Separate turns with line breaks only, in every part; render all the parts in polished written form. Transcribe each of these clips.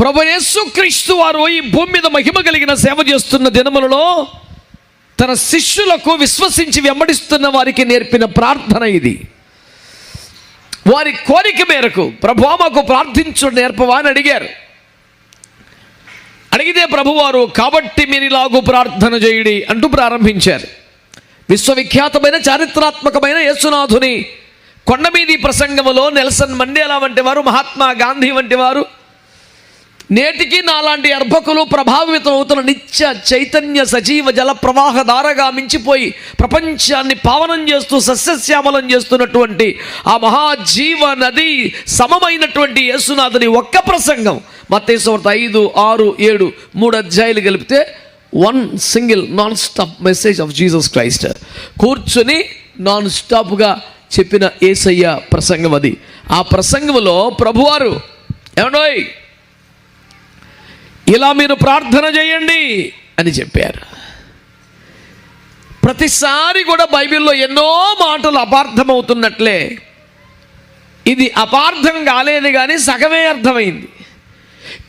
ప్రభువైన యేసుక్రీస్తు వారు ఈ భూమి మీద మహిమ కలిగిన సేవ చేస్తున్న దినములలో తన శిష్యులకు విశ్వసించి వెంబడిస్తున్న వారికి నేర్పిన ప్రార్థన ఇది. వారి కోరిక మేరకు ప్రభువా మాకు ప్రార్థించు నేర్పవా అని అడిగారు. అడిగితే ప్రభువారు కాబట్టి మీరు ఇలాగూ ప్రార్థన చేయుడి అంటూ ప్రారంభించారు. విశ్వవిఖ్యాతమైన చారిత్రాత్మకమైన యేసునాథుని కొండమీది ప్రసంగములో నెల్సన్ మండేలా వంటి వారు, మహాత్మా గాంధీ వంటి వారు, నేటికి నాలాంటి అర్భకులు ప్రభావితం అవుతున్న నిత్య చైతన్య సజీవ జల ప్రవాహధారగా మించిపోయి ప్రపంచాన్ని పావనం చేస్తూ సస్యశ్యామలం చేస్తున్నటువంటి ఆ మహాజీవ నది సమమైనటువంటి యేసునాథుని ఒక్క ప్రసంగం మత్తయి సువార్త 5, 6, 7 3 అధ్యాయాలు కలిపితే one single non stop message of Jesus Christ. కూర్చొని నాన్ స్టాప్గా చెప్పిన యేసయ్య ప్రసంగం అది. ఆ ప్రసంగంలో ప్రభువారు ఏమండోయ్ ఇలా మీరు ప్రార్థన చేయండి అని చెప్పారు. ప్రతిసారి కూడా బైబిల్లో ఎన్నో మాటలు అపార్థమవుతున్నట్లే ఇది అపార్థం కాలేదు కానీ సగమే అర్థమైంది.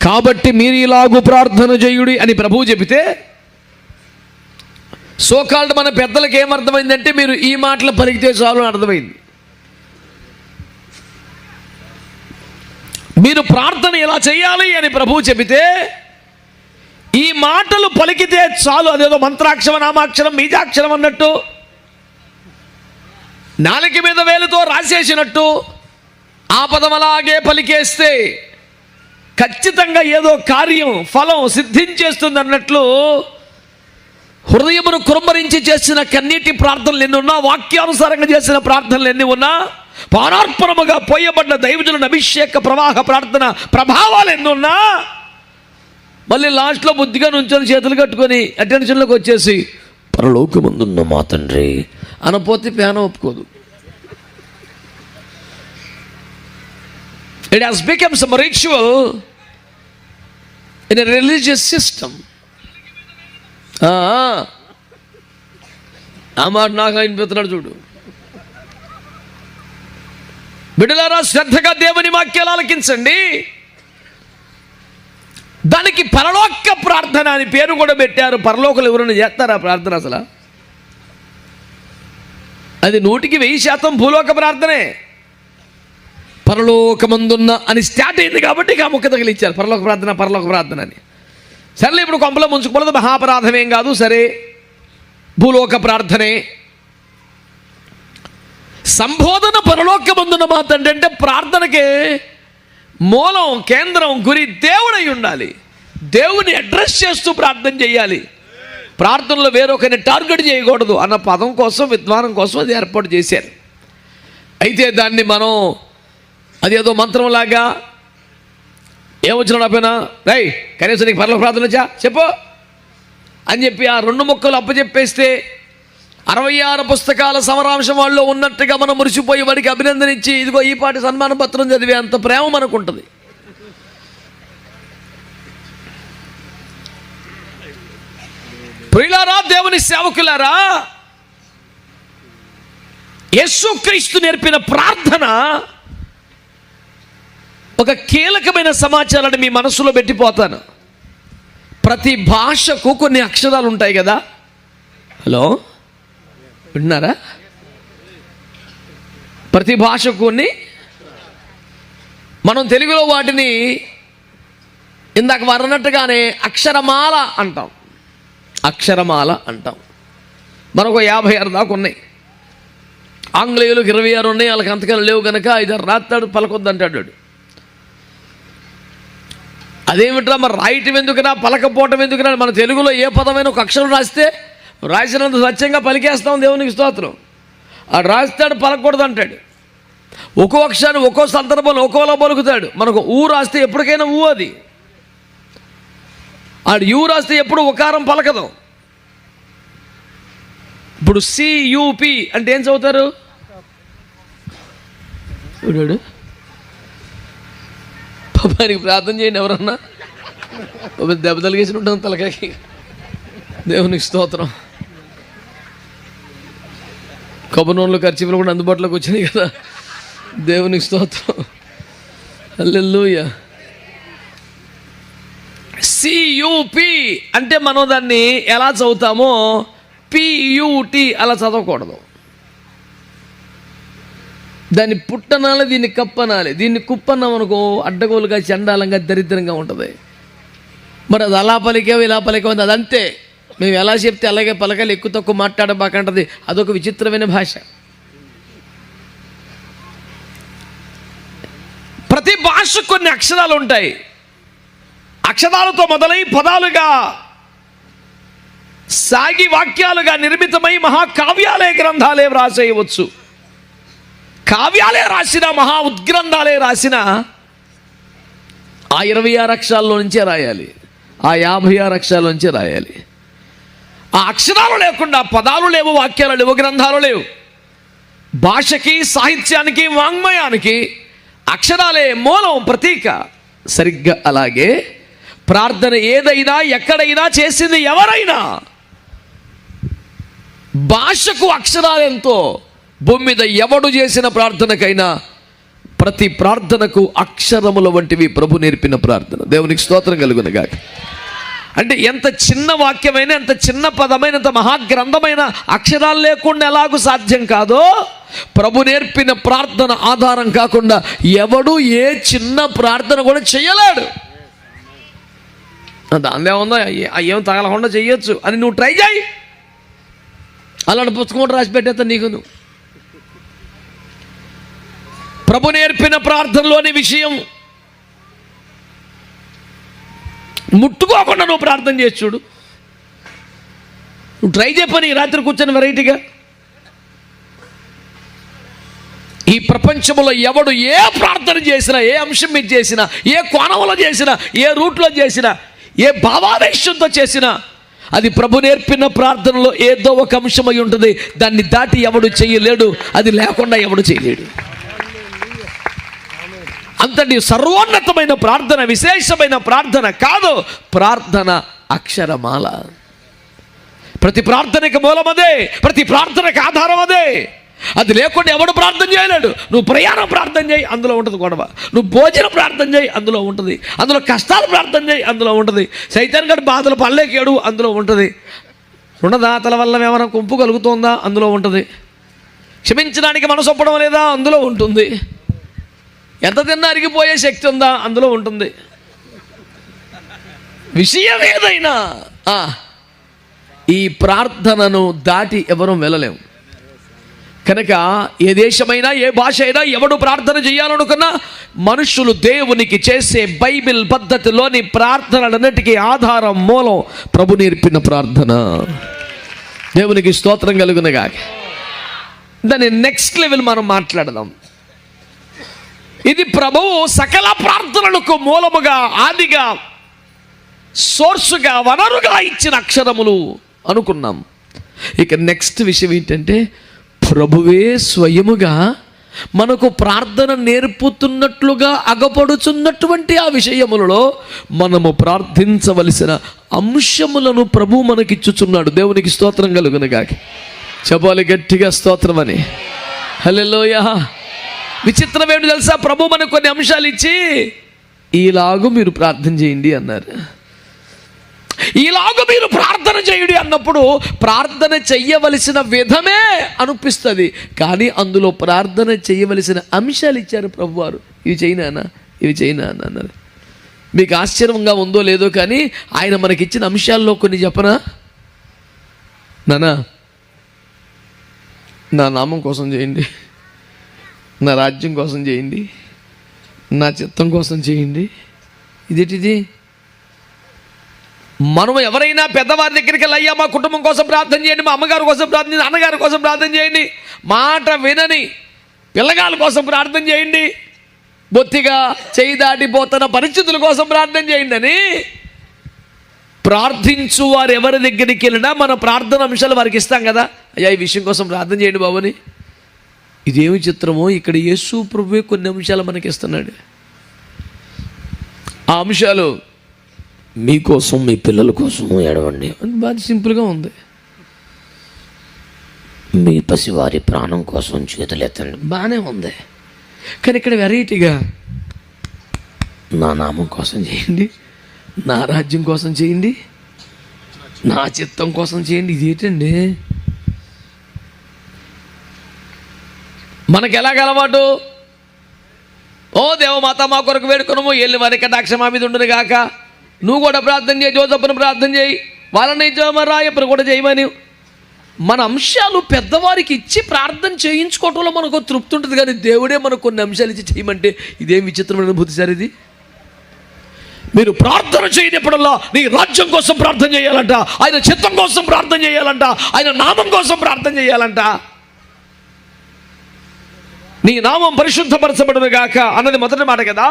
కాబట్టి మీరు ఇలాగూ ప్రార్థన చేయుడి అని ప్రభువు చెబితే సోకాల్డ్ మన పెద్దలకు ఏమర్థమైందంటే మీరు ఈ మాటలు పలికితే చాలు అని అర్థమైంది. మీరు ప్రార్థన ఇలా చేయాలి అని ప్రభువు చెబితే ఈ మాటలు పలికితే చాలు, అదేదో మంత్రాక్షరం, నామాక్షరం, బీజాక్షరం అన్నట్టు, నాలుక మీద వేలుతో రాసేసినట్టు ఆ పదం అలాగే పలికేస్తే ఖచ్చితంగా ఏదో కార్యం ఫలం సిద్ధించేస్తుంది అన్నట్లు హృదయమును కుమ్మరించి చేసిన కన్నీటి ప్రార్థనలు ఎన్ని ఉన్నా, వాక్యానుసారంగా చేసిన ప్రార్థనలు ఎన్ని ఉన్నా, పానార్పణముగా పోయబడ్డ దైవజనుల అభిషేక ప్రవాహ ప్రార్థన ప్రభావాలు ఎన్ని ఉన్నా, మళ్ళీ లాస్ట్లో బుద్ధిగా నుంచొని చేతులు కట్టుకొని అటెన్షన్లోకి వచ్చేసి పరలోకమందున్న మా తండ్రి అనపోతే పేన ఒప్పుకోదు. It has become some ritual in a religious system. ఆ మాట నాకు అనిపిస్తున్నాడు చూడు. బిడ్డలారా, శ్రద్ధగా దేవుని వాక్యాలు ఆలకించండి. దానికి పరలోక ప్రార్థన అని పేరు కూడా పెట్టారు. పరలోకలు ఎవరైనా చేస్తారా ప్రార్థన? అసలు అది 100% భూలోక ప్రార్థనే. పరలోకమందున్న అని స్టార్ట్ అయింది కాబట్టి ఇక ముక్క తగిలిచ్చారు పరలోక ప్రార్థన, పరలోక ప్రార్థన అని. సరేలే, ఇప్పుడు కొంపలో ముంచుకోలేదు, మహాపరాధమేం కాదు, సరే భూలోక ప్రార్థనే. సంబోధన పరలోకమందున్న మా తండ్రి అంటే ప్రార్థనకే మూలం, కేంద్రం, గురి దేవుడై ఉండాలి. దేవుని అడ్రస్ చేస్తూ ప్రార్థన చేయాలి. ప్రార్థనలో వేరొకరిని టార్గెట్ చేయకూడదు అన్న పదం కోసం, విద్వానం కోసం అది ఏర్పాటు చేశారు. అయితే దాన్ని మనం అదేదో మంత్రంలాగా ఏమొచ్చిన పైన రై కనీసం నీకు పరలోక ప్రార్థన వచ్చా చెప్పు అని చెప్పి ఆ 2 ముక్కలు అప్పచెప్పేస్తే 66 పుస్తకాల సమరాంశం వాళ్ళు ఉన్నట్టుగా మనం మురిసిపోయి వాడికి అభినందనించి ఇదిగో ఈ పాటి సన్మాన పత్రం చదివే అంత ప్రేమ మనకు ఉంటుంది. ప్రియులారా, దేవుని సేవకులారా, యేసుక్రీస్తు నేర్పిన ప్రార్థన ఒక కీలకమైన సమాచారాన్ని మీ మనసులో పెట్టిపోతాను. ప్రతి భాషకు కొన్ని అక్షరాలు ఉంటాయి కదా. హలో, వింటున్నారా? ప్రతి భాషకు కొన్ని, మనం తెలుగులో వాటిని ఇందాక వరనట్టుగానే అక్షరమాల అంటాం. అక్షరమాల అంటాం. మనకు 56 దాకా ఉన్నాయి. ఆంగ్లేయులకు 26 ఉన్నాయి. వాళ్ళకి అంతకాలం లేవు కనుక 5 రాస్తాడు, పలకొద్దు అంటాడు. అదేమిట్రా మరి రాయటం ఎందుకురా, పలకపోవటం ఎందుకురా? మన తెలుగులో ఏ పదమైన ఒక అక్షరం రాస్తే రాసినంత స్వచ్ఛంగా పలికేస్తాం, దేవునికి స్తోత్రం. ఆడు రాస్తాడు, పలకూడదు అంటాడు. ఒక్కో అక్షరాన్ని ఒక్కో సందర్భంలో ఒక్కోలా పలుకుతాడు. మనకు ఊ రాస్తే ఎప్పటికైనా ఊ, అది ఆడు యూ రాస్తే ఎప్పుడు ఒకారం పలకదు. ఇప్పుడు సియుపి అంటే ఏం చదువుతారు? పాపానికి ప్రార్థన చేయండి ఎవరన్నా. దెబ్బ తలిగేసి ఉంటాం తలకాకి. దేవునికి స్తోత్రం. కొబ్బరి నూనెలు ఖర్చులు కూడా అందుబాటులోకి వచ్చినాయి కదా. దేవునికి స్తోత్రం. హల్లెలూయా. CUP అంటే మనం దాన్ని ఎలా చదువుతామో PUT అలా చదవకూడదు. దాన్ని పుట్టనాలి, దీన్ని కప్పనాలి. దీన్ని కుప్పన్నాం అనుకో అడ్డగోలుగా చండాలంగా దరిద్రంగా ఉంటుంది. మరి అది అలా పలికేవో ఇలా పలికేవో అదంతే. మేము ఎలా చెప్తే అలాగే పలకాలి, ఎక్కువ తక్కువ మాట్లాడబాకంటది. అదొక విచిత్రమైన భాష. ప్రతి భాషకు కొన్ని అక్షరాలు ఉంటాయి. అక్షరాలతో మొదలై పదాలుగా సాగి వాక్యాలుగా నిర్మితమై మహాకావ్యాలే గ్రంథాలే వ్రాసేయవచ్చు. కావ్యాలే రాసిన, మహా ఉద్గ్రంథాలే రాసిన ఆ 26 అక్షరాల్లో నుంచే రాయాలి, ఆ 56 అక్షరాల నుంచే రాయాలి. ఆ అక్షరాలు లేకుండా పదాలు లేవు, వాక్యాలు లేవు, గ్రంథాలు లేవు. భాషకి, సాహిత్యానికి, వాంగ్మయానికి అక్షరాలే మూలం, ప్రతీక. సరిగ్గా అలాగే ప్రార్థన ఏదైనా ఎక్కడైనా చేసింది ఎవరైనా భాషకు అక్షరాలెంతో భూమి మీద ఎవడు చేసిన ప్రార్థనకైనా ప్రతి ప్రార్థనకు అక్షరముల వంటివి ప్రభు నేర్పిన ప్రార్థన. దేవునికి స్తోత్రం కలుగునుగాక. అంటే ఎంత చిన్న వాక్యమైన, ఎంత చిన్న పదమైన, ఎంత మహాగ్రంథమైన అక్షరాలు లేకుండా ఎలాగూ సాధ్యం కాదో ప్రభు నేర్పిన ప్రార్థన ఆధారం కాకుండా ఎవడు ఏ చిన్న ప్రార్థన కూడా చేయలేడు. దానిలో ఉందా ఏం తగలకుండా చెయ్యొచ్చు అని నువ్వు ట్రై చేయి. అలాంటి పుస్తకం రాసి పెట్టేస్తా నీకు. నువ్వు ప్రభు నేర్పిన ప్రార్థనలోని విషయం ముట్టుకోకుండా నువ్వు ప్రార్థన చేసి చూడు. నువ్వు ట్రై చేయని రాత్రి కూర్చొని వెరైటీగా. ఈ ప్రపంచంలో ఎవడు ఏ ప్రార్థన చేసినా, ఏ అంశం మీద చేసినా, ఏ కోణంలో చేసినా, ఏ రూట్లో చేసినా, ఏ భావావేశంతో చేసినా అది ప్రభు నేర్పిన ప్రార్థనలో ఏదో ఒక అంశం అయి ఉంటుంది. దాన్ని దాటి ఎవడు చేయలేడు, అది లేకుండా ఎవడు చేయలేడు. అంతటి సర్వోన్నతమైన ప్రార్థన, విశేషమైన ప్రార్థన కాదు ప్రార్థన అక్షరమాల. ప్రతి ప్రార్థనకి మూలం అదే, ప్రతి ప్రార్థనకి ఆధారం అదే. అది లేకుండా ఎవడు ప్రార్థన చేయలేడు. నువ్వు ప్రయాణం ప్రార్థన చేయి, అందులో ఉంటుంది గొడవ. నువ్వు భోజనం ప్రార్థన చేయి, అందులో ఉంటుంది. అందులో కష్టాలు ప్రార్థన చేయి, అందులో ఉంటుంది. సైతాన్ గడి బాధలు పడలేకేడు, అందులో ఉంటుంది. రుణదాతల వల్ల ఏమైనా కుంపు కలుగుతుందా, అందులో ఉంటుంది. క్షమించడానికి మనసు ఒప్పడం లేదా, అందులో ఉంటుంది. ఎంత తిన్నా అరిగిపోయే శక్తి ఉందా, అందులో ఉంటుంది. విషయం ఏదైనా ఈ ప్రార్థనను దాటి ఎవరూ వెళ్ళలేము. కనుక ఏ దేశమైనా, ఏ భాష అయినా, ఎవడు ప్రార్థన చేయాలనుకున్నా మనుషులు దేవునికి చేసే బైబిల్ పద్ధతిలోని ప్రార్థనలన్నిటికీ ఆధారం, మూలం ప్రభు నేర్పిన ప్రార్థన. దేవునికి స్తోత్రం కలుగునుగా. దాని నెక్స్ట్ లెవెల్ మనం మాట్లాడదాం. ఇది ప్రభువు సకల ప్రార్థనలకు మూలముగా, ఆదిగా, సోర్సుగా, వనరుగా ఇచ్చిన అక్షరములు అనుకున్నాం. ఇక నెక్స్ట్ విషయం ఏంటంటే ప్రభువే స్వయముగా మనకు ప్రార్థన నేర్పుతున్నట్లుగా అగపడుచున్నటువంటి ఆ విషయములలో మనము ప్రార్థించవలసిన అంశములను ప్రభు మనకిచ్చుచున్నాడు. దేవునికి స్తోత్రం కలుగునుగాక. చెప్పాలి గట్టిగా స్తోత్రం అని. హల్లెలూయా. విచిత్రం ఏంటి తెలుసా? ప్రభు మనకు కొన్ని అంశాలు ఇచ్చి ఈలాగు మీరు ప్రార్థన చేయండి అన్నారు. ఈలాగు మీరు ప్రార్థన చేయుడి అన్నప్పుడు ప్రార్థన చెయ్యవలసిన విధమే అనిపిస్తుంది, కానీ అందులో ప్రార్థన చేయవలసిన అంశాలు ఇచ్చారు ప్రభువారు. ఇవి చేయనా, ఇవి చేయనా అన్నారు. మీకు ఆశ్చర్యంగా ఉందో లేదో కానీ ఆయన మనకిచ్చిన అంశాల్లో కొన్ని చెప్పనా? నానా, నా నామం కోసం చేయండి, నా రాజ్యం కోసం చేయండి, నా చిత్తం కోసం చేయండి. ఇదేంటిది? మనం ఎవరైనా పెద్దవారి దగ్గరికి వెళ్ళి అయ్యా మా కుటుంబం కోసం ప్రార్థన చేయండి, మా అమ్మగారి కోసం ప్రార్థన చేయండి, అన్నగారి కోసం ప్రార్థన చేయండి, మాట వినని పిల్లగాళ్ళ కోసం ప్రార్థన చేయండి, బొత్తిగా చేయి దాటిపోతున్న పరిస్థితుల కోసం ప్రార్థన చేయండి అని ప్రార్థించు వారు ఎవరి దగ్గరికి వెళ్ళినా మన ప్రార్థన అంశాలు వారికి ఇస్తాం కదా. అయ్యా ఈ విషయం కోసం ప్రార్థన చేయండి బాబుని. ఇదేమి చిత్రమో, ఇక్కడ యేసు ప్రభువే కొన్ని అంశాలు మనకి ఇస్తున్నాడు. ఆ అంశాలు మీకోసం, మీ పిల్లల కోసం ఏడవండి అని బాగా సింపుల్గా ఉంది. మీ పసివారి ప్రాణం కోసం చేతులెత్తండి, బాగానే ఉంది. కానీ ఇక్కడ వెరైటీగా నా నామం కోసం చేయండి, నా రాజ్యం కోసం చేయండి, నా చిత్తం కోసం చేయండి. ఇదేంటండి మనకి ఎలాగ అలవాటు? ఓ దేవమాత మా కొరకు వేడుకొనము, వెళ్ళి వారి కటాక్ష మా మీద ఉండును గాక. నువ్వు కూడా ప్రార్థన చేయి, జోసప్పను ప్రార్థన చేయి, వాళ్ళని రాయప్పను కూడా చేయమని మన అంశాలు పెద్దవారికి ఇచ్చి ప్రార్థన చేయించుకోవటంలో మనకు తృప్తి ఉంటుంది. కానీ దేవుడే మనకు కొన్ని అంశాలు ఇచ్చి చేయమంటే ఇదేం విచిత్రమైన అనుభూతి సార్ ఇది. మీరు ప్రార్థన చేయనప్పుడల్లా నీ రాజ్యం కోసం ప్రార్థన చేయాలంట, ఆయన చిత్తం కోసం ప్రార్థన చేయాలంట, ఆయన నామం కోసం ప్రార్థన చేయాలంట. నీ నామం పరిశుద్ధపరచబడును గాక అన్నది మొదటి మాట కదా.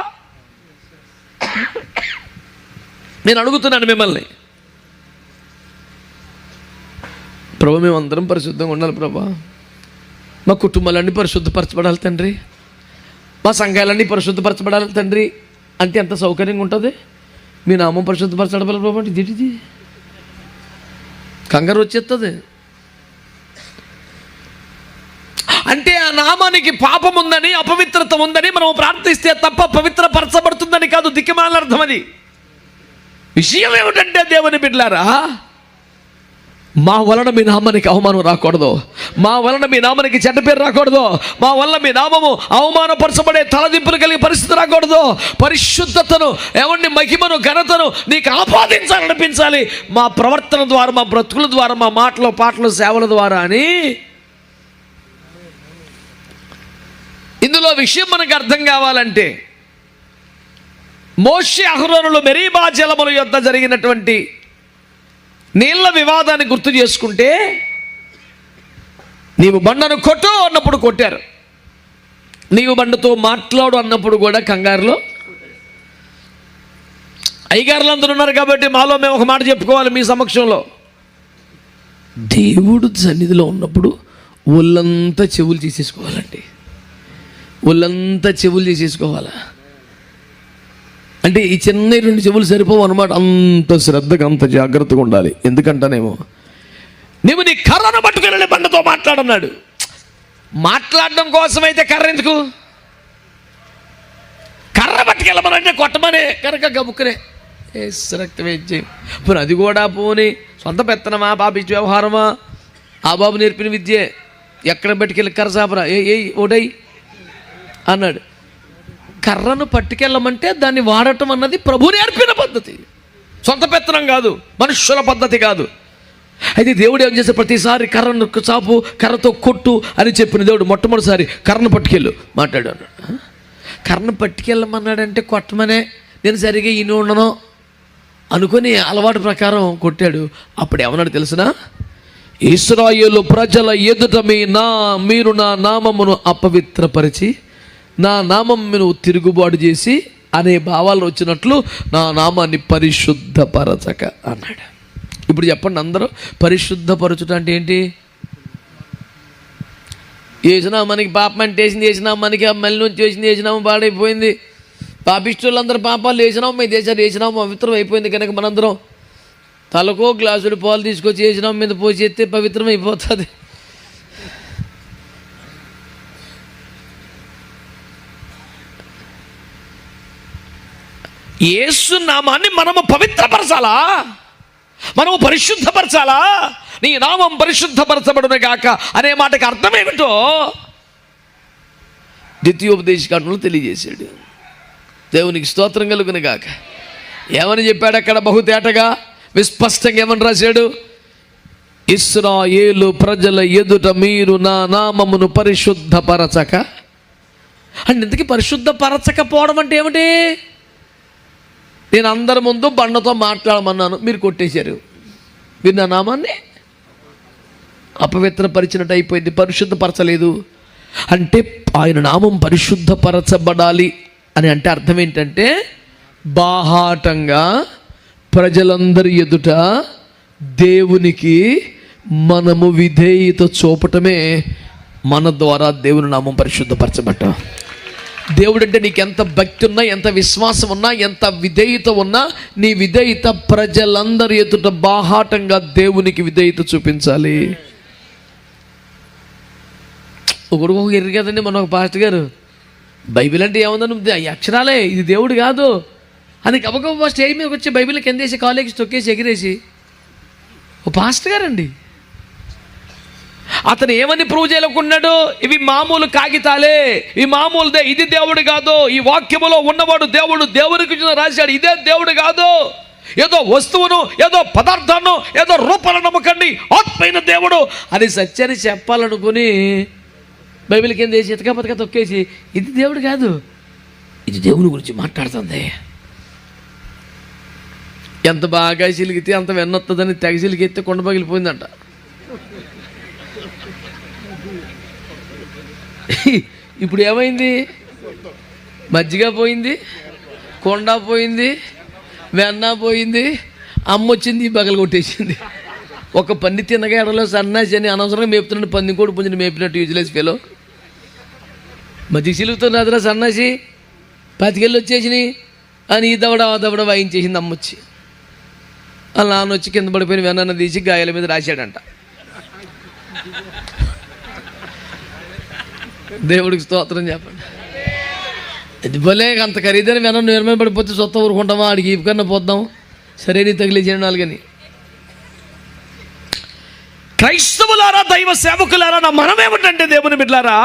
నేను అడుగుతున్నాను మిమ్మల్ని, ప్రభు మేమందరం పరిశుద్ధంగా ఉండాలి ప్రభా, మా కుటుంబాలన్నీ పరిశుద్ధపరచబడాలి తండ్రి, మా సంఘాలన్నీ పరిశుద్ధపరచబడాలి తండ్రి అంటే ఎంత సౌకర్యంగా ఉంటుంది. మీ నామం పరిశుద్ధపరచబడాలి ప్రభు అంటే ఇది కంగారు వచ్చేస్తుంది. అంటే ఆ నామానికి పాపం ఉందని, అపవిత్రత ఉందని మనం ప్రార్థిస్తే తప్ప పవిత్రపరచబడుతుందని కాదు, దిక్కుమాల అర్థం. అది విషయం ఏమిటంటే దేవుని బిడ్డలారా, మా వలన మీ నామానికి అవమానం రాకూడదు, మా వలన మీ నామానికి చెడ్డ పేరు రాకూడదు, మా వలన మీ నామము అవమానపరచబడే తలదింపులు కలిగే పరిస్థితి రాకూడదు. పరిశుద్ధతను ఏమండి మహిమను ఘనతను నీకు ఆపాదించాలనిపించాలి మా ప్రవర్తన ద్వారా, మా బ్రతుకుల ద్వారా, మా మాటలు పాటలు సేవల ద్వారా అని. ఇందులో విషయం మనకు అర్థం కావాలంటే మోషే అహరోనులు మెరీబా జలముల యొద్ద జరిగినటువంటి నీళ్ల వివాదాన్ని గుర్తు చేసుకుంటే, నీవు బండను కొట్టు అన్నప్పుడు కొట్టారు, నీవు బండతో మాట్లాడు అన్నప్పుడు కూడా కంగారులో. అయ్యగారులు అందరూ ఉన్నారు కాబట్టి మాలో మేము ఒక మాట చెప్పుకోవాలి మీ సమక్షంలో. దేవుడు సన్నిధిలో ఉన్నప్పుడు ఒళ్ళంతా చెవులు తీసేసుకోవాలండి, ఒళ్ళంతా చెవులు తీసేసుకోవాలా. అంటే ఈ చిన్న 2 చెవులు సరిపోవు అన్నమాట. అంత శ్రద్ధగా అంత జాగ్రత్తగా ఉండాలి. ఎందుకంటానేమో నువ్వు నీ కర్రను పట్టుకెళ్ళి బండతో మాట్లాడన్నాడు. మాట్లాడడం కోసమైతే కర్ర ఎందుకు? కర్ర పట్టుకెళ్ళమనంటే కొట్టమనే కనుక గబుక్కునే రక్తం వేయించేయం. పోనీ అది కూడా పోని సొంత పెత్తనమా, బాబిచ్చి వ్యవహారమా, ఆ బాబు నేర్పిన విద్యే. ఎక్కడ పట్టుకెళ్ళి కర్ర సాపరా ఏ ఓడై అన్నాడు. కర్రను పట్టుకెళ్ళమంటే దాన్ని వాడటం అన్నది ప్రభు నేర్పిన పద్ధతి, సొంత పెత్తనం కాదు, మనుష్యుల పద్ధతి కాదు. అయితే దేవుడు ఏం చేస్తే ప్రతిసారి కర్రను చాపు, కర్రతో కొట్టు అని చెప్పిన దేవుడు మొట్టమొదటిసారి కర్రను పట్టుకెళ్ళు మాట్లాడాడు. కర్రను పట్టుకెళ్ళమన్నాడంటే కొట్టమనే, నేను సరిగా ఈయన ఉండను అనుకుని అలవాటు ప్రకారం కొట్టాడు. అప్పుడు ఏమన్నాడు తెలుసునా? ఇశ్రాయేలు ప్రజల ఎదుట మీరు నా నామమును అపవిత్రపరిచి నా నామం మీరు తిరుగుబాటు చేసి అనే భావాలు వచ్చినట్లు నా నామాన్ని పరిశుద్ధపరచక అన్నాడు. ఇప్పుడు చెప్పండి అందరూ, పరిశుద్ధపరచుట అంటే ఏంటి? వేసినా మనకి పాపం అంటే వేసింది, వేసినా మనకి మళ్ళీ నుంచి వేసింది, వేసినాము పాడైపోయింది. పాపిష్టులందరూ పాపాలు వేసినాము, మీ దేశాలు వేసినాము, పవిత్రం అయిపోయింది. కనుక మనందరం తలకో గ్లాసుడు పాలు తీసుకొచ్చి వేసినాము మీద పోసేస్తే పవిత్రం అయిపోతుంది. యేసు నామాన్ని మనము పవిత్రపరచాలా, మనము పరిశుద్ధపరచాలా. నీ నామం పరిశుద్ధపరచబడును గాక అనే మాటకి అర్థం ఏమిటో ద్వితీయోపదేశకాండంలో తెలియజేశాడు. దేవునికి స్తోత్రం కలుగును గాక. ఏమని చెప్పాడు అక్కడ? బహుతేటగా విస్పష్టంగా ఏమని రాశాడు? ఇశ్రాయేలు ప్రజల ఎదుట మీరు నా నామమును పరిశుద్ధపరచక. అంటే ఇంతకీ పరిశుద్ధపరచకపోవడం అంటే ఏమిటి? నేను అందరి ముందు బండతో మాట్లాడమన్నాను, మీరు కొట్టేశారు. మీరు నా నామాన్ని అపవిత్రపరిచినట్టు అయిపోయింది, పరిశుద్ధపరచలేదు. అంటే ఆయన నామం పరిశుద్ధపరచబడాలి అని అంటే అర్థం ఏంటంటే, బాహాటంగా ప్రజలందరి ఎదుట దేవునికి మనము విధేయత చూపటమే మన ద్వారా దేవుని నామం పరిశుద్ధపరచబడ్డాం. దేవుడు అంటే నీకు ఎంత భక్తి ఉన్నా, ఎంత విశ్వాసం ఉన్నా, ఎంత విధేయత ఉన్నా, నీ విధేయత ప్రజలందరి ఎదుట బాహాటంగా దేవునికి విధేయత చూపించాలి. ఒకడు ఎర్రి కదండి మన ఒక పాస్టర్ గారు, బైబిల్ అంటే ఏముందని అక్షరాలే, ఇది దేవుడు కాదు, అని గబగబా స్టేజ్ మీదకి వచ్చి బైబిల్ కిందేసి కాలేజీ తొక్కేసి ఎగిరేసి ఓ పాస్టర్ గారండి. అతను ఏమని ప్రూవ్ చేయలేకున్నాడు? ఇవి మామూలు కాగితాలే, ఇవి మామూలుదే, ఇది దేవుడు కాదు, ఈ వాక్యములో ఉన్నవాడు దేవుడు, దేవుడికి రాశాడు, ఇదే దేవుడు కాదు. ఏదో వస్తువును, ఏదో పదార్థాన్ని, ఏదో రూపాలను నమ్మకండి, ఆత్మైన దేవుడు అని సత్యాన్ని చెప్పాలనుకుని బైబిల్ కింద వేసి ఇతక పతక తొక్కేసి ఇది దేవుడు కాదు, ఇది దేవుని గురించి మాట్లాడుతుంది. ఎంత బాగా చిలిగితే అంత వెన్నొస్తుందని తెగ చిలికెత్తే కొండ పగిలిపోయిందంట. ఇప్పుడు ఏమైంది? మజ్జిగ పోయింది, కొండ పోయింది, వెన్న పోయింది, అమ్మ వచ్చింది బగలు కొట్టేసింది. ఒక పంది తిన్నగా ఎడలో సన్నాసి అని అనవసరంగా మేపుతున్నాడు, పంది కూడా పుంజిని మేపినట్టు యూజ్లెస్ ఫెలో. మజ్జిగ చిలుగుతుంది అదరా సన్నాసి, 10 కేళ్ళు వచ్చేసినాయి అని ఈ దవడ ఆ దవడ వాయించేసింది అమ్మ వచ్చి. వాళ్ళ నాన్న వచ్చి కింద పడిపోయిన వెన్న తీసి గాయాల మీద రాశాడంట. దేవుడికి స్తోత్రం చెప్పండి. ఇది భలే, అంత ఖరీదైన వెన్న నిర్మల పడిపోతే సొత్త ఊరుకుంటామా? ఆడికి ఈ కన్నా పోద్దాం, సరే నీ తగిలేసేయండి నాలుగని. క్రైస్తవులారా, దైవ సేవకులారా, నా మనమేమిటంటే దేవుని బిడ్డలారా,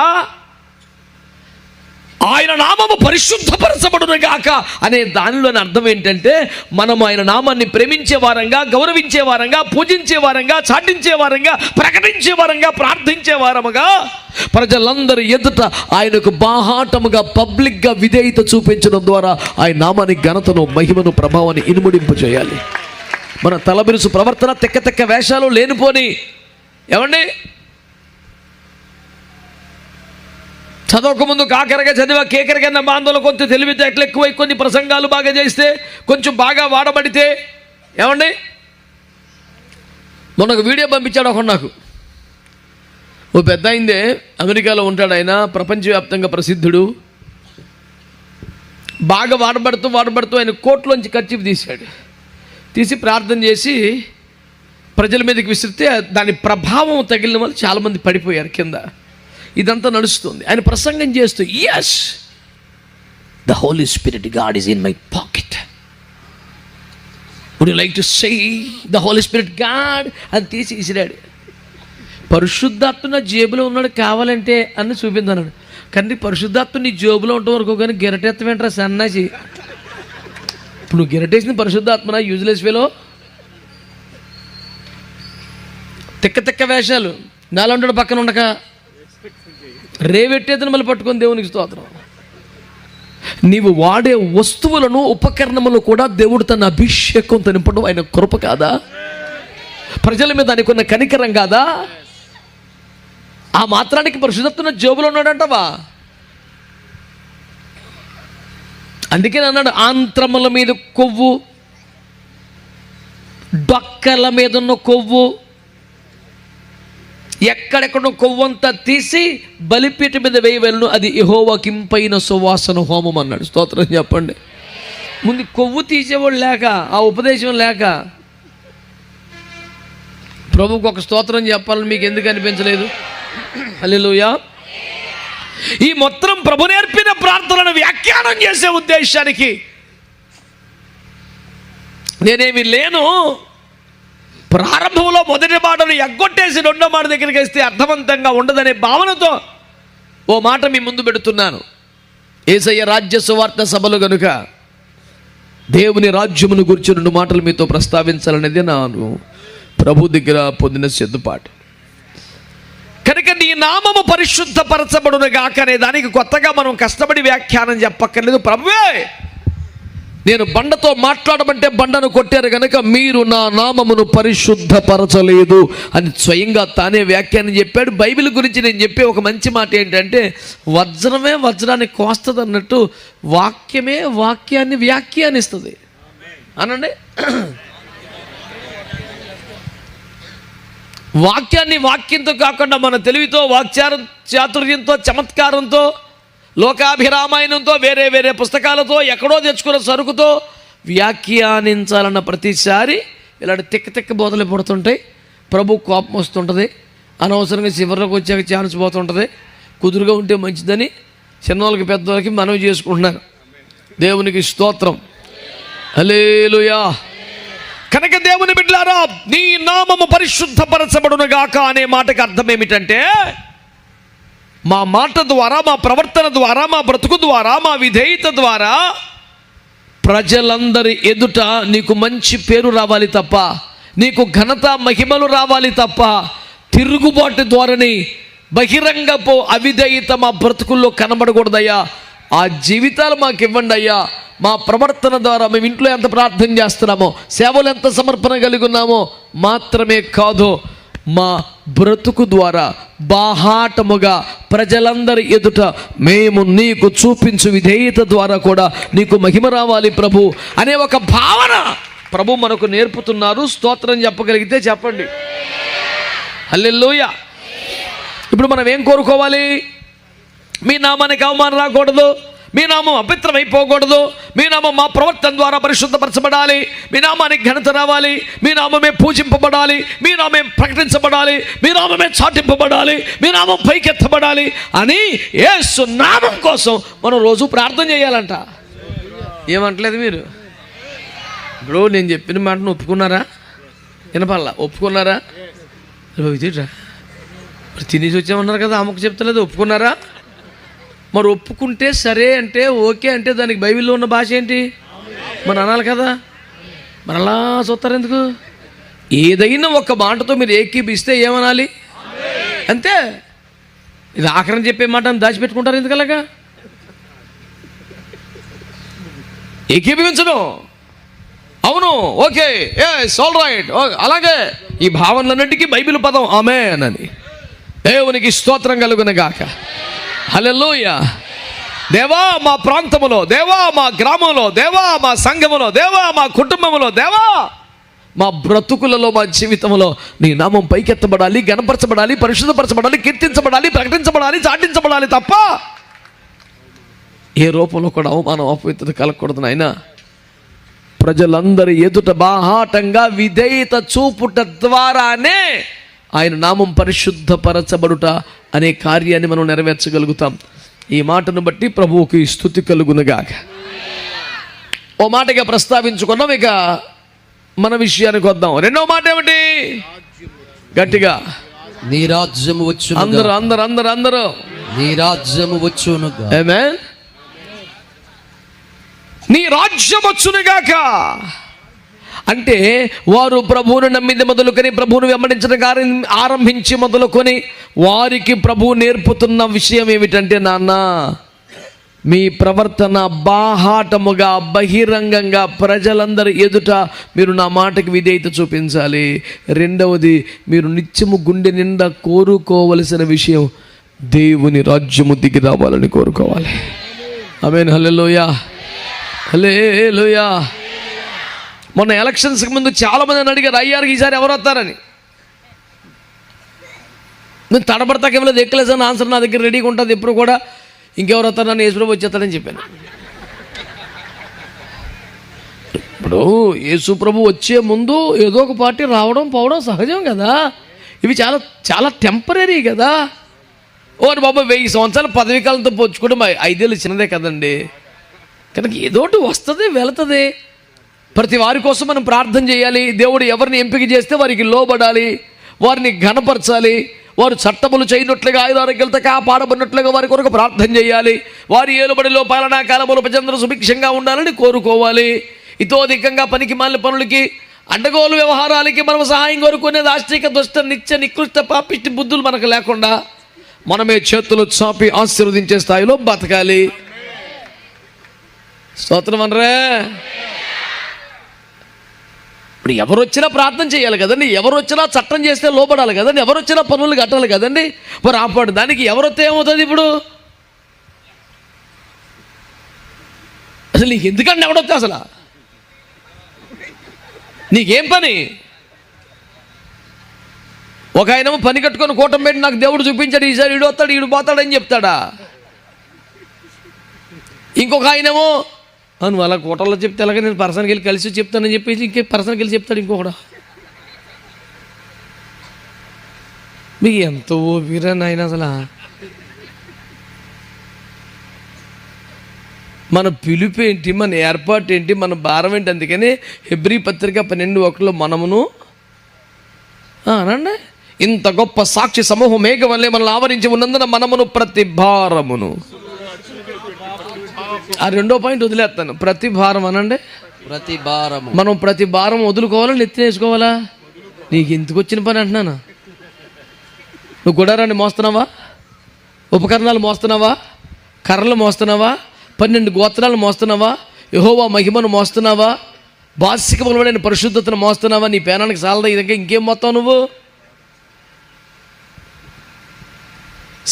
ఆయన నామము పరిశుద్ధపరచబడును గాక అనే దానిలోని అర్థం ఏంటంటే మనం ఆయన నామాన్ని ప్రేమించే వారంగా, గౌరవించే వారంగా, పూజించే వారంగా, చాటించే వారంగా, ప్రకటించే వారంగా, ప్రార్థించే వారముగా, ప్రజలందరి ఎదుట ఆయనకు బాహాటముగా పబ్లిక్గా విధేయత చూపించడం ద్వారా ఆయన నామానికి ఘనతను, మహిమను, ప్రభావాన్ని ఇనుముడింపు చేయాలి. మన తలబిరుసు ప్రవర్తన, తెక్క వేషాలు లేనిపోని, ఏమండి చదవకముందు కాకరగా చదివా కేకరగా బాంధవులు కొంత తెలివితేటలు ఎక్కువై కొన్ని ప్రసంగాలు బాగా చేస్తే, కొంచెం బాగా వాడబడితే, ఏమండి మొన్న ఒక వీడియో పంపించాడు ఒకడు నాకు. ఓ పెద్ద అయిందే, అమెరికాలో ఉంటాడు ఆయన, ప్రపంచవ్యాప్తంగా ప్రసిద్ధుడు. బాగా వాడబడుతూ ఆయన కోట్లోంచి ఖర్చు తీసి ప్రార్థన చేసి ప్రజల మీదకి విసిరితే దాని ప్రభావం తగిలిన వాళ్ళు చాలామంది పడిపోయారు కింద. ఇదంతా నడుస్తుంది. ఆయన ప్రసంగం చేస్తూ, yes, the Holy Spirit God is in my pocket. Would you like to say the Holy Spirit God? అని తీసి ఇసిరాడు. పరిశుద్ధాత్మ నా జేబులో ఉన్నాడు కావాలంటే అని చూపిందన్నాడు. కానీ పరిశుద్ధాత్మ నీ జేబులో ఉండటం వరకు కానీ గిరటెత్తమేంట్రా సన్నాసి. ఇప్పుడు నువ్వు గిరటేసిన పరిశుద్ధాత్మనా యూజ్లెస్ వేలో? తెక్క వేషాలు నాలో ఉంటాడు, పక్కన ఉండక రేవెట్టేదని మళ్ళీ పట్టుకొని దేవునికి స్తోత్రం. నీవు వాడే వస్తువులను, ఉపకరణములు కూడా దేవుడు తన అభిషేకంతో నింపడం ఆయన కృప కాదా? ప్రజల మీద అనుకున్న కనికరం కాదా? ఆ మాత్రానికి పరిశుద్ధాత్మ జేబులో ఉన్నాడంటవా? అందుకే అన్నాడు, ఆంత్రముల మీద కొవ్వు, డొక్కల మీద ఉన్న కొవ్వు, ఎక్కడెక్కడో కొవ్వంతా తీసి బలిపీఠ మీద వేయవలను, అది యెహోవాకి ఇంపైన సువాసన హోమం అన్నాడు. స్తోత్రం చెప్పండి. ముందు కొవ్వు తీసేవాడు లేక, ఆ ఉపదేశం లేక, ప్రభువుకు ఒక స్తోత్రం చెప్పాలని మీకు ఎందుకు అనిపించలేదు? హల్లెలూయా. ఈ మొత్తం ప్రభు నేర్పిన ప్రార్థనలను వ్యాఖ్యానం చేసే ఉద్దేశానికి నేనేమి లేను. ప్రారంభంలో మొదటి మాటను ఎగ్గొట్టేసి రెండో మాట దగ్గరికి వస్తే అర్థవంతంగా ఉండదనే భావనతో ఓ మాట మీ ముందు పెడుతున్నాను. యేసయ్య రాజ్య సువార్త సభలు గనుక దేవుని రాజ్యమును గురించి 2 మాటలు మీతో ప్రస్తావించాలనేది నాను ప్రభు దగ్గర పొందిన సిద్ధపాటు. కనుక నీ నామము పరిశుద్ధపరచబడును గాక అనే దానికి కొత్తగా మనం కష్టపడి వ్యాఖ్యానం చెప్పక్కర్లేదు. ప్రభువే నేను బండతో మాట్లాడమంటే బండను కొట్టారు కనుక మీరు నా నామమును పరిశుద్ధపరచలేదు అని స్వయంగా తానే వ్యాఖ్యానం చెప్పాడు. బైబిల్ గురించి నేను చెప్పే ఒక మంచి మాట ఏంటంటే, వజ్రమే వజ్రాన్ని కోస్తుంది అన్నట్టు వాక్యమే వాక్యాన్ని వ్యాఖ్యానిస్తుంది అనండి. వాక్యాన్ని వాక్యంతో కాకుండా మన తెలివితో, చాతుర్యంతో, చమత్కారంతో, లోకాభిరామాయణంతో, వేరే పుస్తకాలతో, ఎక్కడో తెచ్చుకున్న సరుకుతో వ్యాఖ్యానించాలన్న ప్రతిసారి ఇలాంటి తిక్క బోధలు పడుతుంటాయి. ప్రభు కోపం వస్తుంటుంది. అనవసరంగా చివరిలోకి వచ్చాక ఛాన్స్ పోతుంటుంది. కుదురుగా ఉంటే మంచిదని చిన్నవాళ్ళకి పెద్దవాళ్ళకి మనవి చేసుకుంటున్నారు. దేవునికి స్తోత్రం. హల్లెలూయా. కనుక దేవుని బిడ్డలారా, నీ నామము పరిశుద్ధపరచబడును గాక అనే మాటకి అర్థం ఏమిటంటే, మా మాట ద్వారా, మా ప్రవర్తన ద్వారా, మా బ్రతుకు ద్వారా, మా విధేయత ద్వారా ప్రజలందరి ఎదుట నీకు మంచి పేరు రావాలి తప్ప, నీకు ఘనత మహిమలు రావాలి తప్ప, తిరుగుబాటు ద్వారాని బహిరంగపు అవిధేయత మా బ్రతుకుల్లో కనబడకూడదయ్యా. ఆ జీవితాలు మాకు ఇవ్వండి అయ్యా. మా ప్రవర్తన ద్వారా మేము ఇంట్లో ఎంత ప్రార్థన చేస్తున్నామో, సేవలు ఎంత సమర్పణ కలిగి ఉన్నామో మాత్రమే కాదు, మా బ్రతుకు ద్వారా బాహాటముగా ప్రజలందరి ఎదుట మేము నీకు చూపించు విధేయత ద్వారా కూడా నీకు మహిమ రావాలి ప్రభు అనే ఒక భావన ప్రభు మనకు నేర్పుతున్నారు. స్తోత్రం చెప్పగలిగితే చెప్పండి. హల్లెలూయా. ఇప్పుడు మనం ఏం కోరుకోవాలి? మీ నామానికి అవమానం రాకూడదు, మీ నామం అపవిత్రమైపోకూడదు, మీ నామం మా ప్రవర్తన ద్వారా పరిశుద్ధపరచబడాలి, మీ నామానికి ఘనత రావాలి, మీ నామమే పూజింపబడాలి, మీ నామే ప్రకటించబడాలి, మీ నామమే చాటింపబడాలి, మీ నామం పైకెత్తబడాలి అని యేసు నామం కోసం మనం రోజు ప్రార్థన చేయాలంట. ఏమంటలేదు మీరు? ఇప్పుడు నేను చెప్పిన మాటను ఒప్పుకున్నారా? వినపల్లా? ఒప్పుకున్నారా? ఇదేట్రా తినేసి వచ్చామన్నారు కదా, అమ్మకు చెప్తలేదు, ఒప్పుకున్నారా? మరి ఒప్పుకుంటే సరే అంటే, ఓకే అంటే దానికి బైబిల్లో ఉన్న భాష ఏంటి? మరి అనాలి కదా. మరి అలా చూస్తారు ఎందుకు? ఏదైనా ఒక మాటతో మీరు ఏకీపిస్తే ఏమనాలి? అంతే. ఇది ఆఖరణ చెప్పే మాట దాచిపెట్టుకుంటారు ఎందుకు అలాగా? ఏకీభవించడం, అవును, ఓకే, ఎస్, ఆల్ రైట్, అలాగే. ఈ భావనలన్నింటికీ బైబిల్ పదం ఆమేన్ అని. దేవునికి స్తోత్రం కలుగును గాక. హల్లెలూయా. దేవా మా ప్రాంతములో, దేవా మా గ్రామంలో, దేవా మా సంఘములో, దేవా మా కుటుంబంలో, దేవా మా బ్రతుకులలో, మా జీవితంలో నీ నామం పైకెత్తబడాలి, గణపరచబడాలి, పరిశుద్ధపరచబడాలి, కీర్తించబడాలి, ప్రకటించబడాలి, చాటించబడాలి తప్ప ఏ రూపంలో కూడా అవమానం, అపవిత్రత కలగకూడదు నాయనా. ప్రజలందరి ఎదుట బాహాటంగా విధేయత చూపుట ద్వారానే ఆయన నామం పరిశుద్ధపరచబడుట అనే కార్యాన్ని మనం నెరవేర్చగలుగుతాం. ఈ మాటను బట్టి ప్రభువుకి స్తుతి కలుగునుగాక. ఓ మాటగా ప్రస్తావించుకున్నాం, ఇక మన విషయానికి వద్దాం. రెండో మాట ఏమిటి? గట్టిగా,
నీ రాజ్యము వచ్చును.
అందరూ అందరూ అందరూ అందరూ
నీ రాజ్యము వచ్చును.
ఆమేన్. నీ రాజ్యం వచ్చునుగాక అంటే వారు ప్రభువును నమ్మింది మొదలుకొని, ప్రభువును వెంబడించడం ఆరంభించి మొదలుకొని వారికి ప్రభువు నేర్పుతున్న విషయం ఏమిటంటే, నాన్న మీ ప్రవర్తన బాహాటముగా బహిరంగంగా ప్రజలందరి ఎదుట మీరు నా మాటకి విధేయత చూపించాలి. రెండవది, మీరు నిత్యము గుండె నిండా కోరుకోవలసిన విషయం దేవుని రాజ్యము దిగి రావాలని కోరుకోవాలి. ఆమేన్. హల్లెలూయా, హల్లెలూయా. మొన్న ఎలక్షన్స్కి ముందు చాలామంది అడిగారు, అయ్యారు ఈసారి ఎవరు వస్తారని. నేను తడబడతాకేమలేదు, ఎక్కలేసాను, ఆన్సర్ నా దగ్గర రెడీగా ఉంటుంది ఎప్పుడు కూడా. ఇంకెవరు వస్తారు, నన్ను యేసుప్రభు వచ్చేస్తాడని చెప్పాను. ఇప్పుడు యేసుప్రభు వచ్చే ముందు ఏదో ఒక పార్టీ రావడం పోవడం సహజం కదా. ఇవి చాలా చాలా టెంపరీ కదా. ఓరి బాబా 1000 సంవత్సరాల పదవీ కాలంతో పోల్చుకుంటే 5 ఏళ్ళు చిన్నదే కదండి. కనుక ఏదోటి వస్తుంది వెళుతుంది. ప్రతి వారి కోసం మనం ప్రార్థన చేయాలి. దేవుడు ఎవరిని ఎంపిక చేస్తే వారికి లోబడాలి, వారిని ఘనపరచాలి. వారు చట్టములు చేయనట్లుగా, ఆయురారోగ్యాలతో కాపాడబడినట్లుగా వారి కొరకు ప్రార్థన చేయాలి. వారి ఏలుబడిలో పాలనా కాలంలో ప్రజలందరూ సుభిక్షంగా ఉండాలని కోరుకోవాలి. ఇతోధికంగా పనికి మాలిన పనులకి, అడ్డగోలు వ్యవహారాలకి మనం సహాయం కోరుకునేది ఆస్తిక దుష్ట నిత్య నికృష్ట పాపిష్టి బుద్ధులు మనకు లేకుండా మనమే చేతులు చాపి ఆశీర్వదించే స్థాయిలో బతకాలి. స్తోత్రం అనరే. ఇప్పుడు ఎవరు వచ్చినా ప్రార్థన చేయాలి కదండి, ఎవరు వచ్చినా చట్టం చేస్తే లోపడాలి కదండి, ఎవరు వచ్చినా పనులు కట్టాలి కదండి. మరి ఆపాడు దానికి ఎవరు వస్తే ఏమవుతుంది? ఇప్పుడు అసలు నీకు ఎందుకంటే ఎవడొస్తే అసలు నీకేం పని? ఒక ఆయనేమో పని కట్టుకొని కూటం పెట్టి నాకు దేవుడు చూపించాడు, ఈసారి ఈడు వస్తాడు ఈడు పోతాడని చెప్తాడా? ఇంకొక ఆయనేమో నువ్వు అలా కూటంలో చెప్తే అలాగే నేను పర్సన్కి వెళ్ళి కలిసి చెప్తానని చెప్పేసి ఇంకే పర్సన్కి వెళ్ళి చెప్తాడు ఇంకొకడు. మీకు ఎంత ఓపిరా నాయన అసలు. మన పిలుపు ఏంటి, మన ఏర్పాటు ఏంటి, మన భారం ఏంటి? అందుకని హెబ్రీ పత్రిక 12:1 మనమును అనండి, ఇంత గొప్ప సాక్షి సమూహం మేఘం వల్లే మనల్ని ఆవరించి ఉన్నందున మనమును ప్రతి భారమును. ఆ 2వ పాయింట్ వదిలేస్తాను. ప్రతి భారం అనండి,
ప్రతి భారము.
మనం ప్రతి భారం వదులుకోవాలా, నెత్తినేసుకోవాలా? నీకు ఎందుకు వచ్చిన పని అంటున్నాను. నువ్వు గుడారాన్ని మోస్తున్నావా, ఉపకరణాలు మోస్తున్నావా, కర్రలు మోస్తున్నావా, 12 గోత్రాలు మోస్తున్నావా, యెహోవా మహిమను మోస్తున్నావా, బాసికములైన పరిశుద్ధతను మోస్తున్నావా? నీ పేనానికి సాలదా? ఇదంతా ఇంకేం మొత్తం నువ్వు?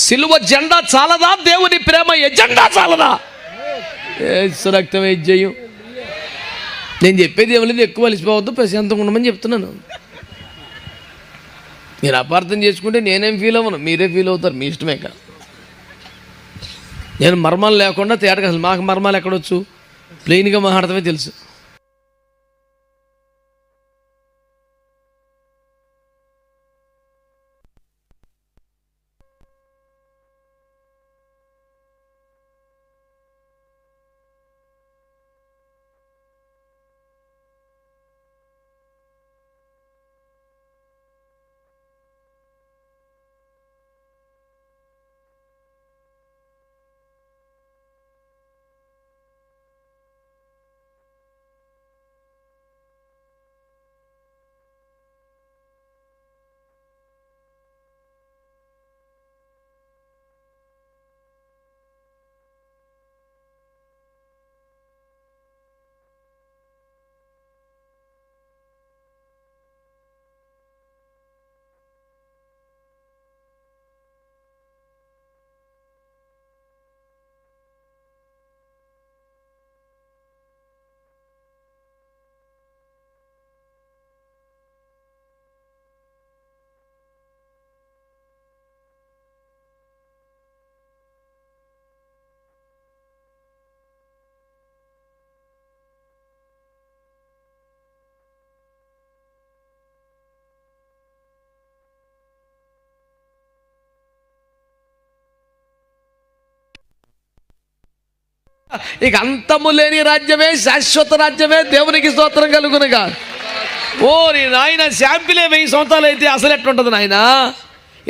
సిలువ జెండా చాలదా? దేవుని ప్రేమ ఎజెండా చాలదా? రక్తమే జయం. నేను చెప్పేది ఏమలేదు, ఎక్కువ అలిసిపోవద్దు, ప్రశాంతంగా ఉండమని చెప్తున్నాను. మీరు అపార్థం చేసుకుంటే నేనేం ఫీల్ అవ్వను, మీరే ఫీల్ అవుతారు, మీ ఇష్టమే. కదా నేను మర్మాలు లేకుండా తేటగా, అసలు మాకు మర్మాలు ఎక్కడొచ్చు, ప్లెయిన్గా మాట్లాడటమే తెలుసు. ఇక అంతము లేని రాజ్యమే, శాశ్వత రాజ్యమే. దేవునికి స్తోత్రం కలుగునుగా. ఓ నీ నాయన, శాంపిలే 1000 సంవత్సరాలు అయితే అసలు ఎట్లుంటుంది నాయన?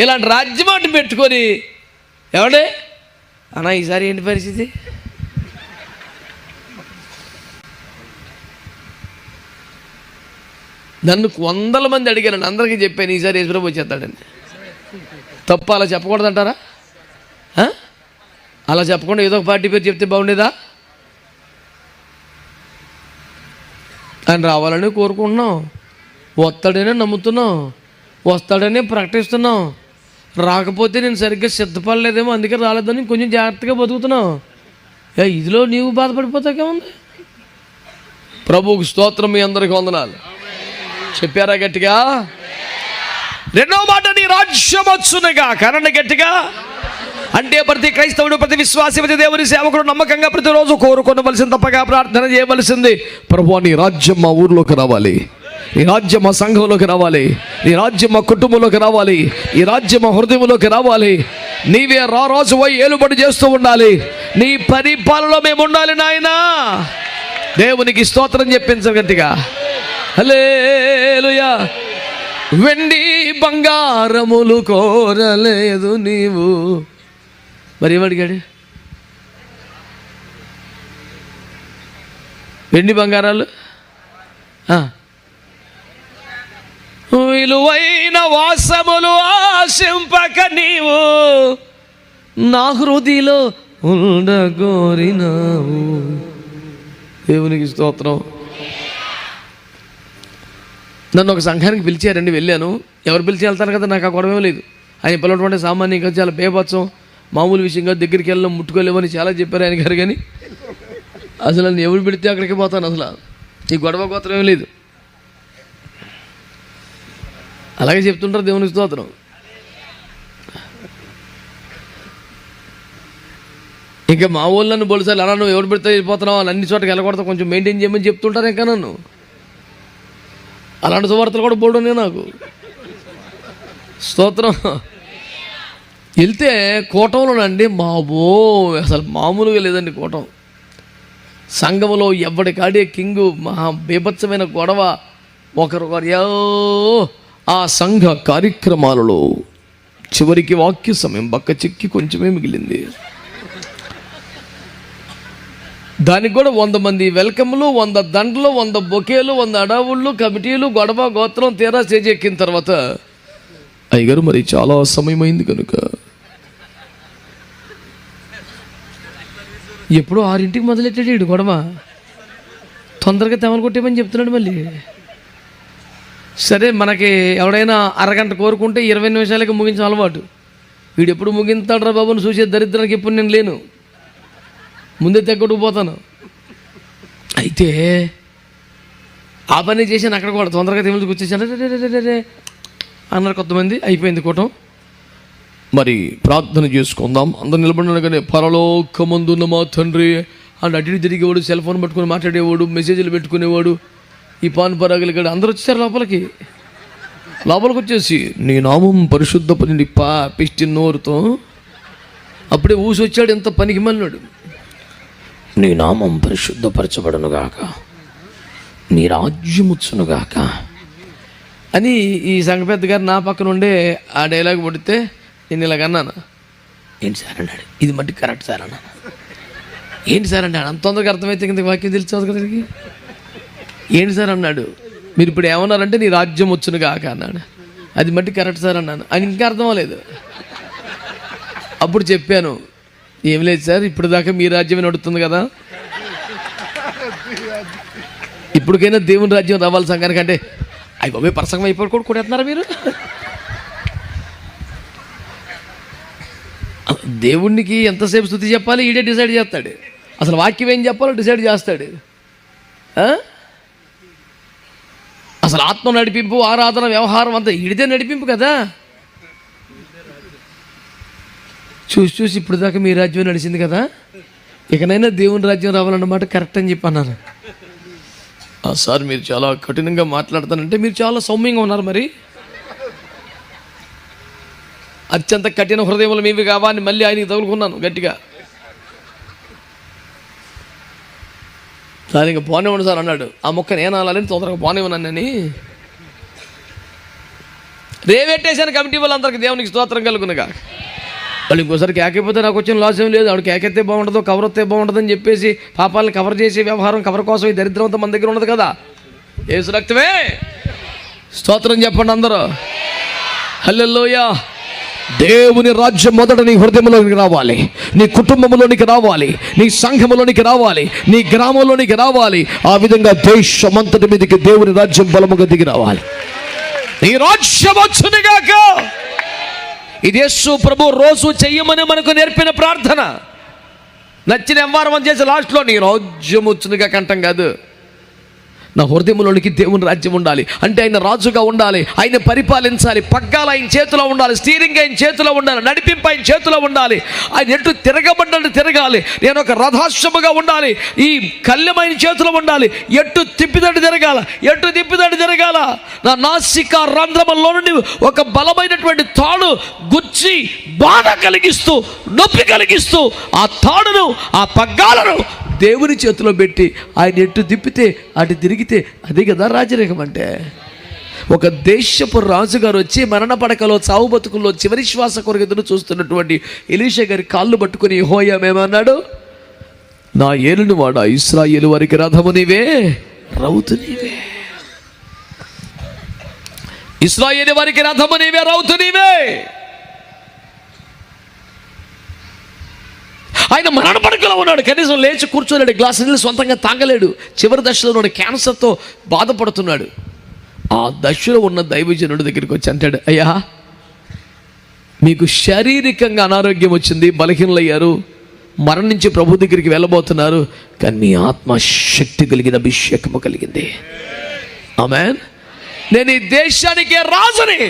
ఇలాంటి రాజ్యం అటు పెట్టుకొని ఎవడే అన్నా ఈసారి ఏంటి పరిస్థితి? నన్ను 100 మంది అడిగాను, అందరికీ చెప్పాను ఈసారి యేసుప్రభు వచ్చేస్తాడని. తప్పు అలా చెప్పకూడదంటారా? అలా చెప్పకుండా ఏదో ఒక పార్టీ పేరు చెప్తే బాగుండేదా? ఆయన రావాలని కోరుకుంటున్నాం, వస్తాడనే నమ్ముతున్నాం, వస్తాడనే ప్రకటిస్తున్నాం. రాకపోతే నేను సరిగ్గా సిద్ధపడలేదేమో, అందుకే రాలేదని కొంచెం జాగ్రత్తగా బతుకుతున్నాం. ఇదిలో నీవు బాధపడిపోతాకేముంది? ప్రభువుకు స్తోత్రం. మీ అందరికీ వందనాలు. చెప్పారా గట్టిగా? 2వ మాట, నీ రాజ్యం వచ్చునుగా. కనండి గట్టిగా. అంటే ప్రతి క్రైస్తవుడు, ప్రతి విశ్వాసి, ప్రతి దేవుని సేవకుడు నమ్మకంగా ప్రతిరోజు కోరుకోవలసింది, తప్పగా ప్రార్థన చేయవలసింది, ప్రభువా నీ రాజ్యం మా ఊర్లోకి రావాలి, నీ రాజ్యం మా సంఘంలోకి రావాలి, నీ రాజ్యం మా కుటుంబంలోకి రావాలి, ఈ రాజ్యం మా హృదయంలోకి రావాలి. నీవే రాజువై ఏలుబడి చేస్తూ ఉండాలి, నీ పరిపాలనలో మేము ఉండాలి నాయనా. దేవునికి స్తోత్రం చెప్పించు గట్టిగా. హల్లెలూయా. వెండి బంగారములు కోరలేదు నీవు. మరి ఏమడిగాడు? వెండి బంగారాలు, విలువైన వాసములు ఆశింపక నీవు నా హృదయలో ఉండగోరినావు. దేవునికి స్తోత్రం. నన్ను ఒక సంఘానికి పిలిచారండి, వెళ్ళాను. ఎవరు పిలిచి వెళ్తాను కదా, నాకు ఆ గొడవ లేదు. ఆయన పిలవటం సామాన్యంగా చాలా బేబత్సం, మామూలు విషయంగా దగ్గరికి వెళ్ళడం, ముట్టుకోలేమని చాలా చెప్పారు ఆయన గారు. కానీ అసలు నన్ను ఎవరు పెడితే అక్కడికి పోతాను. అసలు ఈ గొడవ గోత్రం ఏం లేదు. అలాగే చెప్తుంటారు. దేవునికి స్తోత్రం. ఇంకా మా ఊళ్ళో బొలిసారి అలా నువ్వు ఎవరు పెడితే వెళ్ళిపోతున్నావు, అని అన్ని చోటకి వెళ్ళకూడదు, కొంచెం మెయింటైన్ చేయమని చెప్తుంటారు. ఇంకా నన్ను అలాంటి సువార్తలు కూడా బోల్డ్ నాకు. స్తోత్రం. వెళ్తే కూటంలోనండి, మాబో అసలు మామూలుగా లేదండి కూటం. సంఘములో ఎవడికాడే కింగు, మహా బీభత్సమైన గొడవ, ఒకరు ఆ సంఘ కార్యక్రమాలలో చివరికి వాక్య సమయం బక్క చిక్కి కొంచెమే మిగిలింది. దానికి కూడా 100 మంది వెల్కమ్లు, 100 దండలు, 100 బొకేలు, 100 అడవుళ్ళు, కమిటీలు, గొడవ గోత్రం తీరా స్టేజ్ ఎక్కిన తర్వాత అయ్యగారు మరి చాలా సమయమైంది కనుక ఎప్పుడో 6ంటికి మొదలెట్టాడు గొడవ, తొందరగా తెమలు కొట్టేమని చెప్తున్నాడు. మళ్ళీ సరే, మనకి ఎవడైనా అరగంట కోరుకుంటే 20 నిమిషాలకి ముగించిన అలవాటు. వీడు ఎప్పుడు ముగింతాడు రా బాబుని చూసే దరిద్రానికి ఎప్పుడు నేను లేను, ముందే తెగొట్టుకుపోతాను. అయితే ఆ పని చేశాను. అక్కడ కూడా తొందరగా తెమలు కూర్చేసాను రే అన్నారు కొంతమంది. అయిపోయింది కూటం. మరి ప్రార్థన చేసుకుందాం. అందరు నిలబడినగానే పరలోకమందున్న మా తండ్రి అని అటు తిరిగేవాడు, సెల్ ఫోన్ పట్టుకుని మాట్లాడేవాడు, మెసేజ్లు పెట్టుకునేవాడు, ఈ పాన్ పరాగులు కూడా అందరూ వచ్చేసారు లోపలికి వచ్చేసి నీ నామం పరిశుద్ధపడి పిష్టి నోరుతో అప్పుడే ఊసి వచ్చాడు. ఎంత పనికి మన్నాడు. నీ నామం పరిశుద్ధపరచబడునుగాక, నీ రాజ్యముచ్చునుగాక అని ఈ సంఘ పెద్ద గారు నా పక్కన ఉండే ఆ డైలాగ్ పడితే నేను ఇలాగన్నాను. ఏంటి సార్ అన్నాడు. ఇది మట్టి కరెక్ట్ సార్ అన్నాను. ఏంటి సార్ అన్నాడు. అంత తొందరగా అర్థమైతే కింద వాక్యం తెలుసు కదా. ఏంటి సార్ అన్నాడు. మీరు ఇప్పుడు ఏమన్నారంటే నీ రాజ్యం వచ్చును కాక అన్నాడు. అది మట్టి కరెక్ట్ సార్ అన్నాను. ఆయన ఇంకా అర్థం అవ్వలేదు. అప్పుడు చెప్పాను, ఏం లేదు సార్, ఇప్పుడు దాకా మీ రాజ్యమే నడుస్తుంది కదా, ఇప్పటికైనా దేవుని రాజ్యం రావాలి సంఘానికి అంటే అవి బాబే ప్రసంగం అయిపోయి కూడా కొడేస్తున్నారా మీరు? దేవునికి ఎంతసేపు స్తుతి చెప్పాలి ఈడే డిసైడ్ చేస్తాడు. అసలు వాక్యం ఏం చెప్పాలో డిసైడ్ చేస్తాడు. అసలు ఆత్మ నడిపింపు, ఆరాధన, వ్యవహారం అంతా ఈడితే నడిపింపు కదా. చూసి ఇప్పుడు దాకా మీ రాజ్యం నడిచింది కదా, ఇకనైనా దేవుని రాజ్యం రావాలన్నమాట కరెక్ట్ అని చెప్పి అన్నాను. సార్ మీరు చాలా కఠినంగా మాట్లాడతానంటే మీరు చాలా సౌమ్యంగా ఉన్నారు. మరి అత్యంత కఠిన హృదయములు మీవి కావాలని మళ్ళీ ఆయనకి తగులుకున్నాను గట్టిగా. సార్ ఇంకా పోనివ్వండి సార్ అన్నాడు. ఆ మొక్క నేను అనాలని తొందరగా పోనివ్వనని రేవెట్టేశాను కమిటీ వాళ్ళందరికీ. దేవునికి స్తోత్రం కలుగునుగా. వాళ్ళు ఇంకోసారి కేకైపోతే నాకు వచ్చిన లాస్ ఏం లేదు. ఆవిడ కేకెత్తే బాగుంటుందో కవర్ వస్తే బాగుంటుందని చెప్పేసి పాపాలను కవర్ చేసే వ్యవహారం, కవర్ కోసం ఈ దరిద్రం అంతా మన దగ్గర ఉండదు కదా. యేసు రక్తమే. స్తోత్రం చెప్పండి అందరూ. హల్లెలూయా. దేవుని రాజ్యం మొదట నీ హృదయంలోనికి రావాలి, నీ కుటుంబంలోనికి రావాలి, నీ సంఘములోనికి రావాలి, నీ గ్రామంలోనికి రావాలి. ఆ విధంగా దేశమంతటి మీదకి దేవుని రాజ్యం బలముగా దిగి రావాలి. నీ రాజ్యం వచ్చునుగాక. ఇది యేసు ప్రభు రోజు చెయ్యమని మనకు నేర్పిన ప్రార్థన. నచ్చిన వ్యవహారం చేసి లాస్ట్లో నీ రాజ్యం వచ్చునుగా కంఠం కాదు. నా హృదయంలోనికి దేవుని రాజ్యం ఉండాలి. అంటే ఆయన రాజుగా ఉండాలి, ఆయన పరిపాలించాలి, పగ్గాలు ఆయన చేతిలో ఉండాలి, స్టీరింగ్ ఆయన చేతిలో ఉండాలి, నడిపింపు ఆయన చేతిలో ఉండాలి. ఆయన ఎటు తిరగబడ్డట్టు తిరగాలి. నేను ఒక రథాశ్వముగా ఉండాలి, ఈ కళ్ళెం ఆయన చేతిలో ఉండాలి. ఎటు తిప్పిదట్టు తిరగాల, ఎటు తిప్పిదట్టు తిరగాల. నా నాసికా రంధ్రములో నుండి ఒక బలమైనటువంటి తాడు గుచ్చి బాధ కలిగిస్తూ, నొప్పి కలిగిస్తూ ఆ తాడును, ఆ పగ్గాలను దేవుని చేతిలో పెట్టి ఆయన ఎటు తిప్పితే అటు తిరిగితే అదే కదా రాజరేఖం అంటే. ఒక దేశపు రాజుగారు వచ్చి మరణ పడకలో, చావు బతుకుల్లో చివరి శ్వాస కొరకు ఎదురు చూస్తున్నటువంటి ఎలీషా గారి కాళ్ళు పట్టుకుని యెహోయామేమన్నాడు, నా ఏలును వాడ ఇశ్రాయేలు వారికి రథము నీవే, రౌతు నీవే. ఇశ్రాయేలు వారికి రథము నీవే, రౌతు నీవే. ఆయన మరణ పడకలో ఉన్నాడు, కనీసం లేచి కూర్చోలేడు, గ్లాస్ నీళ్ళు సొంతంగా తాగలేడు, చివరి దశలో ఉన్నాడు, క్యాన్సర్తో బాధపడుతున్నాడు. ఆ దశలో ఉన్న దైవజనుడి దగ్గరికి వచ్చి అంటాడు, అయ్యా మీకు శారీరకంగా అనారోగ్యం వచ్చింది, బలహీనలయ్యారు, మరణించి ప్రభు దగ్గరికి వెళ్ళబోతున్నారు, కానీ మీ ఆత్మశక్తి కలిగిన అభిషేకము కలిగింది. ఆమేన్. నేను ఈ దేశానికే రాజుని,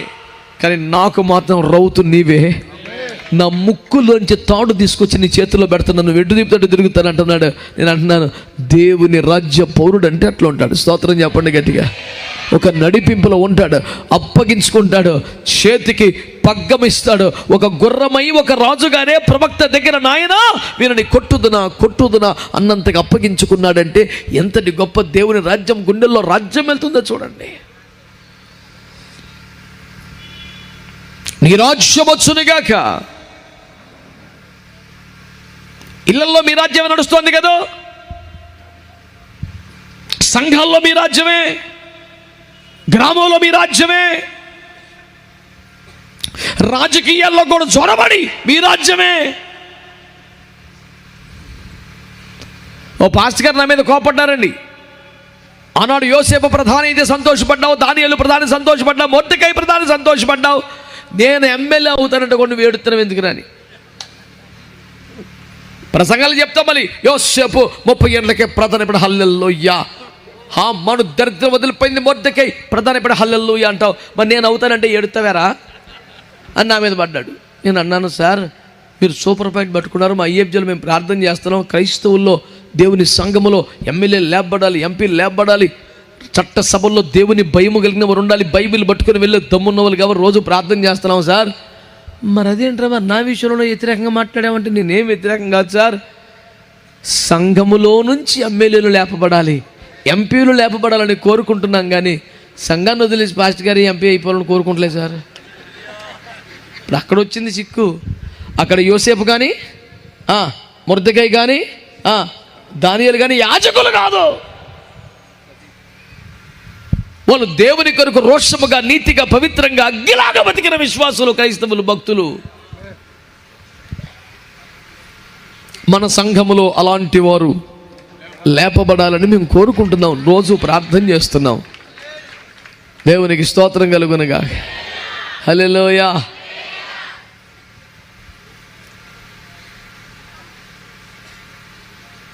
కానీ నాకు మాత్రం రౌతు నీవే. నా ముక్కులోంచి తాడు తీసుకొచ్చి నీ చేతిలో పెడుతున్నాను, వెడ్డు దీపుతాడు తిరుగుతాను అంటున్నాడు. నేను అంటున్నాను, దేవుని రాజ్య పౌరుడు అంటే అట్లా ఉంటాడు. స్తోత్రం చెప్పండి గట్టిగా. ఒక నడిపింపులో ఉంటాడు, అప్పగించుకుంటాడు, చేతికి పగ్గం ఇస్తాడు. ఒక గుర్రమై ఒక రాజుగానే ప్రవక్త దగ్గర నాయనా వీరిని కొట్టుదునా అన్నంతగా అప్పగించుకున్నాడంటే ఎంతటి గొప్ప దేవుని రాజ్యం, గుండెల్లో రాజ్యం వెళ్తుందో చూడండి. నీ రాజ్యం వచ్చునుగాక. ఇళ్లలో మీ రాజ్యం నడుస్తోంది కదా, సంఘాల్లో మీ రాజ్యమే, గ్రామంలో మీ రాజ్యమే, రాజకీయాల్లో కూడా చొరబడి మీ రాజ్యమే. ఓ పాస్టర్ గారు నా మీద కోపడ్డారండి. ఆనాడు యోసేపు ప్రధాని అయితే సంతోషపడ్డావు, దానియేలు ప్రధాని సంతోషపడ్డావు, మొర్దెకై ప్రధాని సంతోషపడ్డావు, నేను ఎమ్మెల్యే అవుతానంటే కొన్ని వేడుతున్నాం ఎందుకు రాని ప్రసంగాలు చెప్తా. మళ్ళీ యోసేపు 30 ఏళ్ళకే ప్రధాని, ఇప్పుడు హల్లెలూయా. మను దరిద్రం వదిలిపోయింది, మొర్దెకై ప్రధాని, ఇప్పుడు హల్లెలూయా అంటావు. మరి నేను అవుతానంటే ఏడుతావారా అని నా మీద పడ్డాడు. నేను అన్నాను, సార్ మీరు సూపర్ పాయింట్ పట్టుకున్నారు, మా ఐఎఫ్జీలో మేము ప్రార్థన చేస్తున్నాం, క్రైస్తవుల్లో దేవుని సంఘములో ఎమ్మెల్యేలు లేపబడాలి, ఎంపీలు లేపబడాలి, చట్ట సభల్లో దేవుని భయము కలిగిన వారు ఉండాలి, బైబిల్ పట్టుకుని వెళ్ళే దమ్మున్న వాళ్ళు కాబట్టి రోజు ప్రార్థన చేస్తున్నాం సార్. మరి అదేంట్రా మరి నా విషయంలో వ్యతిరేకంగా మాట్లాడామంటే నేనేం వ్యతిరేకం కాదు సార్. సంఘములో నుంచి ఎమ్మెల్యేలు లేపబడాలి, ఎంపీలు లేపబడాలని కోరుకుంటున్నాం, కానీ సంఘాన్ని వదిలేసి పాస్టర్ గారు ఎంపీ అయిపోవాలని కోరుకుంటలేదు సార్. ఇప్పుడు అక్కడ వచ్చింది చిక్కు. అక్కడ యోసేపు కానీ, మొర్దెకై కానీ, దానియేలు కానీ యాజకులు కాదు. వాళ్ళు దేవుని కొరకు రోషముగా, నీతిగా, పవిత్రంగా, అగ్గిలాగా బతికిన విశ్వాసులు, క్రైస్తవులు, భక్తులు. మన సంఘములో అలాంటి వారు లేపబడాలని మేము కోరుకుంటున్నాం, రోజు ప్రార్థన చేస్తున్నాం. దేవునికి స్తోత్రం కలుగునుగా. హల్లెలూయా.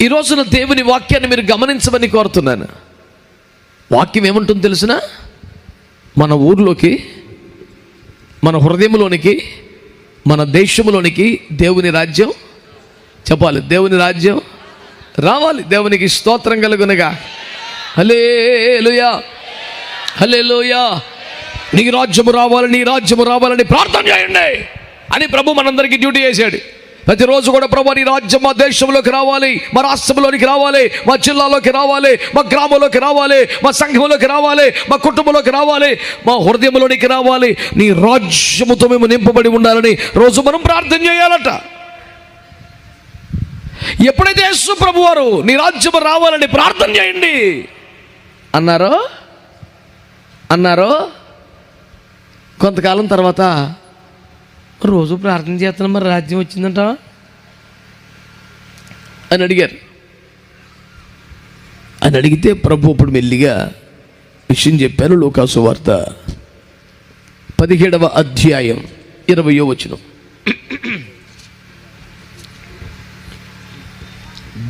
ఈ రోజున దేవుని వాక్యాన్ని మీరు గమనించమని కోరుతున్నాను. వాక్యం ఏమంటుందో తెలుసునా? మన ఊర్లోకి, మన హృదయంలోనికి, మన దేశంలోనికి దేవుని రాజ్యం చెప్పాలి, దేవుని రాజ్యం రావాలి. దేవునికి స్తోత్రం కలుగునగా. హల్లెలూయా, హల్లెలూయా. నీ రాజ్యము రావాలి, నీ రాజ్యము రావాలని ప్రార్థన చేయండి అని ప్రభు మనందరికీ డ్యూటీ చేశాడు. ప్రతిరోజు కూడా ప్రభు నీ రాజ్యం మా దేశంలోకి రావాలి, మా రాష్ట్రంలోనికి రావాలి, మా జిల్లాలోకి రావాలి, మా గ్రామంలోకి రావాలి, మా సంఘంలోకి రావాలి, మా కుటుంబంలోకి రావాలి, మా హృదయంలోనికి రావాలి. నీ రాజ్యముతో మేము నింపబడి ఉండాలని రోజు మనం ప్రార్థన చేయాలట. ఎప్పుడైతే యేసు ప్రభు వారు నీ రాజ్యము రావాలని ప్రార్థన చేయండి అన్నారో కొంతకాలం తర్వాత రోజు ప్రార్థన చేస్తున్నాం, మరి రాజ్యం వచ్చిందంట అని అడిగారు. అని అడిగితే ప్రభు ఇప్పుడు మెల్లిగా విషయం చెప్పారు. లూకాసు వార్త 17వ అధ్యాయం 20వ వచనం.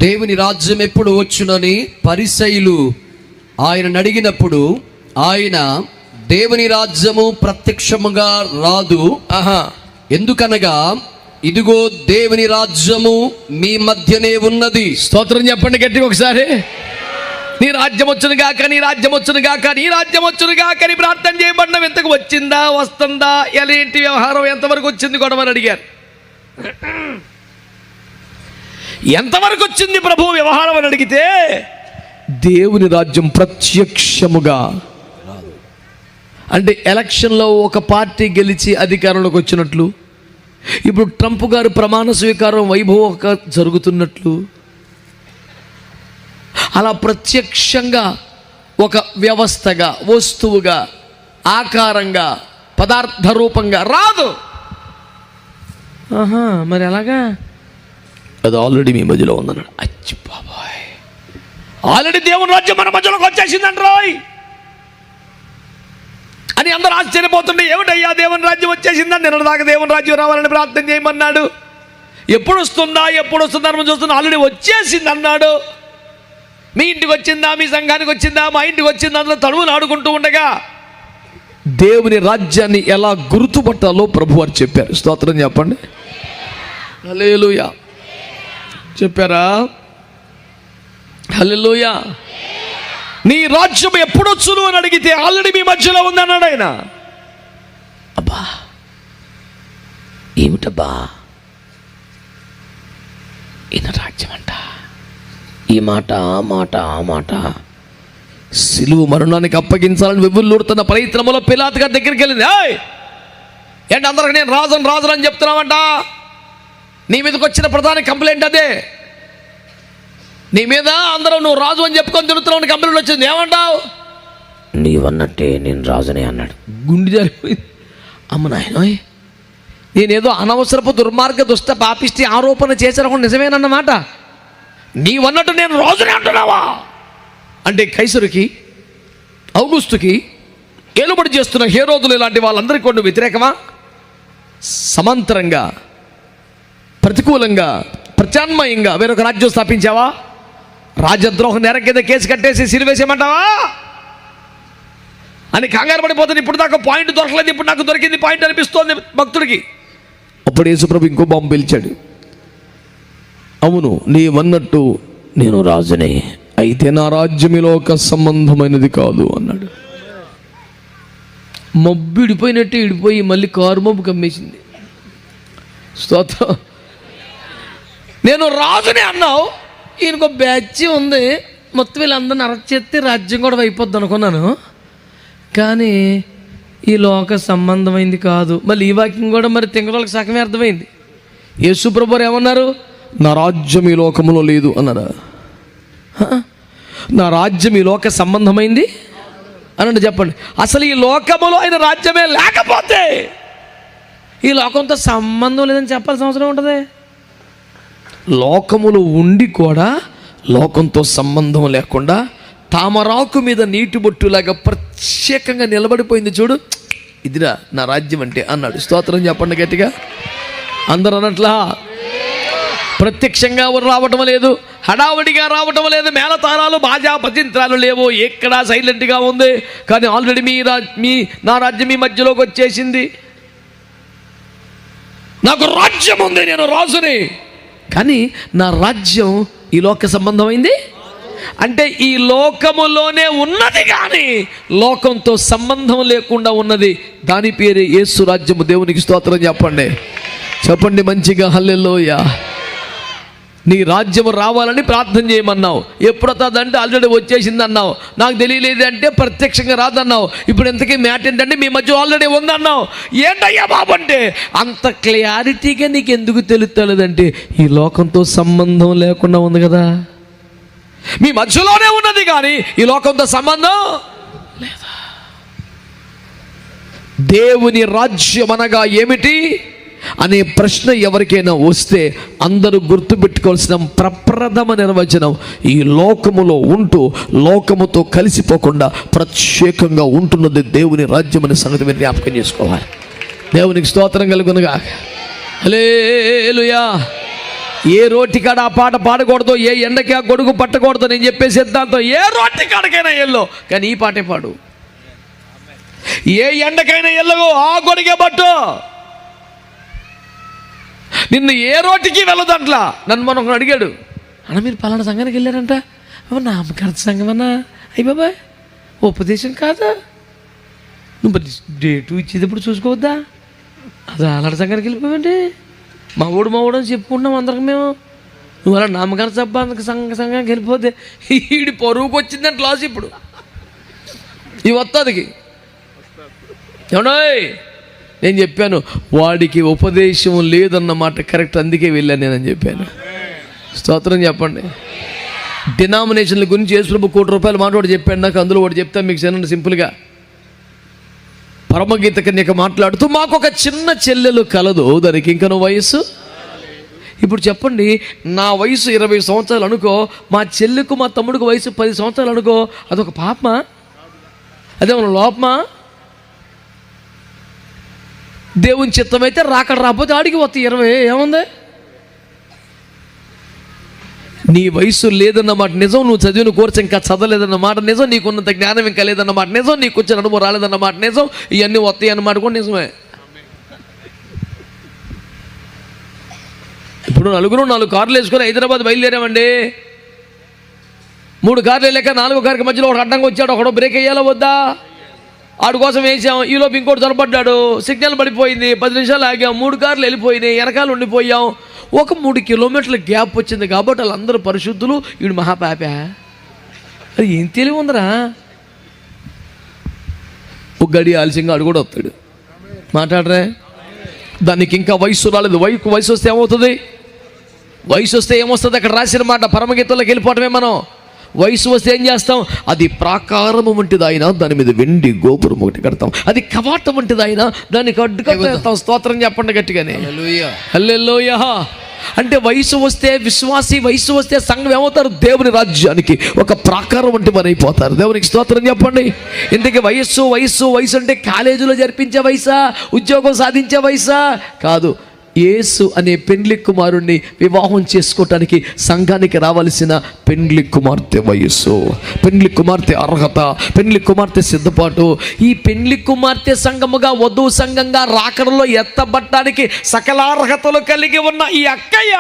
దేవుని రాజ్యం ఎప్పుడు వచ్చునని పరిసయ్యులు ఆయన అడిగినప్పుడు ఆయన, దేవుని రాజ్యము ప్రత్యక్షముగా రాదు, ఎందుకనగా ఇదిగో దేవుని రాజ్యము మీ మధ్యనే ఉన్నది.
స్తోత్రం చెప్పండి గట్టిగా ఒకసారి. నీ రాజ్యం వచ్చును గాక, నీ రాజ్యం వచ్చును గాక, నీ రాజ్యం వచ్చును గాక అని ప్రార్థన చేయబడిన ఎంతకు వచ్చిందా, వస్తుందా, ఎలాంటి వ్యవహారం ఎంతవరకు వచ్చింది కూడా అని అడిగారు. ఎంతవరకు వచ్చింది ప్రభు వ్యవహారం అని అడిగితే, దేవుని రాజ్యం ప్రత్యక్షముగా రాదు. అంటే ఎలక్షన్లో ఒక పార్టీ గెలిచి అధికారంలోకి వచ్చినట్లు, ఇప్పుడు ట్రంప్ గారు ప్రమాణ స్వీకారం వైభవంగా జరుగుతున్నట్లు, అలా ప్రత్యక్షంగా ఒక వ్యవస్థగా, వస్తువుగా, ఆకారంగా, పదార్థ రూపంగా రాదు. మరి ఎలాగా? అది ఆల్రెడీ మీ మధ్యలో ఉందన్నాడు. అచ్చి బాబాయ్, ఆల్రెడీ దేవుని రాజ్యం మన మధ్యలోకి వచ్చేసిందంట రాయ్ అని అందరూ ఆశ్చర్యపోతుండే. ఏమిటయ్యా దేవుని రాజ్యం వచ్చేసిందని? నిన్న దాకా దేవుని రాజ్యం రావాలని ప్రార్థన చేయమన్నాడు. ఎప్పుడు వస్తుందా మనం చూస్తున్నా, ఆల్రెడీ వచ్చేసింది అన్నాడు. మీ ఇంటికి వచ్చిందా, మీ సంఘానికి వచ్చిందా, మా ఇంటికి వచ్చిందా, అందులో తడువులు ఆడుకుంటూ ఉండగా దేవుని రాజ్యాన్ని ఎలా గుర్తుపట్టాలో ప్రభువారు చెప్పారు. స్తోత్రం చెప్పండి. హల్లెలూయా చెప్పారా? హల్లెలూయా. నీ రాజ్యం ఎప్పుడొచ్చును అని అడిగితే ఆల్రెడీ మీ మధ్యలో ఉందన్నాడు ఆయన. అబ్బా ఏమిటబ్బా ఈయన రాజ్యం అంట, ఈ మాట ఆ మాట సిలువ మరణానికి అప్పగించాలని వెవ్వుల్లూడుతున్న ప్రయత్నంలో పిలాతు గారి దగ్గరికి వెళ్ళింది. ఏంటి అందరికి నేను రాజును అని చెప్తున్నావంట, నీ మీదకి వచ్చిన ప్రధాన కంప్లైంట్ అదే, నీ మీద అందరూ నువ్వు రాజు అని చెప్పుకొని తిరుగుతున్నావు కంప్లైంట్ వచ్చింది, ఏమంటావు? నీవన్నట్టే నేను రాజునే అన్నాడు. గుండె జరిగిపోయింది. అమ్మ నాయనోయ్, నేనేదో అనవసరపు దుర్మార్గ దుష్ట పాపిష్టి ఆరోపణ చేశాను నిజమేనన్నమాట, నీవన్నట్టు నేను రాజునే అంటున్నావా అంటే కైసరుకి, ఔగుస్తుకి ఏలుబడి చేస్తున్న హేరోదులు ఇలాంటి వాళ్ళందరికీ కొన్ని వ్యతిరేకమా? సమాంతరంగా ప్రతికూలంగా ప్రత్యామ్నాయంగా వేరొక రాజ్యం స్థాపించావా? రాజద్రోహం నేరం కింద కేసు కట్టేసి సిరివేసేయమంటావా అని కంగారు పడిపోతుంది. ఇప్పుడు దాకా పాయింట్ దొరకలేదు, ఇప్పుడు నాకు దొరికింది పాయింట్ అనిపిస్తోంది భక్తుడికి. అప్పుడు యేసుప్రభు ఇంకో బాంబు పిలిచాడు. అవును నీవన్నట్టు నేను రాజునే, అయితే నా రాజ్యం ఈ లోక సంబంధమైనది కాదు అన్నాడు. మబ్బు ఇడిపోయినట్టు ఇడిపోయి మళ్ళీ కారు మబ్బు కమ్మేసింది. స్తోత్రం. నేను రాజునే అన్నావు, ఈయనకు బ్యాచ్ ఉంది, మొత్తం వీళ్ళందరిని అరెస్ట్ చేస్తే రాజ్యం కూడా అయిపోద్ది అనుకున్నాను, కానీ ఈ లోక సంబంధమైంది కాదు. మళ్ళీ ఈ వాక్యం కూడా మరి తింగళకి సగమే అర్థమైంది. యేసుప్రభు వారు ఏమన్నారు? నా రాజ్యం ఈ లోకములో లేదు అన్నారా? నా రాజ్యం ఈ లోక సంబంధమైంది అనండి, చెప్పండి. అసలు ఈ లోకములో ఆయన రాజ్యమే లేకపోతే ఈ లోకంతో సంబంధం లేదని చెప్పాల్సిన అవసరం ఉంటుంది. లోకములు ఉండి కూడా లోకంతో సంబంధం లేకుండా తామరాకు మీద నీటి బొట్టులాగా ప్రత్యేకంగా నిలబడిపోయింది చూడు, ఇదిరా నా రాజ్యం అంటే అన్నాడు. స్తోత్రం చెప్పండి గట్టిగా. అందరూ అన్నట్లా ప్రత్యక్షంగా రావటం లేదు, హడావుడిగా రావటం లేదు, మేళతారాలు బాజా భజంత్రాలు లేవు, ఎక్కడా సైలెంట్గా ఉంది. కానీ ఆల్రెడీ నా రాజ్యం మీ మధ్యలోకి వచ్చేసింది. నాకు రాజ్యం ఉంది, నేను రాజుని, కానీ నా రాజ్యం ఈ లోక సంబంధమైంది అంటే ఈ లోకములోనే ఉన్నది, కానీ లోకంతో సంబంధం లేకుండా ఉన్నది. దాని పేరే యేసు రాజ్యము. దేవునికి స్తోత్రం చెప్పండి, చెప్పండి మంచిగా హల్లెలూయా. నీ రాజ్యము రావాలని ప్రార్థన చేయమన్నావు, ఎప్పుడు వస్తుందంటే ఆల్రెడీ వచ్చేసింది అన్నావు. నాకు తెలియలేదు అంటే ప్రత్యక్షంగా రాదన్నావు. ఇప్పుడు ఇంతకీ మ్యాట్ ఏంటంటే మీ మధ్య ఆల్రెడీ ఉందన్నావు. ఏంటయ్యా బాబు అంటే అంత క్లారిటీగా నీకు ఎందుకు తెలుస్తలేదంటే ఈ లోకంతో సంబంధం లేకుండా ఉంది కదా, మీ మధ్యలోనే ఉన్నది కానీ ఈ లోకంతో సంబంధం లేదా. దేవుని రాజ్యం అనగా ఏమిటి అనే ప్రశ్న ఎవరికైనా వస్తే అందరూ గుర్తుపెట్టుకోవాల్సిన ప్రప్రథమ నిర్వచనం, ఈ లోకములో ఉంటూ లోకముతో కలిసిపోకుండా ప్రత్యేకంగా ఉంటున్నది దేవుని రాజ్యం అనే సంగతి మీరు జ్ఞాపకం చేసుకోవాలి. దేవునికి స్తోత్రం కలుగునుగా. హల్లెలూయా. ఏ రోటి కాడ ఆ పాట పాడకూడదు, ఏ ఎండకి ఆ గొడుగు పట్టకూడదు నేను చెప్పే సిద్ధాంతం. ఏ రోటి కాడకైనా ఎల్లో, కానీ ఈ పాటే పాడు. ఏ ఎండకైనా ఎల్లగో ఆ గొడుగే పట్టు. నిన్ను ఏ రోటికి వెళ్ళదంట్లా. నన్ను మనం అడిగాడు, అన్న మీరు పలానా సంఘానికి వెళ్ళారంట, నామకరణ సంఘం అన్నా, అయ్యి బాబాయ్ ఉపదేశం కాదా, నువ్వు డేటు ఇచ్చేటప్పుడు చూసుకోవద్దా, అది అలాంటి సంఘానికి వెళ్ళిపోవండి, మా ఊడు అని చెప్పుకుంటున్నాం అందరికి మేము, నువ్వు అలా నామకరణ సభ సంఘానికి వెళ్ళిపోతే ఈడి పరువుకి వచ్చిందంటే లాస్. ఇప్పుడు ఈ వస్తాదికి ఏమన్నాయ్ నేను చెప్పాను, వాడికి ఉపదేశం లేదన్నమాట కరెక్ట్, అందుకే వెళ్ళాను నేనని చెప్పాను. స్తోత్రం చెప్పండి. డినామినేషన్ల గురించి యేసుప్రభు ₹1 మాట వాడు చెప్పాడు నాకు, అందులో వాడు చెప్తాను మీకు చిన్న సింపుల్గా. పరమగీత కన్యక మాట్లాడుతూ మాకు ఒక చిన్న చెల్లెలు కలదు, దానికి ఇంకనూ వయస్సు. ఇప్పుడు చెప్పండి, నా వయసు 20 సంవత్సరాలు అనుకో, మా చెల్లికి మా తమ్ముడికి వయసు 10 సంవత్సరాలు అనుకో, అదొక పాపమా, అదేమన్నా లోపమా? దేవుని చిత్తమైతే రాకడ రాకపోతే ఆడికి వస్తాయి 20, ఏముంది? నీ వయసు లేదన్నమాట నిజం, నువ్వు చదివిన కోర్సు ఇంకా చదవలేదన్నమాట నిజం, నీకున్నంత జ్ఞానం ఇంకా లేదన్నమాట నిజం, నీకు వచ్చిన అనుభవం రాలేదన్నమాట నిజం, ఇవన్నీ వస్తాయి అన్నమాట కూడా నిజమే. ఇప్పుడు 4 కార్లు వేసుకొని హైదరాబాద్ బయలుదేరామండి. 3 కార్లు వెళ్ళాక 4వ కారుకి మధ్యలో ఒకటి అడ్డంగా వచ్చాడు, ఒకడు బ్రేక్ వేయాలో వద్దా? ఆడు కోసం వేసాం, ఈలోపు ఇంకోటి చొరబడ్డాడు, సిగ్నల్ పడిపోయింది, 10 నిమిషాలు ఆగాం, 3 కార్లు వెళ్ళిపోయినాయి, వెనకాల ఉండిపోయాం. ఒక 3 కిలోమీటర్ల గ్యాప్ వచ్చింది కాబట్టి వాళ్ళందరూ పరిశుద్ధులు, వీడు మహాపాపా. అది ఏం తెలివి ఉందరా? ఒక గడి ఆలస్యంగా ఆడు కూడా వస్తాడు. మాట్లాడరే, దానికి ఇంకా వయసు రాలేదు. వయసు వస్తే ఏమవుతుంది? వయసు వస్తే ఏమొస్తుంది? అక్కడ రాసిన మాట పరమగీతంలోకి వెళ్ళిపోవటమే మనం. వయసు వస్తే ఏం చేస్తాం? అది ప్రాకారము వంటిది అయినా దాని మీద వెండి గోపురం ఒకటి కడతాం. అది కవాటం వంటిది అయినా దానికి అడ్డుకడతాం. స్తోత్రం చెప్పండి గట్టిగానే, హల్లెలూయా. అంటే వయసు వస్తే విశ్వాసి, వయసు వస్తే సంఘం ఏమవుతారు? దేవుని రాజ్యానికి ఒక ప్రాకారం వంటి వారు అయిపోతారు. దేవునికి స్తోత్రం చెప్పండి. ఇందుకే వయస్సు వయస్సు వయసు అంటే కాలేజీలో జరిపించే వయసా, ఉద్యోగం సాధించే వయసా కాదు. యేసు అనే పెండ్లి కుమారుణ్ణి వివాహం చేసుకోవటానికి సంఘానికి రావాల్సిన పెండ్లి కుమార్తె వయస్సు, పెండ్లి కుమార్తె అర్హత, పెండ్లి కుమార్తె సిద్ధపాటు. ఈ పెండ్లి కుమార్తె సంఘముగా వధువు సంఘంగా రాకడలో ఎత్తబట్టడానికి సకల అర్హతలు కలిగి ఉన్న ఈ అక్కయ్య,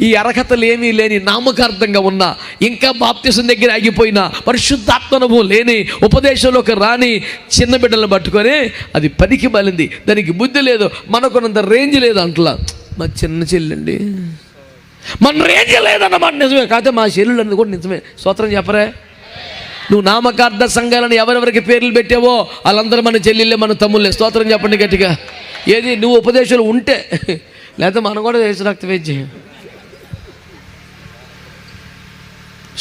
ఈ అర్హతలు ఏమీ లేని నామకార్థంగా ఉన్న, ఇంకా బాప్తిసం దగ్గర ఆగిపోయిన, పరిశుద్ధాత్మనుభవం లేని, ఉపదేశంలోకి రాని చిన్న బిడ్డలను పట్టుకొని అది పనికి మాలింది, దానికి బుద్ధి లేదు, మనకున్నంత రేంజ్ లేదు అంటలా. మా చిన్న చెల్లండి, మన రేంజ్ లేదన్నమాట నిజమే. కాకపోతే మా చెల్లెలు అన్నది కూడా నిజమే. స్తోత్రం చెప్పరే. నువ్వు నామకార్థ సంఘాలను ఎవరెవరికి పేర్లు పెట్టావో వాళ్ళందరూ మన చెల్లెళ్ళే, మన తమ్ముళ్ళే. స్తోత్రం చెప్పండి గట్టిగా. ఏది నువ్వు ఉపదేశాలు ఉంటే, లేకపోతే మనం కూడా వేసి రక్త వేచి.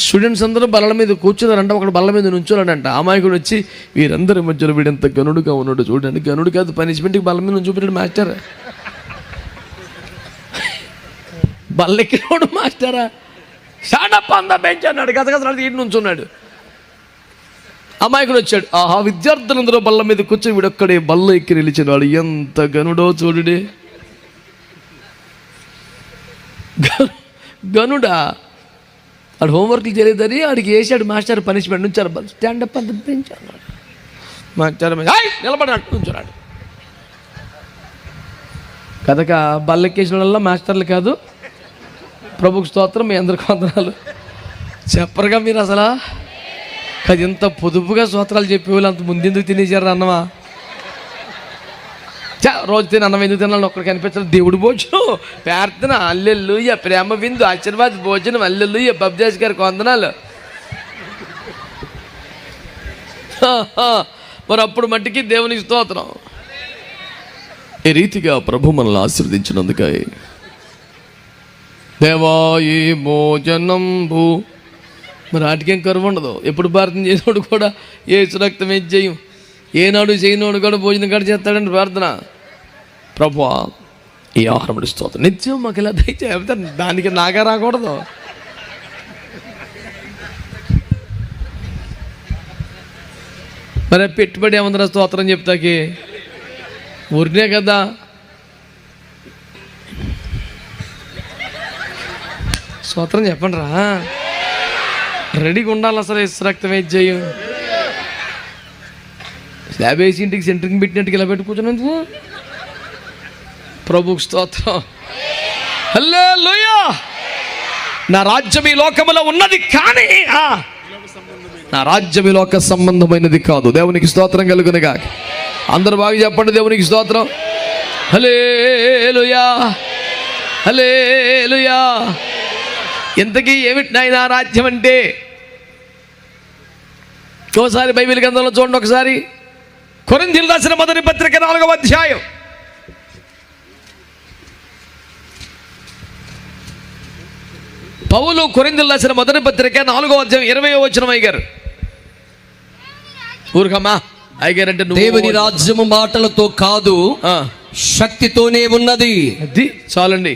స్టూడెంట్స్ అందరూ బల్ల మీద కూర్చున్నారంట, ఒకడు బల్ల మీద నుంచోలేడంట. అమాయకుడు వచ్చి వీరందరి మధ్యలో వీడెంత గనుడుగా ఉన్నాడు చూడండి. గనుడు కాదు, పనిష్మెంట్కి బల్ల మీద నుంచోబెట్టాడు మాస్టర్. బల్లెక్కినోడు మాస్టరా, షాడప్ అందా బెంచ్ అన్నాడు, గసగసలాడు ఇంటి నుంచున్నాడు. అమాయకుడు వచ్చాడు, ఆహా విద్యార్థులందరూ బల్ల మీద కూర్చొని వీడొక్కడే బల్ల ఎక్కి నిలిచినాడు. ఎంత గనుడో చూడుడే. గనుడా, వాడు హోంవర్క్లు చేయలేదని ఆడికి వేసాడు మాస్టర్ పనిష్మెంట్. నుంచారు స్టాండప్ అంత బెంచ్ అన్నాడు. మాస్టర్ నిలబడినట్టు నుంచున్నాడు. కనుక బల్లెక్కేసిన వాళ్ళ మాస్టర్లు కాదు. ప్రభుకు స్తోత్రం, మీ అందరికి వందనాలు. చెప్పరుగా మీరు అసలు. అది ఇంత పొదుపుగా స్తోత్రాలు చెప్పేవాళ్ళు అంత ముందెందుకు తినేసారు అన్నమా? రోజు తిని అన్నం ఎందుకు తినాలని ఒక్కడికి కనిపించాలి. దేవుడు భోజనం, ప్రార్థన, హల్లెలూయా, ప్రేమ విందు, ఆశీర్వాద భోజనం, హల్లెలూయా, బబ్జేష్ గారికి వందనాలు. మరి అప్పుడు మట్టికి దేవునికి స్తోత్రం. ఈ రీతిగా ప్రభు మనల్ని ఆశీర్వదించినందుకై దేవాయి భోజనంబు. మరి వాటికేం కరువు ఉండదు. ఎప్పుడు ప్రార్థన చేసినోడు కూడా యేసు రక్తం ఏం చేయం, ఏనాడు చేయనోడు కూడా భోజనం కూడా చేస్తాడండి ప్రార్థన. ప్రభువా ఈ ఆహారం స్తోత్రం నిత్యం మాకు ఇలా దయచేస్తే దానికి నాగా రాకూడదు. మరి పెట్టుబడి ఏమందరా స్తోత్రం చెప్తాకి? ఊరినే కదా. స్తోత్రం చెప్పండి రా, రెడీగా ఉండాలి. అసలు యేసు రక్తం ఏం చేయం. స్లాబ్ వేసి ఇంటికి సెంటరింగ్ పెట్టినట్టుగా ఇలా పెట్టి కూర్చున్నందుకు ప్రభుకు స్తోత్రం, హల్లెలూయా. నా రాజ్యం ఈ లోకములో ఉన్నది కానీ నా రాజ్యం ఈ లోక సంబంధమైనది కాదు. దేవునికి స్తోత్రం కలుగునుగా. అందరూ బాగా చెప్పండి, దేవునికి స్తోత్రం, హల్లెలూయా, హల్లెలూయా. ఇంతకీ ఏమిటి నాయనా రాజ్యం అంటే? ఒకసారి బైబిల్ గ్రంథంలో చూడండి. ఒకసారి కొరింథీయులకు రాసిన మొదటి పత్రిక 4వ అధ్యాయం. పౌలు కొరింథీయులకు రాసిన మొదటి పత్రిక 4వ అధ్యాయం 20వ వచనం. అయ్యగారు ఊరుకమ్మా, అయ్యగారు అంటే
దేవుని రాజ్యము మాటలతో కాదు శక్తితోనే ఉన్నది.
అది చాలండి.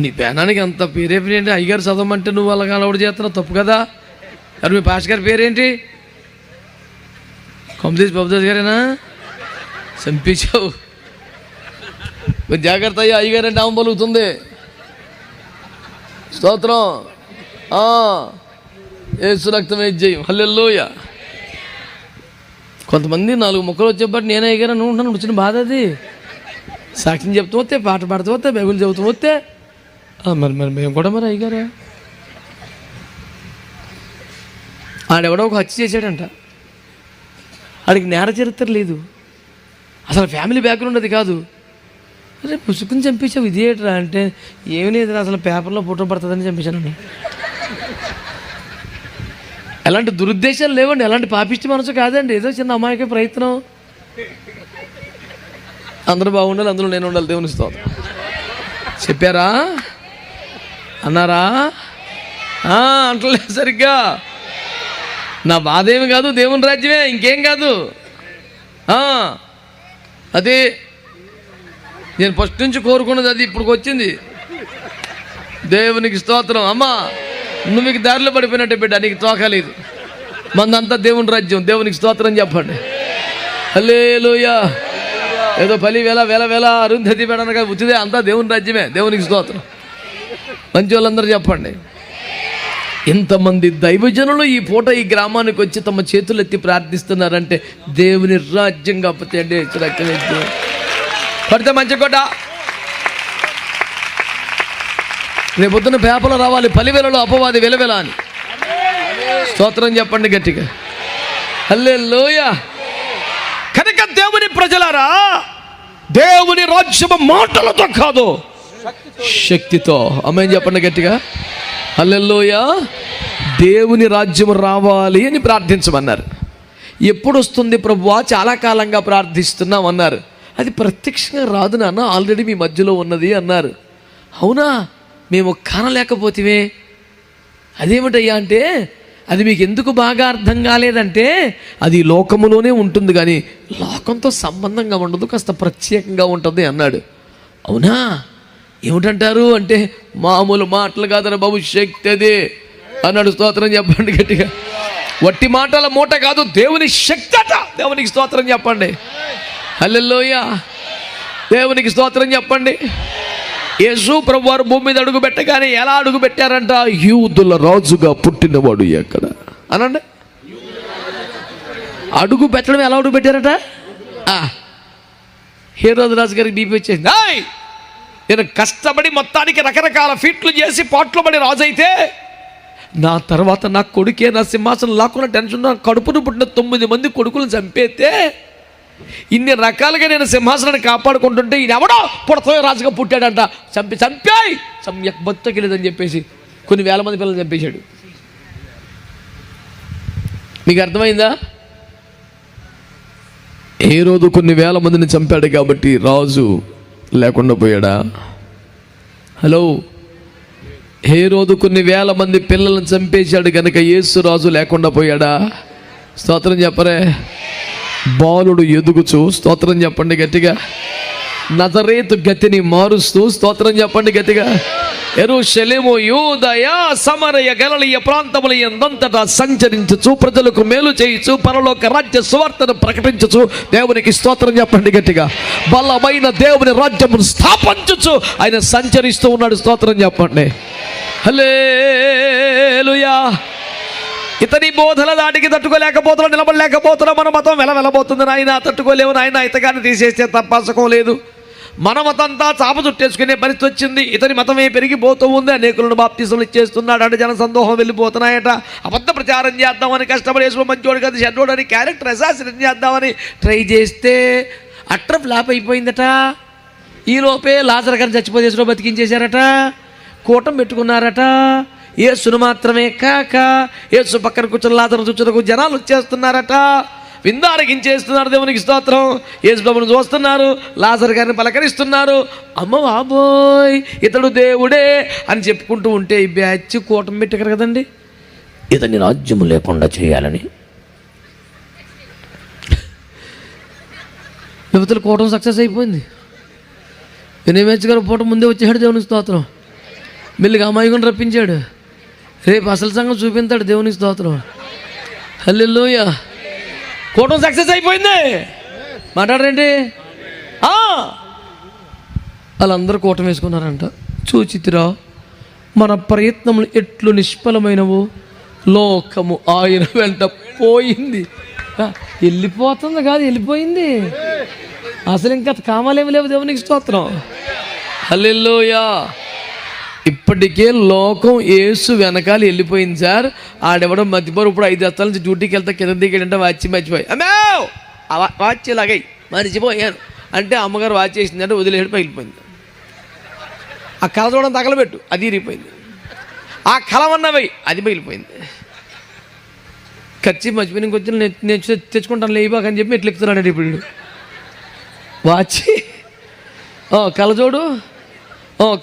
నీ పేనానికి అంత పేరేంటి? అయ్యగారు చదవమంటే నువ్వు అలా అలవాటు చేస్తున్నావు, తప్పు కదా. మరి మీ పాస్టర్ గారి పేరేంటి? కొమ్మదేశ్ బాబుదాస్ గారేనా? చంపించావు. జాగ్రత్త అయ్యా, అయ్యగారు అంటే ఆమె పలుకుతుంది. స్తోత్రం, యేసు రక్తం జయం, హల్లెలూయా. కొంతమంది 4 ముక్కలు వచ్చేప్పటి నేను అయ్యగారు నువ్వు ఉంటాను వచ్చిన బాధ. అది సాక్ష్యం చెప్తూ వస్తే, పాట పాడుతూ వస్తే, బైబిల్ చెబుతూ వస్తే, మరి మేము కూడా మరి అయ్యగారా ఆడెవడో ఒక హత్య చేశాడంట. ఆడికి నేర చరిత్ర లేదు, అసలు ఫ్యామిలీ బ్యాక్గ్రౌండ్ అది కాదు. అరే పుసుకుని చంపేసావు ఇదేట్రా అంటే, ఏమి లేదు అసలు పేపర్లో ఫోటో పడుతుందని చంపేశాను. ఎలాంటి దురుద్దేశాలు లేవండి, ఎలాంటి పాపిష్టి మనసు కాదండి, ఏదో చిన్న అమాయక ప్రయత్నం. అందరూ బాగుండాలి, అందులో నేను ఉండాలి. దేవుని స్తోత్రం. చెప్పారా? అన్నారా? అంటలేదు సరిగ్గా. నా బాధ ఏమి కాదు, దేవుని రాజ్యమే, ఇంకేం కాదు. అదే నేను ఫస్ట్ నుంచి కోరుకున్నది, అది ఇప్పుడు వచ్చింది. దేవునికి స్తోత్రం. అమ్మా నువ్వు మీకు దారిలో పడిపోయినట్టే బిడ్డ, నీకు తోకలేదు. మందంతా దేవుని రాజ్యం. దేవునికి స్తోత్రం చెప్పండి. హల్లెలూయా. ఏదో పలి వేల అరుంధతి పెడనగా ఉచితే, అంతా దేవుని రాజ్యమే. దేవునికి స్తోత్రం. మంచి వాళ్ళందరూ చెప్పండి. ఎంతమంది దైవజనులు ఈ పూట ఈ గ్రామానికి వచ్చి తమ చేతులు ఎత్తి ప్రార్థిస్తున్నారంటే దేవుని రాజ్యం కాకపోతే అండి. పడితే మంచి కొట్ట. రేపు పొద్దున్న పేపర్లో రావాలి, పలివేలలో అపవాది వెలవెల అని. స్తోత్రం చెప్పండి గట్టిగా. హల్లెలూయా. కనుక దేవుని ప్రజలారా, దేవుని రాజ్యము మాటలతో కాదు, శక్తితో. ఆమేన్ చెప్పండి గట్టిగా. హల్లెలూయా. దేవుని రాజ్యము రావాలి అని ప్రార్థించమన్నారు. ఎప్పుడు వస్తుంది ప్రభువా? చాలా కాలంగా ప్రార్థిస్తున్నాం అన్నారు. అది ప్రత్యక్షంగా రాదు నాన్న, ఆల్రెడీ మీ మధ్యలో ఉన్నది అన్నారు. అవునా? మేము కానలేకపోతే అదేమిటయ్యా అంటే, అది మీకు ఎందుకు బాగా అర్థం కాలేదంటే, అది లోకములోనే ఉంటుంది కానీ లోకంతో సంబంధంగా ఉండదు, కాస్త ప్రత్యేకంగా ఉంటుంది అన్నాడు. అవునా? ఏమిటంటారు అంటే, మామూలు మాటలు కాదన్న బాబు, శక్తి అదే అన్నాడు. స్తోత్రం చెప్పండి గట్టిగా. వట్టి మాటల మూట కాదు, దేవుని శక్తి అట. దేవునికి స్తోత్రం చెప్పండి. హల్లెలూయా. దేవునికి స్తోత్రం చెప్పండి. యేసు ప్రభు వారు భూమి మీద అడుగు పెట్టగానే ఎలా అడుగు పెట్టారంట? యూదుల రాజుగా పుట్టినవాడు ఎక్కడ అనండి. అడుగు పెట్టడం ఎలా అడుగు పెట్టారట? హేరోదు రాజు గారికి బీపీ వచ్చేసింది. నేను కష్టపడి మొత్తానికి రకరకాల ఫీట్లు చేసి పాటలు పడి రాజు అయితే, నా తర్వాత నా కొడుకే నా సింహాసనం లాక్కున్న టెన్షన్, నా కడుపును పుట్టిన 9 మంది కొడుకులను చంపేస్తే, ఇన్ని రకాలుగా నేను సింహాసనాన్ని కాపాడుకుంటుంటే ఈయన ఎవడో పుడతాయో రాజుగా పుట్టాడంట, చంపాయి సమ్యక్ భక్తకి లేదని చెప్పేసి కొన్ని వేల మంది పిల్లలు చంపేశాడు. మీకు అర్థమైందా? ఏ రోజు కొన్ని వేల మందిని చంపాడు కాబట్టి రాజు లేకుండా పోయాడా? హలో. ఏ రోజు కొన్ని వేల మంది పిల్లలను చంపేశాడు కనుక యేసు రాజు లేకుండా పోయాడా? స్తోత్రం చెప్పరే. బాలుడు ఎదుగుచు, స్తోత్రం చెప్పండి గట్టిగా, నజరేతు గతిని మారుస్తూ, స్తోత్రం చెప్పండి గట్టిగా, యెరూషలేము యూదయ సమరయ గలిలయ ప్రాంతముల యందంతటా సంచరించుచు ప్రజలకు మేలు చేయుచు పరలోక రాజ్య సువార్తను ప్రకటించుచు, దేవునికి స్తోత్రం చెప్పండి గట్టిగా, బలమైన దేవుని రాజ్యమును స్థాపించుచు ఆయన సంచరిస్తూ ఉన్నాడు. స్తోత్రం చెప్పండి. హల్లెలూయా. ఇతని బోధల దాటికి తట్టుకోలేకపోతున్నాం, నిలబడలేకపోతున్నాం. మన మతం వెళ్ళబోతుంది నాయన, తట్టుకోలేవు నాయన, ఇతగాన్ని తీసేస్తే తప్పసకం లేదు. మన మతంతా చాప చుట్టేసుకునే పరిస్థితి వచ్చింది. ఇతని మతమే పెరిగిపోతూ ఉంది. అనేకులను బాప్తిసములు ఇచ్చేస్తున్నాడు అంటే జన సందోహం వెళ్ళిపోతున్నాయట. అబద్ధ ప్రచారం చేద్దామని కష్టపడేసుకుని మంచోడు కదా షెడ్డోడు అని క్యారెక్టర్ అసాసినేట్ చేద్దామని ట్రై చేస్తే అట్ర ఫ్లాప్ అయిపోయిందట. ఈలోపే లాజర్ గారిని చచ్చిపోతేసులో బతికించేశారట, కూటం పెట్టుకున్నారట. యేసును మాత్రమే కాక యేసు పక్కన కూర్చొని లాజరు చూచుటకు జనాలు వచ్చేస్తున్నారట, విందారగించేస్తున్నారు. దేవునికి స్తోత్రం. యేసు ప్రభువును చూస్తున్నారు, లాజరు గారిని పలకరిస్తున్నారు. అమ్మ బాబోయ్ ఇతడు దేవుడే అని చెప్పుకుంటూ ఉంటే ఈ బ్యాచ్ కూటం పెట్టారు కదండి, ఇతని రాజ్యము లేకుండా చేయాలని. యువతల కూటం సక్సెస్ అయిపోయింది. వినయమేచ్ గారు పూట ముందే వచ్చాడు. దేవునికి స్తోత్రం. మెల్లిగా అమాయకుని రప్పించాడు. రేపు అసలు సంగతి చూపించాడు. దేవునికి స్తోత్రం. హల్లెలూయా. కూటం సక్సెస్ అయిపోయింది. మాట్లాడరేంటి? వాళ్ళందరూ కూటం వేసుకున్నారంట. చూచితిరా మన ప్రయత్నములు ఎట్లు నిష్ఫలమైనవు, లోకము ఆయన వెంట పోయింది. వెళ్ళిపోతుంది కాదు, వెళ్ళిపోయింది. అసలు ఇంకా కామాలేమి లేవు. దేవునికి స్తోత్రం. హల్లెలూయా. ఇప్పటికే లోకం యేసు వెనకాల వెళ్ళిపోయింది సార్. ఆడెవడో మధ్యపోరు ఇప్పుడు 5 దస్తాల నుంచి డ్యూటీకి వెళ్తా కింద దిగాడంటే వాచి మర్చిపోయి అమ్మా వాచ్ ఇలాగై మర్చిపోయాను అంటే అమ్మగారు వాచ్ చేసిందంటే వదిలేడు పగిలిపోయింది. ఆ కళ చూడడం తగలబెట్టు అది ఇరిగిపోయింది. ఆ కలవన్నవి అది పగిలిపోయింది. ఖర్చు మర్చిపోయి ఇంకొచ్చి నేను తెచ్చుకుంటాను లేబాక అని చెప్పి ఎట్లా ఎక్కుతున్నాడు ఇప్పుడు వాచి. కలజోడు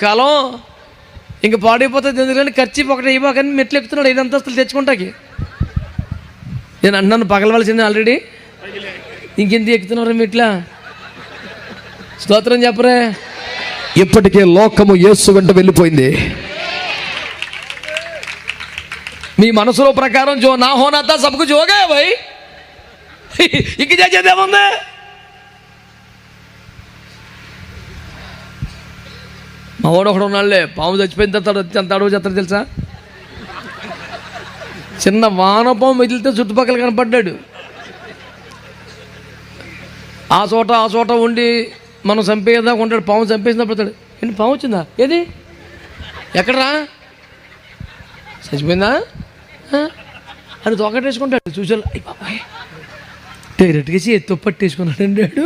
కలం ఇంకా పాడైపోతుంది ఎందుకంటే ఖర్చు ఒకటి ఇవ్వకని మెట్లు ఎక్కుతున్నాడు 5 అంతస్తులు తెచ్చుకుంటాకి. నేను అన్నాను పగలవలసింది ఆల్రెడీ ఇంకెందుకు ఎక్కుతున్నారు మెట్లా. స్తోత్రం చెప్పరే.
ఇప్పటికే లోకము యేసు వెంట వెళ్ళిపోయింది.
మీ మనసులో ప్రకారం జో నా హోనాతా సబ్కు జోగా భయ్ ఇంక చేసేదేముంది. మా వాడు ఒకడు ఉన్నాళ్ళే పాము చచ్చిపోయిన తర్వాత ఎంత అడుగు చేస్తాడు తెలుసా. చిన్న వానపాము మిగిలితే చుట్టుపక్కల కనపడ్డాడు. ఆ చోట ఉండి మనం చంపేదాకా ఉంటాడు. పాము చంపేసినప్పుడు పడతాడు. ఏంటి పాము వచ్చిందా ఏది ఎక్కడరా చచ్చిపోయిందా అని తోకటేసుకుంటాడు. చూసాడు అయ్యి బాబాయ్ డైరెక్ట్గా ఎత్తు పట్టేసుకున్నాడు అన్నాడు.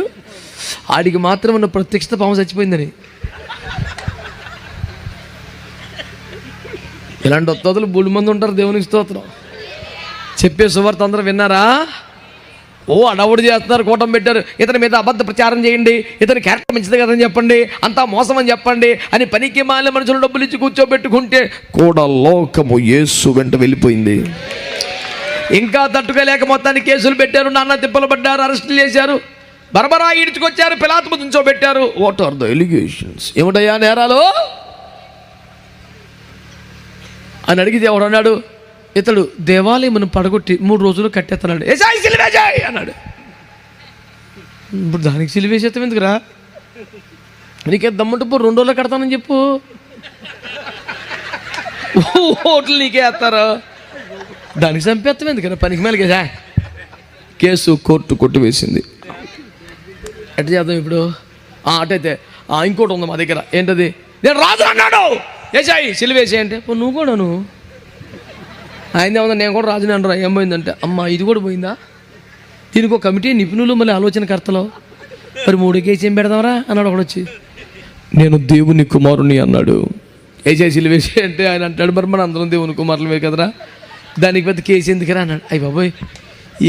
ఆడికి మాత్రం ఉన్న ప్రత్యక్షత పాము చచ్చిపోయిందని. ఇలాంటి ఒత్తోతలు బుల్లి మంది ఉంటారు. దేవునికి స్తోత్రం. చెప్పే సువార్త అందరూ విన్నారా? అడవుడు చేస్తున్నారు, కూటం పెట్టారు, ఇతని మీద అబద్ధ ప్రచారం చేయండి, ఇతని క్యారెక్టర్ మంచిది కదని చెప్పండి, అంతా మోసం అని చెప్పండి అని పనికి మాలిన మనుషులు డబ్బులు ఇచ్చి కూర్చోబెట్టుకుంటే కూడా లోకము యేసు వెంట వెళ్ళిపోయింది. ఇంకా తట్టుకోలేక మొత్తానికి కేసులు పెట్టారు, నాన్న తిప్పలు పడ్డారు, అరెస్టులు చేశారు, బరబరా ఈడ్చుకొచ్చారు, పిలాతు ముందు నించోబెట్టారు. What are the allegations? ఏమిటయ్యా నేరాలు అని అడిగితే ఎవడు అన్నాడు, ఇతడు దేవాలయమును పడగొట్టి 3 రోజులు కట్టేస్తున్నాడు అన్నాడు. ఇప్పుడు దానికి సిలివేసేస్తాం ఎందుకురా? నీకే దమ్ముంటే 2 రోజులు కడతానని చెప్పు. ఓట్లు నీకే వేస్తారు, దానికి చంపేస్తాం ఎందుకన్నా? పనికి మేలుగా కేసు కోర్టు కొట్టివేసింది. ఎట్లా చేద్దాం ఇప్పుడు? అటైతే ఇంకోటి ఉంది మా దగ్గర. ఏంటది? నేను రాజు అన్నాడు ఏసాయి సిలివేసే అంటే నువ్వు కూడా ఆయన ఏమన్నా నేను కూడా రాజుని అంటారా. ఏం పోయిందంటే అమ్మ ఇది కూడా పోయిందా? దీనికి ఒక కమిటీ నిపుణులు మళ్ళీ ఆలోచనకర్తలు మరి 3 కేసు ఏం పెడదామరా అన్నాడు ఒకడు వచ్చి. నేను దేవుని కుమారుని అన్నాడు. ఏసాయి సిలివేసే అంటే ఆయన అంటాడు మరి మన అందరం దేవుని కుమారులమే కదరా, దానికి పెద్ద కేసు ఎందుకురా అన్నాడు. అయ్యి బాబోయ్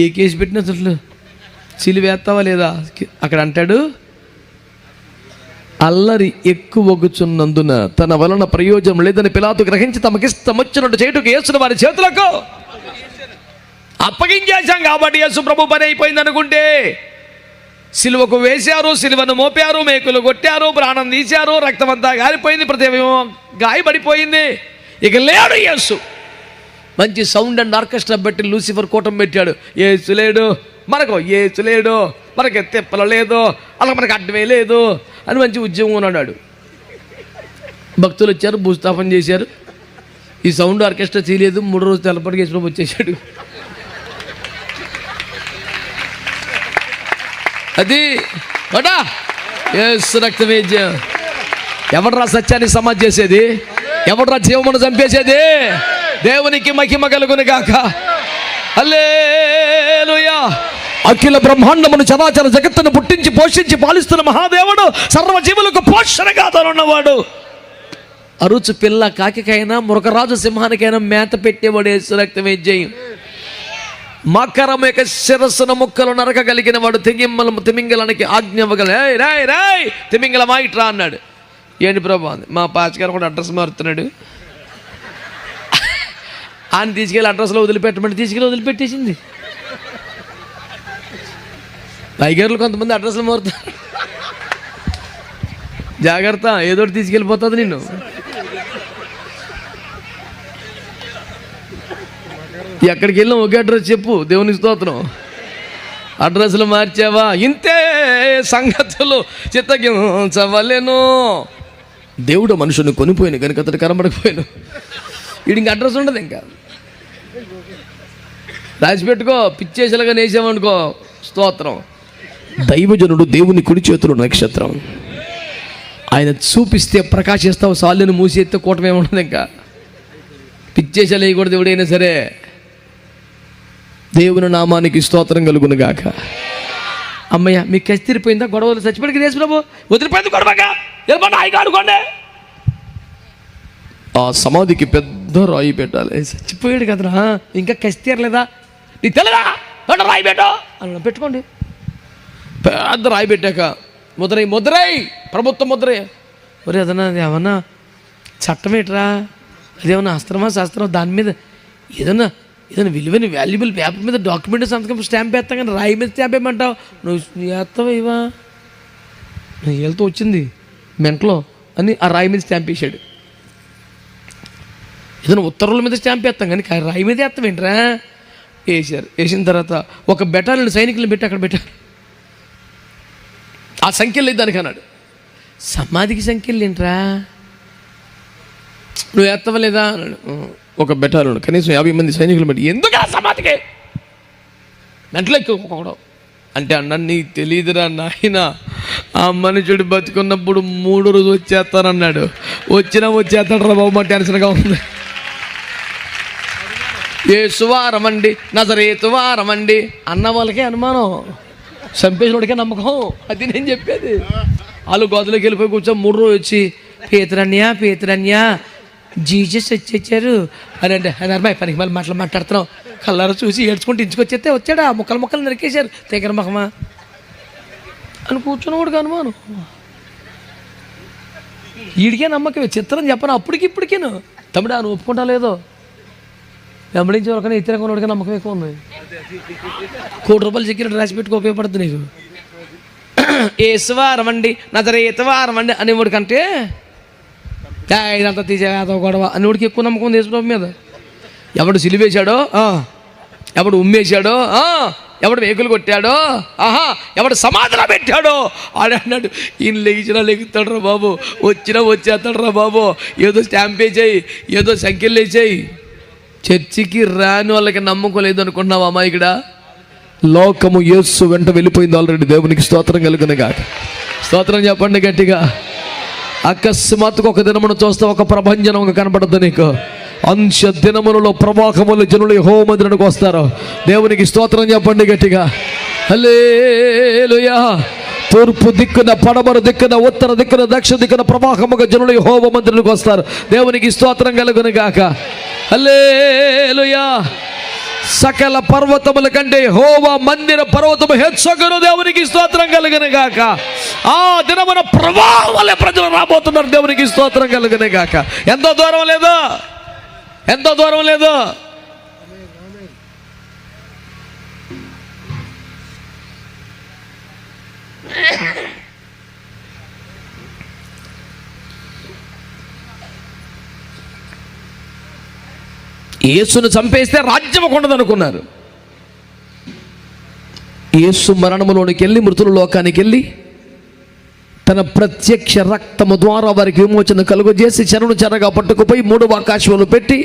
ఏ కేసు పెట్టినా అసలు సిలివేస్తావా లేదా? అక్కడ అంటాడు అల్లరి ఎక్కువగుచున్నందున తన వలన ప్రయోజనం లేదని పిలాతు గ్రహించి తమకిష్టమొచ్చినట్టు చేయుటకు యేసును వారి చేతులకు అప్పగించేశాం కాబట్టి యేసు ప్రభు పని అయిపోయింది అనుకుంటే సిలువకు వేశారు, సిలువను మోపారు, మేకులు కొట్టారు, ప్రాణం తీశారు, రక్తం అంతా గాలిపోయింది, ప్రతి గాయపడిపోయింది, ఇక లేడు యేసు. మంచి సౌండ్ అండ్ ఆర్కెస్ట్రా పెట్టి లూసిఫర్ కూటం పెట్టాడు. యేసు లేడు మనకు, యేసు లేడు మనకి, తెప్పల లేదు అలా మనకు అడ్డమే లేదు అని మంచి ఉద్యమం అన్నాడు. భక్తులు వచ్చారు, భూస్థాపన చేశారు. ఈ సౌండ్ ఆర్కెస్ట్రా చేయలేదు. 3 రోజులు తెల్లపడికి యేసు వచ్చేసాడు. అది యేసు రక్తమే. ఎవడరా సత్యాన్ని సమాధి చేసేది? ఎవడరా జీవమును చంపేసేది? దేవునికి మహిమ కలుగును గాక. హల్లెలూయా. అఖిల బ్రహ్మాండమును చరాచర జగత్తును పుట్టించి పోషించి పాలిస్తున్న మహాదేవుడు, సర్వజీవులకు పోషణగా తనున్నవాడు, అరుచు పిల్ల కాకికైనా మురకరాజు సింహానికైనా మేత పెట్టేవాడు యేసు రక్తమే జయం. మకరం యొక్క శిరస్సున ముక్కలు నరకగలిగిన వాడు, తిమింగలానికి ఆజ్ఞ ఇవ్వగల. రాయ్ తిమింగలమా ఇట్రా అన్నాడు. ఏంటి ప్రభా? మా పాచగారు కూడా అడ్రస్ మారుతున్నాడు. ఆయన తీసుకెళ్ళి అడ్రస్లో వదిలిపెట్టమంటే తీసుకెళ్ళి వదిలిపెట్టేసింది. టైగర్లు కొంతమంది అడ్రస్లు మారుతారు. జాగ్రత్త, ఏదోటి తీసుకెళ్ళిపోతుంది నిన్ను. ఎక్కడికి వెళ్ళినా ఒకే అడ్రస్ చెప్పు. దేవుని స్తోత్రం. అడ్రస్లు మార్చావా ఇంతే సంగతులు చిత్తగించవలెను. దేవుడు మనుషుని కొనిపోయిన కనుక అతడు కనబడకపోయాను. వీడి ఇంక అడ్రస్ ఉండదు. ఇంకా రాసిపెట్టుకో, పిచ్చేసలుగా నేసామనుకో. స్తోత్రం. దైవజనుడు దేవుని కుడి చేతులు నక్షత్రం. ఆయన చూపిస్తే ప్రకాశిస్తావు, సాల్యను మూసేస్తే కూటమి ఏముండదు. ఇంకా పిచ్చేసా లేకూడదు ఎవడైనా సరే. దేవుని నామానికి స్తోత్రం కలుగును గాక. అమ్మయ్య మీకు కసి తీరిపోయిందా? గొడవలు చచ్చిపోయికి దేశ ప్రభు వదిలిపోయింది గొడవగా వెళ్ళిపోండి, హాయిగా ఆడుకోండి. ఆ సమాధికి పెద్ద రాయి పెట్టాలి. చచ్చిపోయాడు కదరా, ఇంకా కసి తీరలేదా? నీకు తెలదా రాయి పెట్టా అని పెట్టుకోండి. పెద్ద రాయి పెట్టాక ముద్రై ప్రభుత్వం ముద్రై. మరి అదన్నా ఏమన్నా చట్టం ఏంట్రా, అదేమన్నా అస్త్రమా శాస్త్రమా, దాని మీద ఏదన్నా విలువైన వాల్యుబుల్ పేపర్ మీద డాక్యుమెంట్ సంతకం స్టాంప్ వేస్తాం కానీ రాయి మీద స్టాంప్ వేయమంటావు. నువ్వు వేస్తావు ఇవా, వెళ్తూ వచ్చింది మెంట్లో అని ఆ రాయి మీద స్టాంప్ వేసాడు. ఏదైనా ఉత్తర్వుల మీద స్టాంప్ వేస్తాం కానీ రాయి మీద వేస్తాం ఏంట్రా. వేసారు. వేసిన తర్వాత ఒక బెటాలియన్ సైనికులను పెట్టి అక్కడ పెట్టారు. ఆ సంఖ్యలు లేదు దానికి అన్నాడు. సమాధికి సంఖ్యలు ఏంట్రా, నువ్వు వేస్తావలేదా అన్నాడు. ఒక బెటాలియన్ కనీసం 50 మంది సైనికులు పెట్టి ఎందుకు ఆ సమాధికి మెంట్లో ఎక్కువ అంటే అన్న నీకు తెలియదురా నాయన, ఆ మనుషుడు బతుకున్నప్పుడు 3 రోజులు వచ్చేస్తానన్నాడు. వచ్చేస్తాడు రా బాబు, మా టెన్షన్గా ఉంది. యేసువారమండి నజరేతువారమండి అన్న వాళ్ళకే అనుమానం, చంపేసినోడికే నమ్మకం. అది నేను చెప్పేది. వాళ్ళు గోదలోకి వెళ్ళిపోయి కూర్చో 3 రోజులు వచ్చి పేతురన్యా జీజస్ వచ్చేచ్చారు అని అంటే అమ్మాయి పనికి మళ్ళీ మాట్లాడుతున్నావు. కళ్ళారు చూసి ఏడ్చుకుంటూ ఇంచుకొచ్చేస్తే వచ్చాడా, ముక్కలు నరికేశారు తెగర మహమా అని కూర్చున్నవాడికి అనుమానం. వీడికే నమ్మకమే, చిత్రం చెప్పను అప్పటికి ఇప్పటికేను. తమ్ముడు అని ఒప్పుకుంటా లేదో వెంబడించే వరకనే వ్యతిరేకంగా వాడికి నమ్మకం ఎక్కువ ఉంది. ₹1 సెక్యూరిటీ రాసి పెట్టుకు ఉపయోగపడుతుంది నీకు. యేసువారమండి నజరేతువారమండి అనేవాడి కంటే ఇదంతా తీసేదో గొడవ అనేవాడికి ఎక్కువ నమ్మకం ఉంది యేసుప్రభు మీద. ఎవడు సిలివేశాడో, ఎవడు ఉమ్మేశాడో, ఎవడు వేగులు కొట్టాడో, ఎవడు సమాధిలో పెట్టాడో ఆడే అన్నాడు. ఈయన లెగుతాడు రా బాబు, వచ్చేస్తాడు రా బాబు, ఏదో స్టాంప్ వేసేయి, ఏదో సంఖ్యలు వేసేయి. చర్చికి రాని వాళ్ళకి నమ్మకం లేదు అనుకుంటున్నావా అమ్మాయికిడా? లోకము యేసు వెంట వెళ్ళిపోయింది ఆల్రెడీ. దేవునికి స్తోత్రం కలుగునుగా. స్తోత్రం చెప్పండి గట్టిగా. అకస్మాత్తుగా ఒక దినమును చూస్తే ఒక ప్రభంజనం కనపడద్దు నీకు. అంశ దినములలో ప్రవాహములు జనులు యెహోవా మందిరానికి వస్తారు. దేవునికి స్తోత్రం చెప్పండి గట్టిగా. హల్లెలూయా. తూర్పు దిక్కున, పడమర దిక్కున, ఉత్తర దిక్కున, దక్షిణ దిక్కున ప్రవాహముగా జనులు యెహోవా మందిరానికి వస్తారు. దేవునికి స్తోత్రం కలుగునుగాక. హల్లెలూయా. సకల పర్వతముల కంటే యెహోవా మందిర పర్వతము హెచ్చగును. దేవునికి స్తోత్రం కలుగునుగాక. ఆ దినమున ప్రవాహం వల్లే ప్రజలు రాబోతున్నారు. దేవునికి స్తోత్రం కలుగునుగాక. ఎంతో దూరం లేదు. యేసును చంపేస్తే రాజ్యం ఉండదనుకున్నారు. యేసు మరణములోనికి వెళ్ళి మృతుల లోకానికి వెళ్ళి తన ప్రత్యక్ష రక్తము ద్వారా వారికి విమోచన కలుగజేసి చెరగా పట్టుకుపోయి 3వ ఆకాశంలో పెట్టి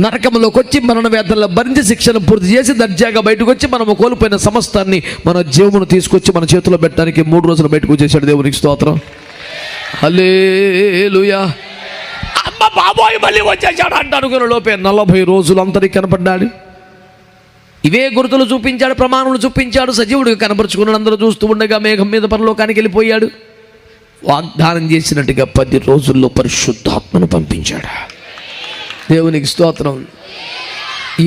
నరకంలోకి వచ్చి మరణ వేదనలో భరించి శిక్షను పూర్తి చేసి దర్జాగా బయటకు వచ్చి మనము కోల్పోయిన సమస్తాన్ని మన జీవమును తీసుకొచ్చి మన చేతిలో పెట్టడానికి 3 రోజులు బయటకు వచ్చేసాడు. దేవునికి స్తోత్రం. హల్లెలూయా. అమ్మ బాబోయ్ మళ్ళీ వచ్చేసాడు అంటాడు. లోపే 40 రోజులు అందరికి కనపడ్డాడు. ఇవే గుర్తులు చూపించాడు, ప్రమాణములు చూపించాడు, సజీవుడిగా కనపరుచుకున్నాడు. అందరూ చూస్తూ ఉండగా మేఘం మీద పరలోకానికి వెళ్ళిపోయాడు. వాగ్దానం చేసినట్టుగా 10 రోజుల్లో పరిశుద్ధాత్మను పంపించాడు. దేవునికి స్తోత్రం.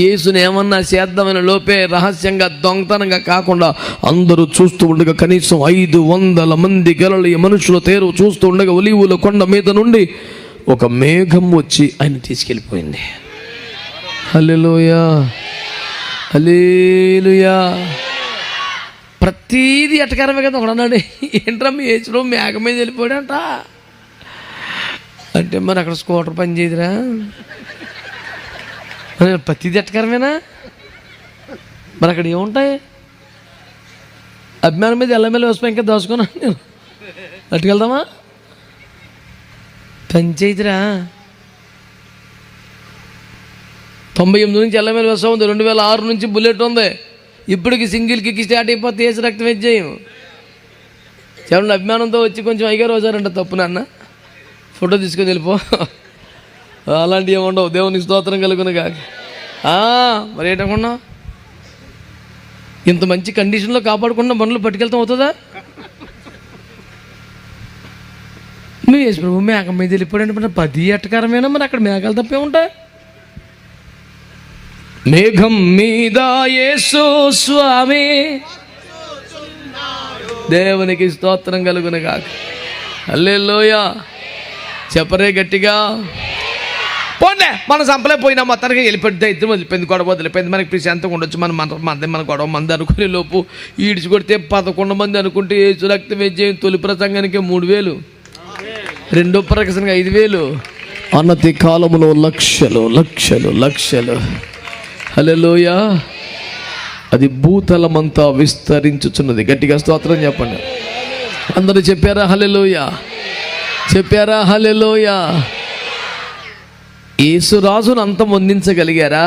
యేసుని ఏమన్నా చేద్దామని లోపే రహస్యంగా దొంగతనంగా కాకుండా అందరూ చూస్తూ ఉండగా కనీసం 500 మంది గలిలయ మనుషుల తేరు చూస్తూ ఉండగా ఒలీవల కొండ మీద నుండి ఒక మేఘం వచ్చి ఆయన తీసుకెళ్ళిపోయింది. హల్లెలూయా, హల్లెలూయా. ప్రతీది ఎటకరమే కదా. ఒకడు అన్నాడు, ఏంట్రా మీ యేసులో మేఘం మీద వెళ్ళిపోయాడంట అంటే, మరి అక్కడ స్కూటర్ పని చేయదురా, ప్రతిది ఎటకరమేనా? మరి అక్కడ ఏముంటాయి? అభిమానం మీద ఎల్లమెల్లి వస్తాం ఇంకా దోసుకున్నాను నేను. అట్టుకెళ్దామా? పని చేయదురా. 98 నుంచి ఎల్లమెల్లి వస్తూ ఉంది. 2006 నుంచి బుల్లెట్ ఉంది. ఇప్పటికి సింగిల్ కిక్ స్టార్ట్ అయిపోతే వేసి రక్తం వేసేయం. ఎవరన్నా అభిమానంతో వచ్చి కొంచెం అయ్యారు వచ్చారంట తప్పు నాన్న ఫోటో తీసుకొని వెళ్ళిపో, అలాంటివి ఏముండవు. దేవునికి స్తోత్రం కలుగును కాక. మరి ఏంటనుకున్నా ఇంత మంచి కండిషన్లో కాపాడుకున్న బండ్లు పట్టుకెళ్తాం అవుతుందా? నువ్వు యేసు ప్రభు మేఘం మీద వెళ్ళిపోయాడు మరి 10 ఎట్టకారమేనా? మరి అక్కడ మేఘాలు తప్పే ఉంటాయి. మేఘం మీద యేసు స్వామి, దేవునికి స్తోత్రం కలుగును కాక. హల్లెలూయా. చెప్పరే గట్టిగా. పోన్లే మన సంపలే పోయినా మొత్తానికి వెళ్ళిపోయింది, ఇద్దరు వదిలిపోయింది, గొడవ వదిలిపోయింది, మనకి ప్రశాంతంగా ఉండొచ్చు. మన గొడవ మంది అనుకునే లోపు ఈడ్చి కొడితే 11 మంది అనుకుంటే యేసు రక్త విజయం తొలి ప్రసంగానికి 3000, రెండో ప్రకసనగా 5000,
అన్నతి కాలములో లక్షలు లక్షలు లక్షలు.
హల్లెలూయా.
అది భూతలమంతా విస్తరించుచున్నది. గట్టిగా స్తోత్రం చెప్పండి.
అందరూ చెప్పారా హల్లెలూయా? చెప్పారా హల్లెలూయా? యేసురాజును అంతమొందించగలిగారా?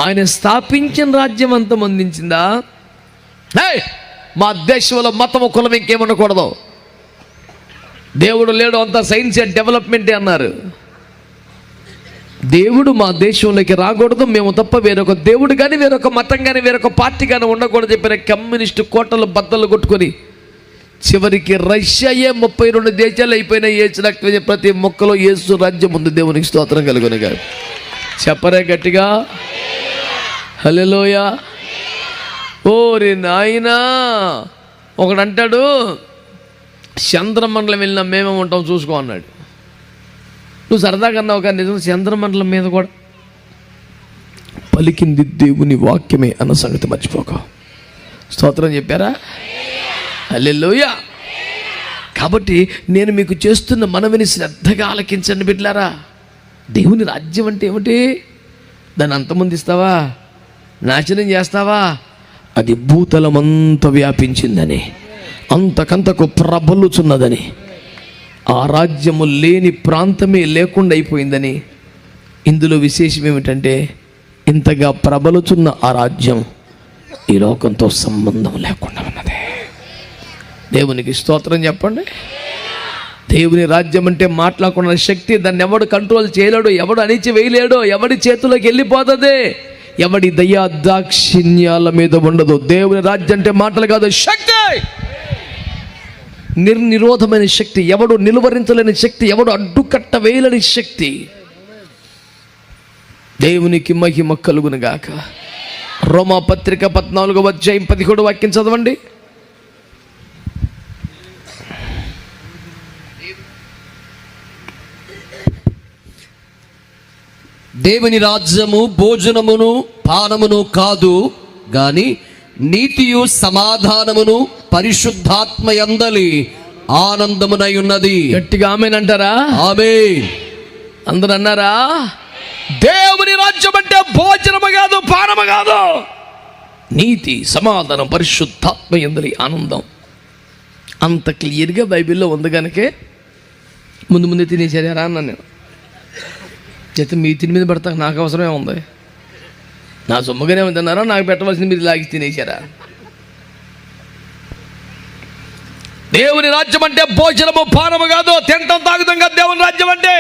ఆయన స్థాపించిన రాజ్యం అంతమొందించిందా? మా దేశంలో మతము కులం ఇంకేమనకూడదు, దేవుడు లేడు, అంతా సైన్స్ అండ్ డెవలప్మెంటే అన్నారు. దేవుడు మా దేశంలోకి రాకూడదు, మేము తప్ప వేరొక దేవుడు కానీ వేరొక మతం కానీ వేరొక పార్టీ కానీ ఉండకూడదు చెప్పిన కమ్యూనిస్టు కోటలు బద్దలు కొట్టుకొని చివరికి రష్యాయే 32 దేశాలు అయిపోయినా యేసు రక్తం ప్రతి మొక్కలో యేసు రాజ్యం ఉంది. దేవునికి స్తోత్రం కలుగును గాక. చెప్పరే గట్టిగా హల్లెలూయా. ఓరి నాయనా, ఒకడు అంటాడు చంద్రమండలం వెళ్ళినా మేమే ఉంటాం చూసుకో అన్నాడు. నువ్వు సరదాగా అన్నావు కానీ నిజం చంద్రమండలం మీద కూడా
పలికింది దేవుని వాక్యమే అన్న సంగతి మర్చిపోక.
స్తోత్రం చెప్పారా? హల్లెలూయా. కాబట్టి నేను మీకు చేస్తున్న మనవిని శ్రద్ధగా ఆలకించండి బిడ్డలారా. దేవుని రాజ్యం అంటే ఏమిటి? దాన్ని అంతమొందిస్తావా? నాశనం చేస్తావా?
అది భూతలమంతా వ్యాపించిందని, అంతకంతకు ప్రబలుచున్నదని,
ఆ రాజ్యము లేని ప్రాంతమే లేకుండా అయిపోయిందని. ఇందులో విశేషం ఏమిటంటే ఇంతగా ప్రబలుచున్న ఆ రాజ్యం ఈ లోకంతో సంబంధం లేకుండా ఉన్నది. దేవునికి స్తోత్రం చెప్పండి. దేవుని రాజ్యం అంటే మాట్లాడుకున్న శక్తి, దాన్ని ఎవడు కంట్రోల్ చేయలేడు, ఎవడు అణిచి వేయలేడు, ఎవడి చేతుల్లోకి వెళ్ళిపోతుంది, ఎవడి దయా దాక్షిణ్యాల మీద ఉండదు. దేవుని రాజ్యం అంటే మాటలు కాదు, శక్తి, నిర్నిరోధమైన శక్తి, ఎవడు నిలువరించలేని శక్తి, ఎవడు అడ్డుకట్ట వేయలేని శక్తి. దేవునికి మహిమ కలుగును గాక. రోమా పత్రిక 14వ అధ్యాయం 17వ వాక్యం చదవండి.
దేవుని రాజ్యము భోజనమును పానమును కాదు గాని నీతియు సమాధానమును పరిశుద్ధాత్మ యందలి ఆనందమునై ఉన్నది.
గట్టిగా ఆమేన్ అంటారా?
ఆమేన్.
అందరూ అన్నారా? దేవుని రాజ్యం అంటే భోజనము కాదు, పానము కాదు, నీతి సమాధానం పరిశుద్ధాత్మ యందలి ఆనందం. అంత క్లియర్గా బైబిల్లో ఉంది కనుకే ముందు తినేసారా అన్నాను నేను. చేత మీ తిని మీద పెడతా నాకు అవసరమే ఉంది? నా సొమ్ముగానే తిన్నారా? నాకు పెట్టవలసింది మీరు లాగి తినేసారా? దేవుని రాజ్యం అంటే భోజనము పానము కాదు, తింటాం తాగుతాం కాదు దేవుని రాజ్యం అంటే.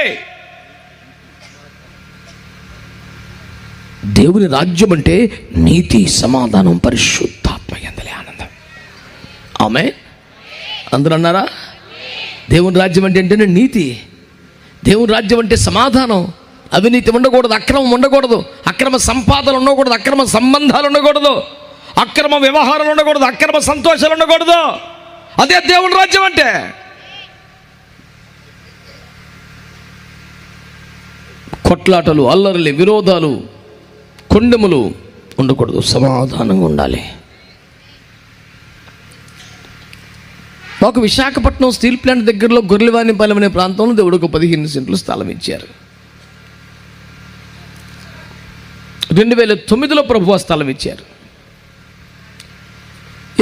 దేవుని రాజ్యం అంటే నీతి సమాధానం పరిశుద్ధాత్మ యందలి ఆనందం. ఆమేన్. అందరూ అన్నారా? దేవుని రాజ్యం అంటే ఏంటంటే నీతి, దేవుని రాజ్యం అంటే సమాధానం, అవినీతి ఉండకూడదు, అక్రమం ఉండకూడదు, అక్రమ సంపాదన ఉండకూడదు, అక్రమ సంబంధాలు ఉండకూడదు, అక్రమ వ్యవహారాలు ఉండకూడదు, అక్రమ సంతోషాలు ఉండకూడదు. అదే దేవుని రాజ్యం అంటే. కొట్లాటలు, అల్లర్లు, విరోధాలు, కొండెములు ఉండకూడదు, సమాధానంగా ఉండాలి. మాకు విశాఖపట్నం స్టీల్ ప్లాంట్ దగ్గరలో గొర్రెలవానిపాలెం అనే ప్రాంతంలో దేవుడు ఒక 15 సెంట్లు స్థలం ఇచ్చారు. 2009లో ప్రభువా స్థలం ఇచ్చారు.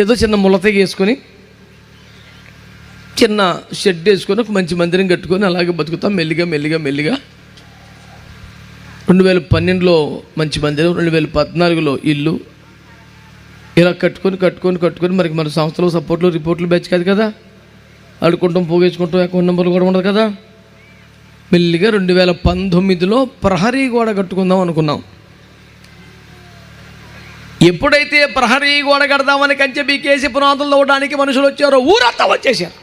ఏదో చిన్న ములతగి వేసుకొని చిన్న షెడ్ వేసుకొని ఒక మంచి మందిరం కట్టుకొని అలాగే బతుకుతాం మెల్లిగా మెల్లిగా మెల్లిగా. 2012లో మంచి మందిరం, 2014లో ఇల్లు, ఇలా కట్టుకొని మరి మన సంస్థలో సపోర్ట్లు రిపోర్ట్లు బ్యాచ్ కాదు కదా, ఆడుకుంటాం పోగేసుకుంటాం, అకౌంట్ నెంబర్లు కూడా ఉండదు కదా. మెల్లిగా 2019లో ప్రహరీ గోడ కట్టుకుందాం అనుకున్నాం. ఎప్పుడైతే ప్రహరీ గోడ కడదామని కంచె బీకేసి పునాదులు తవ్వడానికి మనుషులు వచ్చారో ఊరంతా వచ్చేసారు.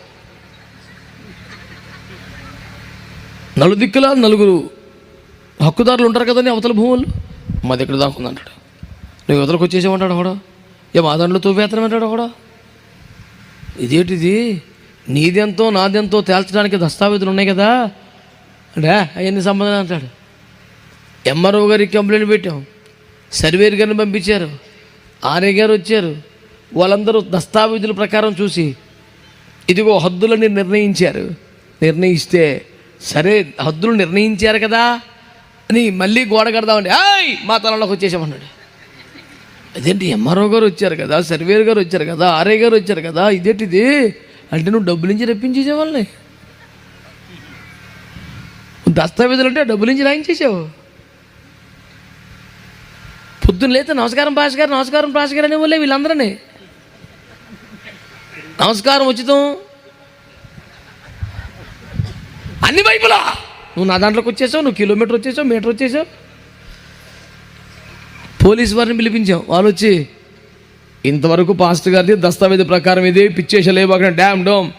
నలుదిక్కులా నలుగురు హక్కుదారులు ఉంటారు కదండి అవతల భూములు. మా దగ్గర దాకుందంటాడు, నువ్వు యువతలకు వచ్చేసేమంటాడు ఒకడు, మా దాంట్లో తూపేత్తనం అంటాడు ఒకడు. ఇదేంటిది, నీదెంతో నాదెంతో తేల్చడానికి దస్తావేజులు ఉన్నాయి కదా అంటే అవన్నీ సంబంధం అంటాడు. ఎంఆర్ఓ గారికి కంప్లైంట్ పెట్టాం, సర్వేర్ గారిని పంపించారు, ఆర్ఏ గారు వచ్చారు. వాళ్ళందరూ దస్తావేజుల ప్రకారం చూసి ఇదిగో హద్దులని నిర్ణయిస్తే సరే హద్దులు నిర్ణయించారు కదా అని మళ్ళీ గోడ కడదామండి మా తలంలోకి వచ్చేసామన్నాడు. అదేంటి ఎంఆర్ఓ గారు వచ్చారు కదా, సర్వేర్ గారు వచ్చారు కదా, ఆర్ఏ గారు వచ్చారు కదా, ఇదేంటిది అంటే నువ్వు డబ్బులు నుంచి రప్పించేసే వాళ్ళని, దస్తావేజులు అంటే డబ్బులు నుంచి రాయించేసావు. పొద్దున్న లేతే నమస్కారం పాస్ గారు అనే వాళ్ళే వీళ్ళందరినీ. నమస్కారం ఉచితం అన్ని వైపులా. నువ్వు నా దాంట్లోకి వచ్చేసావు, నువ్వు కిలోమీటర్ వచ్చేసావు, మీటర్ వచ్చేసావు. పోలీసు వారిని పిలిపించాం, వాళ్ళు వచ్చి ఇంతవరకు పాస్టర్ గారిది దస్తావేజు ప్రకారం ఇది పిచ్చేసలేబాక డ్యామ్ డోమ్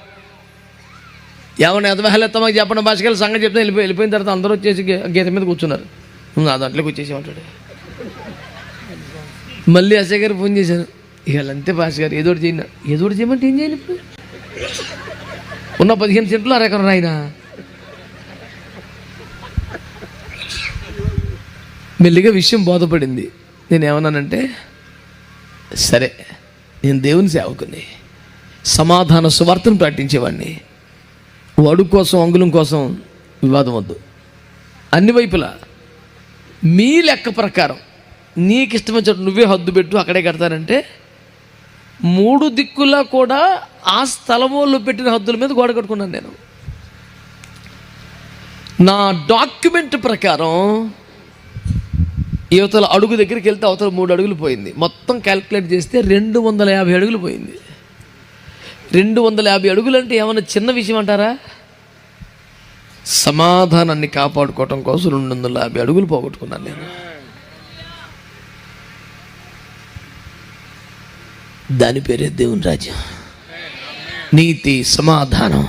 ఏమన్నా ఎదవహలెత్తా మాకు చెప్పండి భాషకెళ్ళి సంగతి చెప్తే వెళ్ళిపోయిన తర్వాత అందరూ వచ్చేసి గీత మీద కూర్చున్నారు. నువ్వు నా దాంట్లోకి వచ్చేసామంటాడు. మళ్ళీ అసే గారు ఫోన్ చేశాను, ఇవాళంతే భాష గారు ఏదోటి చేయమంటే ఏం చేయాలి ఇప్పుడు, ఉన్న 15 సెంట్లు అరెకరం రాయినా. మెల్లిగా విషయం బోధపడింది. నేనేమన్నానంటే సరే నేను దేవుని సేవకుని, సమాధాన సువార్తను ప్రకటించేవాడిని, అడుగు కోసం అంగుళం కోసం వివాదం వద్దు. అన్ని వైపులా మీ లెక్క ప్రకారం నీకు ఇష్టమైన చోటు నువ్వే హద్దు పెట్టు, అక్కడే కడతానంటే 3 దిక్కులా కూడా ఆ స్థలంలో పెట్టిన హద్దుల మీద గోడ కట్టుకున్నాను నేను. నా డాక్యుమెంట్ ప్రకారం యువతల అడుగు దగ్గరికి వెళ్తే అవతల 3 అడుగులు పోయింది. మొత్తం క్యాల్కులేట్ చేస్తే 250 అడుగులు పోయింది. 250 అడుగులు అంటే ఏమన్నా చిన్న విషయం అంటారా? సమాధానాన్ని కాపాడుకోవటం కోసం 250 అడుగులు పోగొట్టుకున్నాను నేను. దాని పేరే దేవుని రాజ్యం. నీతి, సమాధానం,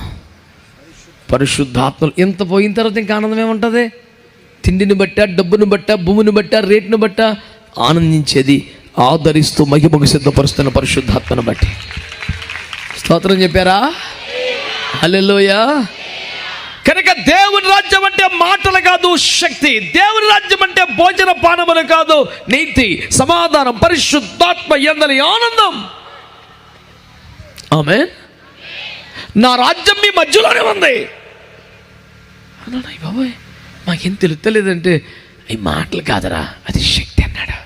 పరిశుద్ధాత్మలు. ఎంత పోయిన తర్వాత ఇంకా ఆనందం ఏముంటుంది? తిండిని బట్టా, డబ్బుని బట్టా, భూమిని బట్టా, రేటుని బట్టా ఆనందించేది ఆదరిస్తూ మహిమకు సిద్ధపరుస్తున్న పరిశుద్ధాత్మను బట్టి. స్తోత్రం చెప్పారా? హల్లెలూయా. కనుక దేవుని రాజ్యం అంటే మాటలు కాదు, శక్తి. దేవుని రాజ్యం అంటే భోజన పానములు కాదు, నీతి, సమాధానం, పరిశుద్ధాత్మ యందలి ఆనందం. ఆమేన్. నా రాజ్యం మీ మధ్యలోనే ఉంది అన్నాడు. అయ్య బాబోయ్, మాకేం తెలుస్తలేదంటే అవి మాటలు కాదరా, అది శక్తి అన్నాడు.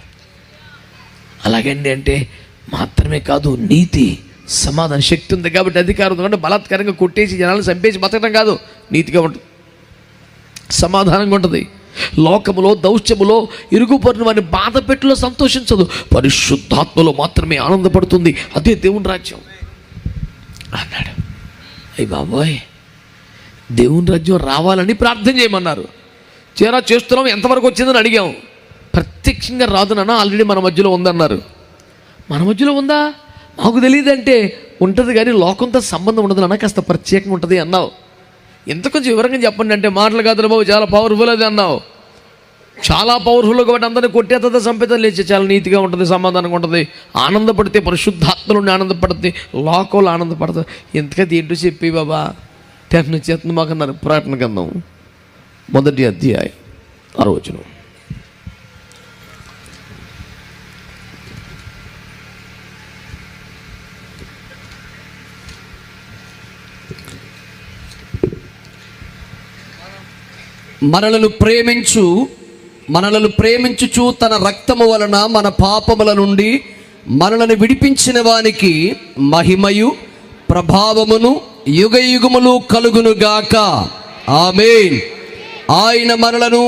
అలాగండి అంటే మాత్రమే కాదు, నీతి, సమాధానం. శక్తి ఉంది కాబట్టి అధికారం ఉంది కాబట్టి బలాత్కారంగా కొట్టేసి జనాలను చంపేసి బతకడం కాదు, నీతిగా ఉంటుంది, సమాధానంగా ఉంటుంది. లోకములో, దౌత్యములో, ఇరుగుపడిన వారిని బాధ పెట్టులో సంతోషించదు, పరిశుద్ధాత్మలో మాత్రమే ఆనందపడుతుంది. అదే దేవుని రాజ్యం అన్నాడు. అయ్య బాబోయ్, దేవుని రాజ్యం రావాలని ప్రార్థన చేయమన్నారు. చేస్తున్నాం, ఎంతవరకు వచ్చిందని అడిగాం. ప్రత్యక్షంగా రాదు నాన్న, ఆల్రెడీ మన మధ్యలో ఉందన్నారు. మన మధ్యలో ఉందా? మాకు తెలియదంటే ఉంటుంది కానీ లోకంతో సంబంధం ఉండదు నాన్న, కాస్త ప్రత్యేకంగా ఉంటుంది అన్నావు. ఎంత కొంచెం వివరంగా చెప్పండి అంటే మాటలు కాదు బాబు, చాలా పవర్ఫుల్ అది అన్నావు. చాలా పవర్ఫుల్ కాబట్టి అందరినీ కొట్టేత సంపేతం లేచి చాలా నీతిగా ఉంటుంది, సమాధానంగా ఉంటుంది, ఆనందపడితే పరిశుద్ధాత్మలోని ఆనందపడితే లోకంలో ఆనందపడుతుంది. ఎంతకది ఏంటో చెప్పి బాబా చేతను మాకన్నారు. ప్రకటన గ్రంథం 1వ అధ్యాయం 6వ వచనం.
మనలను ప్రేమించుచు తన రక్తము వలన మన పాపముల నుండి మనలను విడిపించిన వానికి మహిమయు ప్రభావమును యుగయుగములు కలుగునుగాక. ఆమేన్. ఆయన మనలను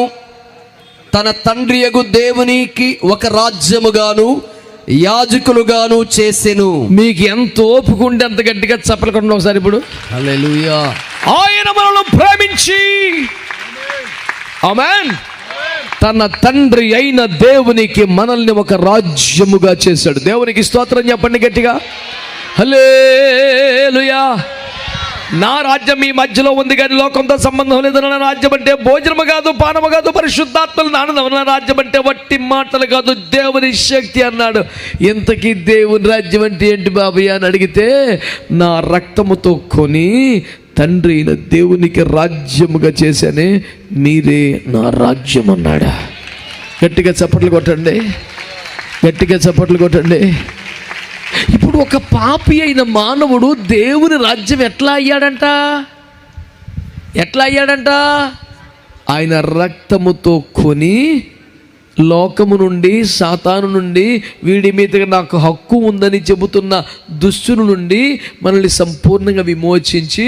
తన తండ్రియగు దేవునికి ఒక రాజ్యముగాను యాజకులుగాను చేసెను.
మీకు ఎంత ఓపిక ఉంటే అంత గట్టిగా చెప్పలకుండా ఒకసారి ఇప్పుడు
హల్లెలూయా.
ఆయన మనల్ని ప్రేమించి ఆమేన్ తన తండ్రి అయిన దేవునికి మనల్ని ఒక రాజ్యముగా చేశాడు. దేవునికి స్తోత్రం చెప్పండి గట్టిగా. హల్లెలూయా. నా రాజ్యం మీ మధ్యలో ఉంది కానీ లోకంతో సంబంధం లేదు. నా రాజ్యం అంటే భోజనము కాదు, పానము కాదు, పరిశుద్ధాత్మలు ఆనందం. నా రాజ్యం అంటే వట్టి మాటలు కాదు, దేవుని శక్తి అన్నాడు. ఇంతకీ దేవుని రాజ్యం అంటే ఏంటి బాబయ్య అని అడిగితే, నా రక్తముతో కొని తండ్రి అయిన దేవునికి రాజ్యముగా చేశానే, మీరే నా రాజ్యం అన్నాడా. గట్టిగా చప్పట్లు కొట్టండి, గట్టిగా చప్పట్లు కొట్టండి. ఇప్పుడు ఒక పాపి అయిన మానవుడు దేవుని రాజ్యం ఎట్లా అయ్యాడంట? ఎట్లా అయ్యాడంట? ఆయన రక్తముతో కొని లోకము నుండి, సాతాను నుండి, వీడి మీద నాకు హక్కు ఉందని చెబుతున్న దుష్టుల నుండి మనల్ని సంపూర్ణంగా విమోచించి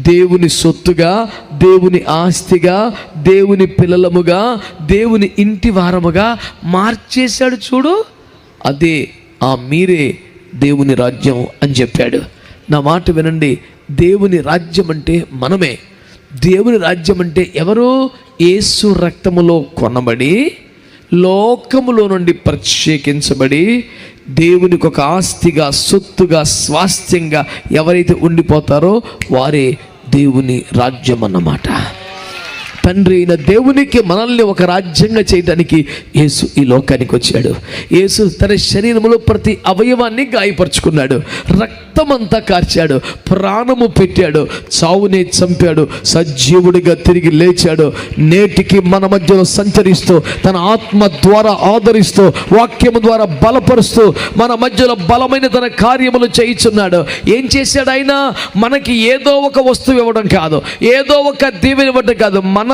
దేవుని సొత్తుగా, దేవుని ఆస్తిగా, దేవుని పిల్లలముగా, దేవుని ఇంటి వారముగా మార్చేశాడు. చూడు, అదే మీరే దేవుని రాజ్యం అని చెప్పాడు. నా మాట వినండి. దేవుని రాజ్యం అంటే మనమే. దేవుని రాజ్యం అంటే ఎవరు? యేసు రక్తములో కొనబడి, లోకములో నుండి ప్రత్యేకించబడి, దేవునికి ఒక ఆస్తిగా, సొత్తుగా, స్వాస్థ్యంగా ఎవరైతే ఉండిపోతారో వారే దేవుని రాజ్యం అన్నమాట. తండ్రి అయిన దేవునికి మనల్ని ఒక రాజ్యంగా చేయడానికి యేసు ఈ లోకానికి వచ్చాడు. యేసు తన శరీరంలో ప్రతి అవయవాన్ని గాయపరుచుకున్నాడు, రక్తమంతా కార్చాడు, ప్రాణము పెట్టాడు, చావునే చంపాడు, సజీవుడిగా తిరిగి లేచాడు. నేటికి మన మధ్యలో సంచరిస్తూ, తన ఆత్మ ద్వారా ఆదరిస్తూ, వాక్యము ద్వారా బలపరుస్తూ, మన మధ్యలో బలమైన తన కార్యములు చేయించున్నాడు. ఏం చేశాడు ఆయన? మనకి ఏదో ఒక వస్తువు ఇవ్వడం కాదు, ఏదో ఒక దీవెన ఇవ్వడం కాదు, మనల్ని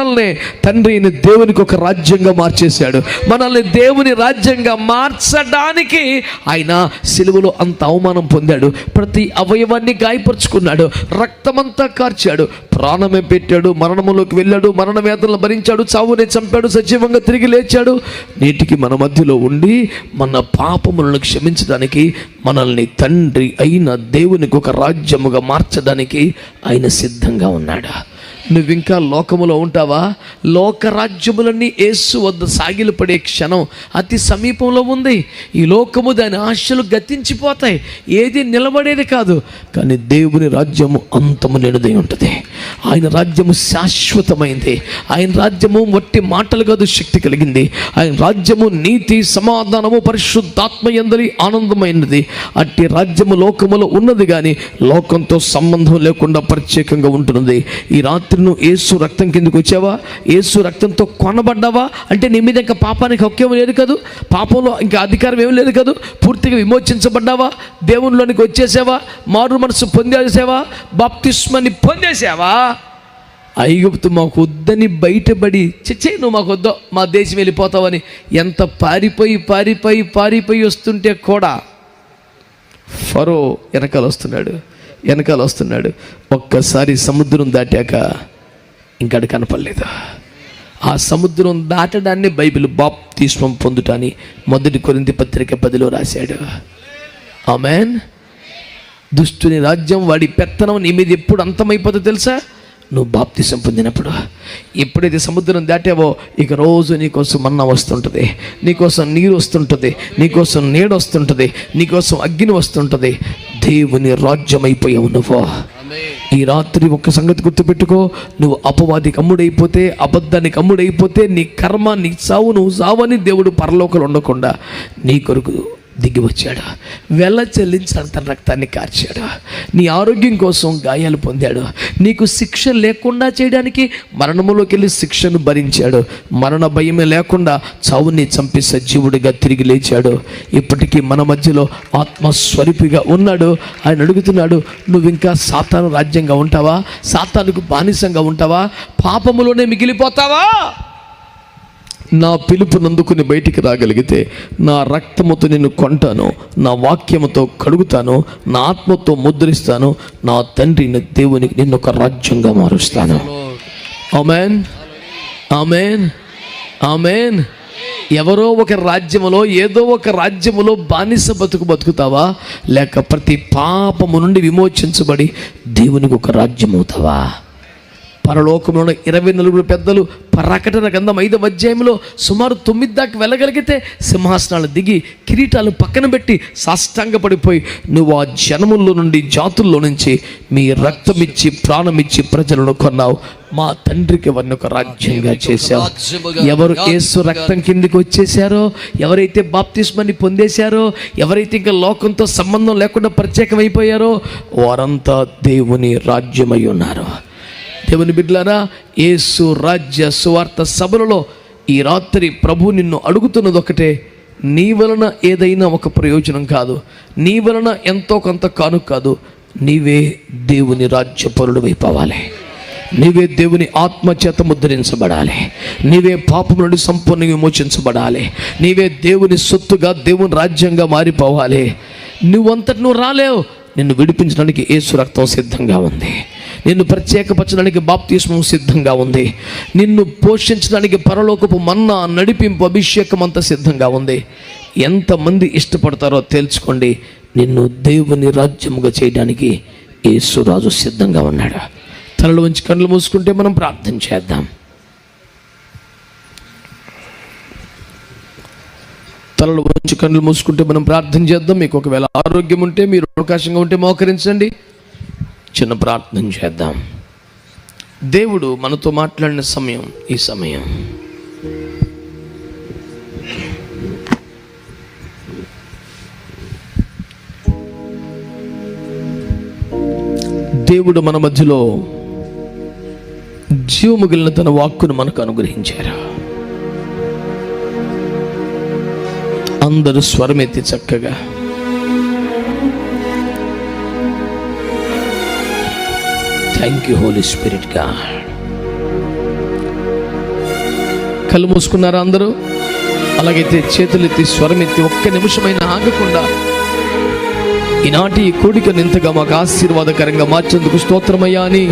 తండ్రి అయిన దేవునికి ఒక రాజ్యంగా మార్చేశాడు. మనల్ని దేవుని రాజ్యంగా మార్చడానికి ఆయన సిలువలో అంత అవమానం పొందాడు, ప్రతి అవయవాన్ని గాయపరుచుకున్నాడు, రక్తమంతా కార్చాడు, ప్రాణమే పెట్టాడు, మరణములోకి వెళ్ళాడు, మరణ వేదనలు భరించాడు, చావునే చంపాడు, సజీవంగా తిరిగి లేచాడు. నేటికి మన మధ్యలో ఉండి మన పాపములను క్షమించడానికి, మనల్ని తండ్రి అయిన దేవునికి ఒక రాజ్యముగా మార్చడానికి ఆయన సిద్ధంగా ఉన్నాడు. నువ్వు ఇంకా లోకములో ఉంటావా? లోకరాజ్యములన్నీ యేసు వద్ద సాగిలపడే క్షణం అతి సమీపంలో ఉంది. ఈ లోకము దాని ఆశలు గతించిపోతాయి, ఏది నిలబడేది కాదు. కానీ దేవుని రాజ్యము అంతము లేనిదై ఉంటుంది. ఆయన రాజ్యము శాశ్వతమైంది. ఆయన రాజ్యము వట్టి మాటలు కాదు, శక్తి కలిగింది. ఆయన రాజ్యము నీతి, సమాధానము, పరిశుద్ధాత్మ యందలి ఆనందమైనది. అట్టి రాజ్యము లోకములో ఉన్నది కానీ లోకంతో సంబంధం లేకుండా ప్రత్యేకంగా ఉంటున్నది. ఈ రాత్రి నువ్వు యేసు రక్తం కిందకు వచ్చావా? యేసు రక్తంతో కొనబడ్డావా? అంటే నీ మీద ఇంకా పాపానికి హక్కేమీ లేదు కదా, పాపంలో ఇంకా అధికారం ఏమీ లేదు కదా, పూర్తిగా విమోచించబడ్డావా? దేవునిలోనికి వచ్చేసావా? మారు మనసు పొందేసావా? బాప్తిస్మాన్ని పొందేసావా? ఐగుప్తు మాకు వద్దని బయటపడి, చచ్చే నువ్వు మాకు వద్దో, మా దేశం వెళ్ళిపోతావని ఎంత పారిపోయి వస్తుంటే కూడా ఫరో వెనకాల వస్తున్నాడు. ఒక్కసారి సముద్రం దాటాక ఇంకడు కనపడలేదు. ఆ సముద్రం దాటడాన్ని బైబిల్ బాప్తిస్మం పొందుటాని 1 కొరింథీ పత్రిక 10లో రాశాడు. ఆమేన్. దుష్టుని రాజ్యం, వాడి పెత్తనం నీ మీద ఎప్పుడు అంతమైపోతుందో తెలుసా? నువ్వు బాప్తిసం పొందినప్పుడు. ఎప్పుడైతే సముద్రం దాటావో ఇక రోజు నీకోసం మన్నా వస్తుంటుంది, నీకోసం నీరు వస్తుంటుంది, నీకోసం నీడ వస్తుంటుంది, నీకోసం అగ్ని వస్తుంటుంది. దేవుని రాజ్యం అయిపోయావు నువ్వు. ఈ రాత్రి ఒక్క సంగతి గుర్తుపెట్టుకో. నువ్వు అపవాదికి అమ్ముడైపోతే, అబద్ధానికి అమ్ముడైపోతే, నీ కర్మ, నీ చావు, నువ్వు చావని దేవుడు పరలోకంలో ఉండకుండా నీ కొరకు దిగి వచ్చాడు. వెల చెల్లించాడు, తన రక్తాన్ని కార్చాడు, నీ ఆరోగ్యం కోసం గాయాలు పొందాడు, నీకు శిక్ష లేకుండా చేయడానికి మరణములోకి వెళ్ళి శిక్షను భరించాడు, మరణ భయమే లేకుండా చావుని చంపి సజీవుడిగా తిరిగి లేచాడు. ఇప్పటికీ మన మధ్యలో ఆత్మస్వరూపిగా ఉన్నాడు. ఆయన అడుగుతున్నాడు, నువ్వు ఇంకా సాతాను రాజ్యంగా ఉంటావా? సాతానుకు బానిసంగా ఉంటావా? పాపములోనే మిగిలిపోతావా? నా పిలుపునందుకుని బయటికి రాగలిగితే నా రక్తముతో నిన్ను కొంటాను, నా వాక్యముతో కడుగుతాను, నా ఆత్మతో ముద్రిస్తాను, నా తండ్రిని దేవునికి నిన్ను ఒక రాజ్యంగా మారుస్తాను. ఆమేన్, ఆమేన్, ఆమేన్. ఎవరో ఒక రాజ్యములో, ఏదో ఒక రాజ్యములో బానిస బతుకుతావా, లేక ప్రతి పాపము నుండి విమోచించబడి దేవునికి ఒక రాజ్యం అవుతావా? పరలోకంలో 24 పెద్దలు ప్రకటన గ్రంథం 5వ అధ్యాయంలో సుమారు 9 దాకా వెళ్ళగలిగితే సింహాసనాలు దిగి కిరీటాలు పక్కన పెట్టి సాష్టాంగపడిపోయి, నువ్వు ఆ జనముల్లో నుండి, జాతుల్లో నుంచి మీ రక్తమిచ్చి ప్రాణమిచ్చి ప్రజలను కొన్నావు, మా తండ్రికి వారిని ఒక రాజ్యంగా చేశావు. ఎవరు యేసు రక్తం కిందికి వచ్చేసారో, ఎవరైతే బాప్తిస్మాన్ని పొందేశారో, ఎవరైతే ఇంకా లోకంతో సంబంధం లేకుండా ప్రత్యేకమైపోయారో వారంతా దేవుని రాజ్యమై ఉన్నారు. దేవుని బిడ్డలారా, యేసు రాజ్య సువార్త సభలలో ఈ రాత్రి ప్రభు నిన్ను అడుగుతున్నది ఒకటే, నీ వలన ఏదైనా ఒక ప్రయోజనం కాదు, నీ వలన ఎంతో కొంత కాను కాదు, నీవే దేవుని రాజ్య పరుడు అయిపోవాలి. నీవే దేవుని ఆత్మచేత ముద్రించబడాలి. నీవే పాపం నుండి సంపూర్ణంగా విమోచించబడాలి. నీవే దేవుని సొత్తుగా, దేవుని రాజ్యంగా మారిపోవాలి. నువ్వంతటి నువ్వు రాలేవు. నిన్ను విడిపించడానికి యేసు రక్తం సిద్ధంగా ఉంది. నిన్ను ప్రత్యేకపరచడానికి బాప్తిస్మం సిద్ధంగా ఉంది. నిన్ను పోషించడానికి పరలోకపు మన్నా, నడిపింపు, అభిషేకం అంతా సిద్ధంగా ఉంది. ఎంతమంది ఇష్టపడతారో తెలుసుకోండి. నిన్ను దేవుని రాజ్యముగా చేయడానికి యేసు రాజు సిద్ధంగా ఉన్నాడు. తలలు వంచి కళ్ళు మూసుకుంటే మనం ప్రార్థన చేద్దాం. తలలు వంచి కళ్ళు మూసుకుంటే మనం ప్రార్థన చేద్దాం. మీకు ఒకవేళ ఆరోగ్యం ఉంటే, మీరు అవకాశంగా ఉంటే మోకరించండి. చిన్న ప్రార్థన చేద్దాం. దేవుడు మనతో మాట్లాడిన సమయం ఈ సమయం. దేవుడు మన మధ్యలో జీవము కలిగిన తన వాక్కును మనకు అనుగ్రహించారు. అందరూ స్వరమెత్తి చక్కగా thank you holy spirit God. కళ్ళు మూసుకున్నారా అందరూ? అలాగైతే చేతులెత్తి స్వరమెత్తి ఒక్క నిమిషమైనా ఆగకుండా ఈనాటి ఈ కోడికను ఇంతగా మాకు ఆశీర్వాదకరంగా మార్చేందుకు స్తోత్రమయ్యా అని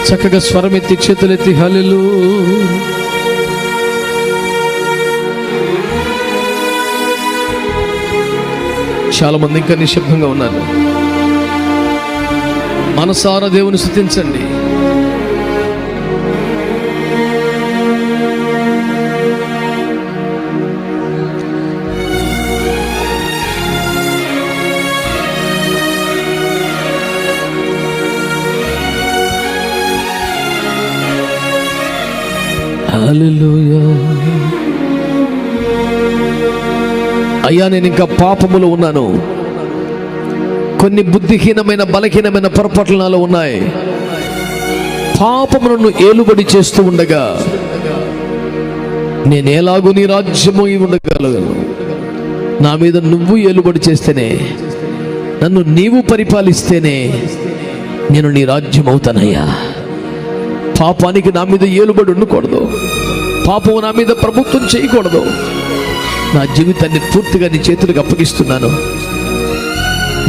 చక్కగా స్వరమెత్తి చేతులెత్తి హల్లెలూయా. చాలా మంది ఇంకా నిశ్శబ్దంగా ఉన్నారు. మనసారా దేవుని స్తుతించండి. హల్లెలూయా. అయ్యా, నేను ఇంకా పాపములో ఉన్నాను. కొన్ని బుద్ధిహీనమైన, బలహీనమైన పొరపాట్లు నాలో ఉన్నాయి. పాపములను ఏలుబడి చేస్తూ ఉండగా నేను ఎలాగూ నీ రాజ్యము ఉండగలను. నా మీద నువ్వు ఏలుబడి చేస్తేనే, నన్ను నీవు పరిపాలిస్తేనే నేను నీ రాజ్యం అవుతానయ్యా. పాపానికి నా మీద ఏలుబడి ఉండకూడదు. పాపము నా మీద ప్రభుత్వం చేయకూడదు. నా జీవితాన్ని పూర్తిగా నీ చేతులకు అప్పగిస్తున్నాను.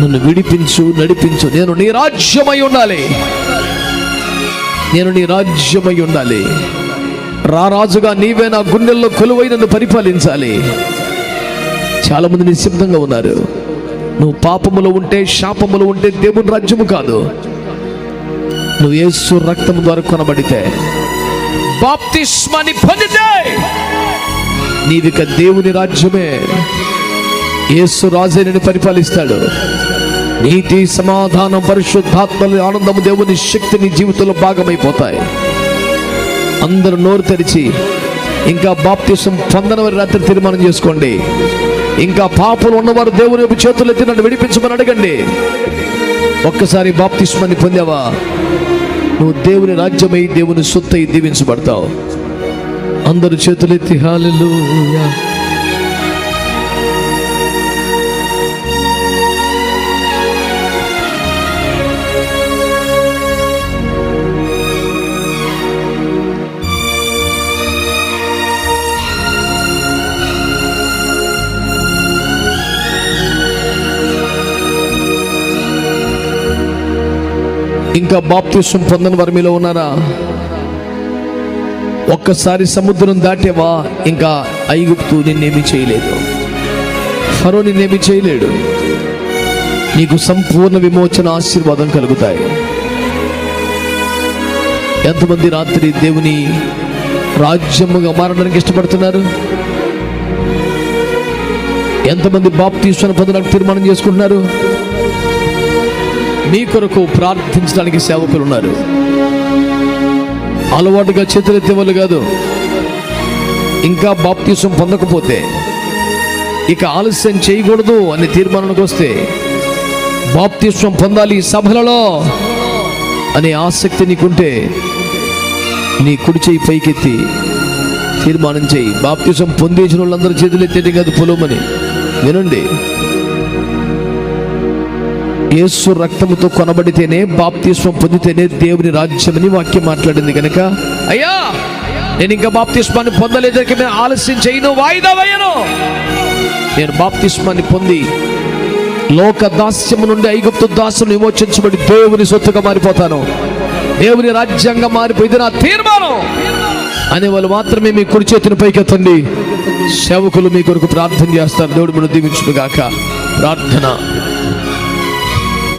నన్ను విడిపించు, నడిపించు. నేను నీ రాజ్యమై ఉండాలి. నేను నీ రాజ్యమై ఉండాలి. రారాజుగా నీవే నా గుండెల్లో కొలువై నన్ను పరిపాలించాలి. చాలా మంది నిశ్శబ్దంగా ఉన్నారు. నువ్వు పాపములో ఉంటే, శాపములో ఉంటే దేవుని రాజ్యము కాదు. నువ్వు యేసు రక్తము ద్వారా కొనబడితే, బాప్తిస్మాన్ని పొందితే నీవిక దేవుని రాజ్యమే. యేసు రాజే నిన్ను పరిపాలిస్తాడు. నీతి, సమాధానం, పరిశుద్ధాత్మల ఆనందము, దేవుని శక్తి నీ జీవితంలో భాగమైపోతాయి. అందరూ నోరు తెరిచి ఇంకా బాప్తిసం పొందనవారి రాత్రి తీర్మానం చేసుకోండి. ఇంకా పాపలు ఉన్నవారు దేవుని యొక్క చేతులెత్తి నన్ను విడిపించమని అడగండి. ఒక్కసారి బాప్తిస్మాన్ని పొందావా, నువ్వు దేవుని రాజ్యమై, దేవుని సొత్తై దీవించబడతావు. అందరూ చేతులెత్తి హల్లెలూయా. ఇంకా బాప్తిసం పొందని వారు మీలో ఉన్నారా?
ఒక్కసారి సముద్రం దాటేవా, ఇంకా ఐగుప్తు నిన్నేమి చేయలేదు, ఫరో నిన్నేమి చేయలేడు. నీకు సంపూర్ణ విమోచన, ఆశీర్వాదం కలుగుతాయి. ఎంతమంది రాత్రి దేవుని రాజ్యముగా మారడానికి ఇష్టపడుతున్నారు? ఎంతమంది బాప్తీస్వాన్ని పొందడానికి తీర్మానం చేసుకుంటున్నారు? మీ కొరకు ప్రార్థించడానికి సేవకులు ఉన్నారు. అలవాటుగా చేతులెత్తే వాళ్ళు కాదు. ఇంకా బాప్తీసం పొందకపోతే, ఇక ఆలస్యం చేయకూడదు అనే తీర్మానానికి వస్తే, బాప్తీసం పొందాలి సభలలో అనే ఆసక్తి నీకుంటే, నీ కుడి చేయి పైకెత్తి తీర్మానం చేయి. బాప్తీసం పొందేసిన వాళ్ళందరూ చేతులు ఎత్తేది కాదు, పొలమని. వినండి, యేసు రక్తముతో కొనబడితేనే, బాప్తీసం పొందితేనే దేవుని రాజ్యమని వాక్యం మాట్లాడింది కనుక, అయ్యా నేను ఇంకా బాప్తిస్మాన్ని పొందలేదు, ఆలస్యం చేయను, వాయిదా వేయను. నేను బాప్తిస్మాన్ని పొంది లోక దాస్యము నుండి, ఐగుప్తు దాస్యం విమోచించబడి దేవుని సొత్తుగా మారిపోతాను, దేవుని రాజ్యంగా మారిపోయింది నా తీర్మానం అనే వాళ్ళు మాత్రమే మీ కుడి చేతిని పైకెత్తండి. సేవకులు మీ కొరకు ప్రార్థన చేస్తారు. దేవుడు మనం దీవించును గాక. ప్రార్థన.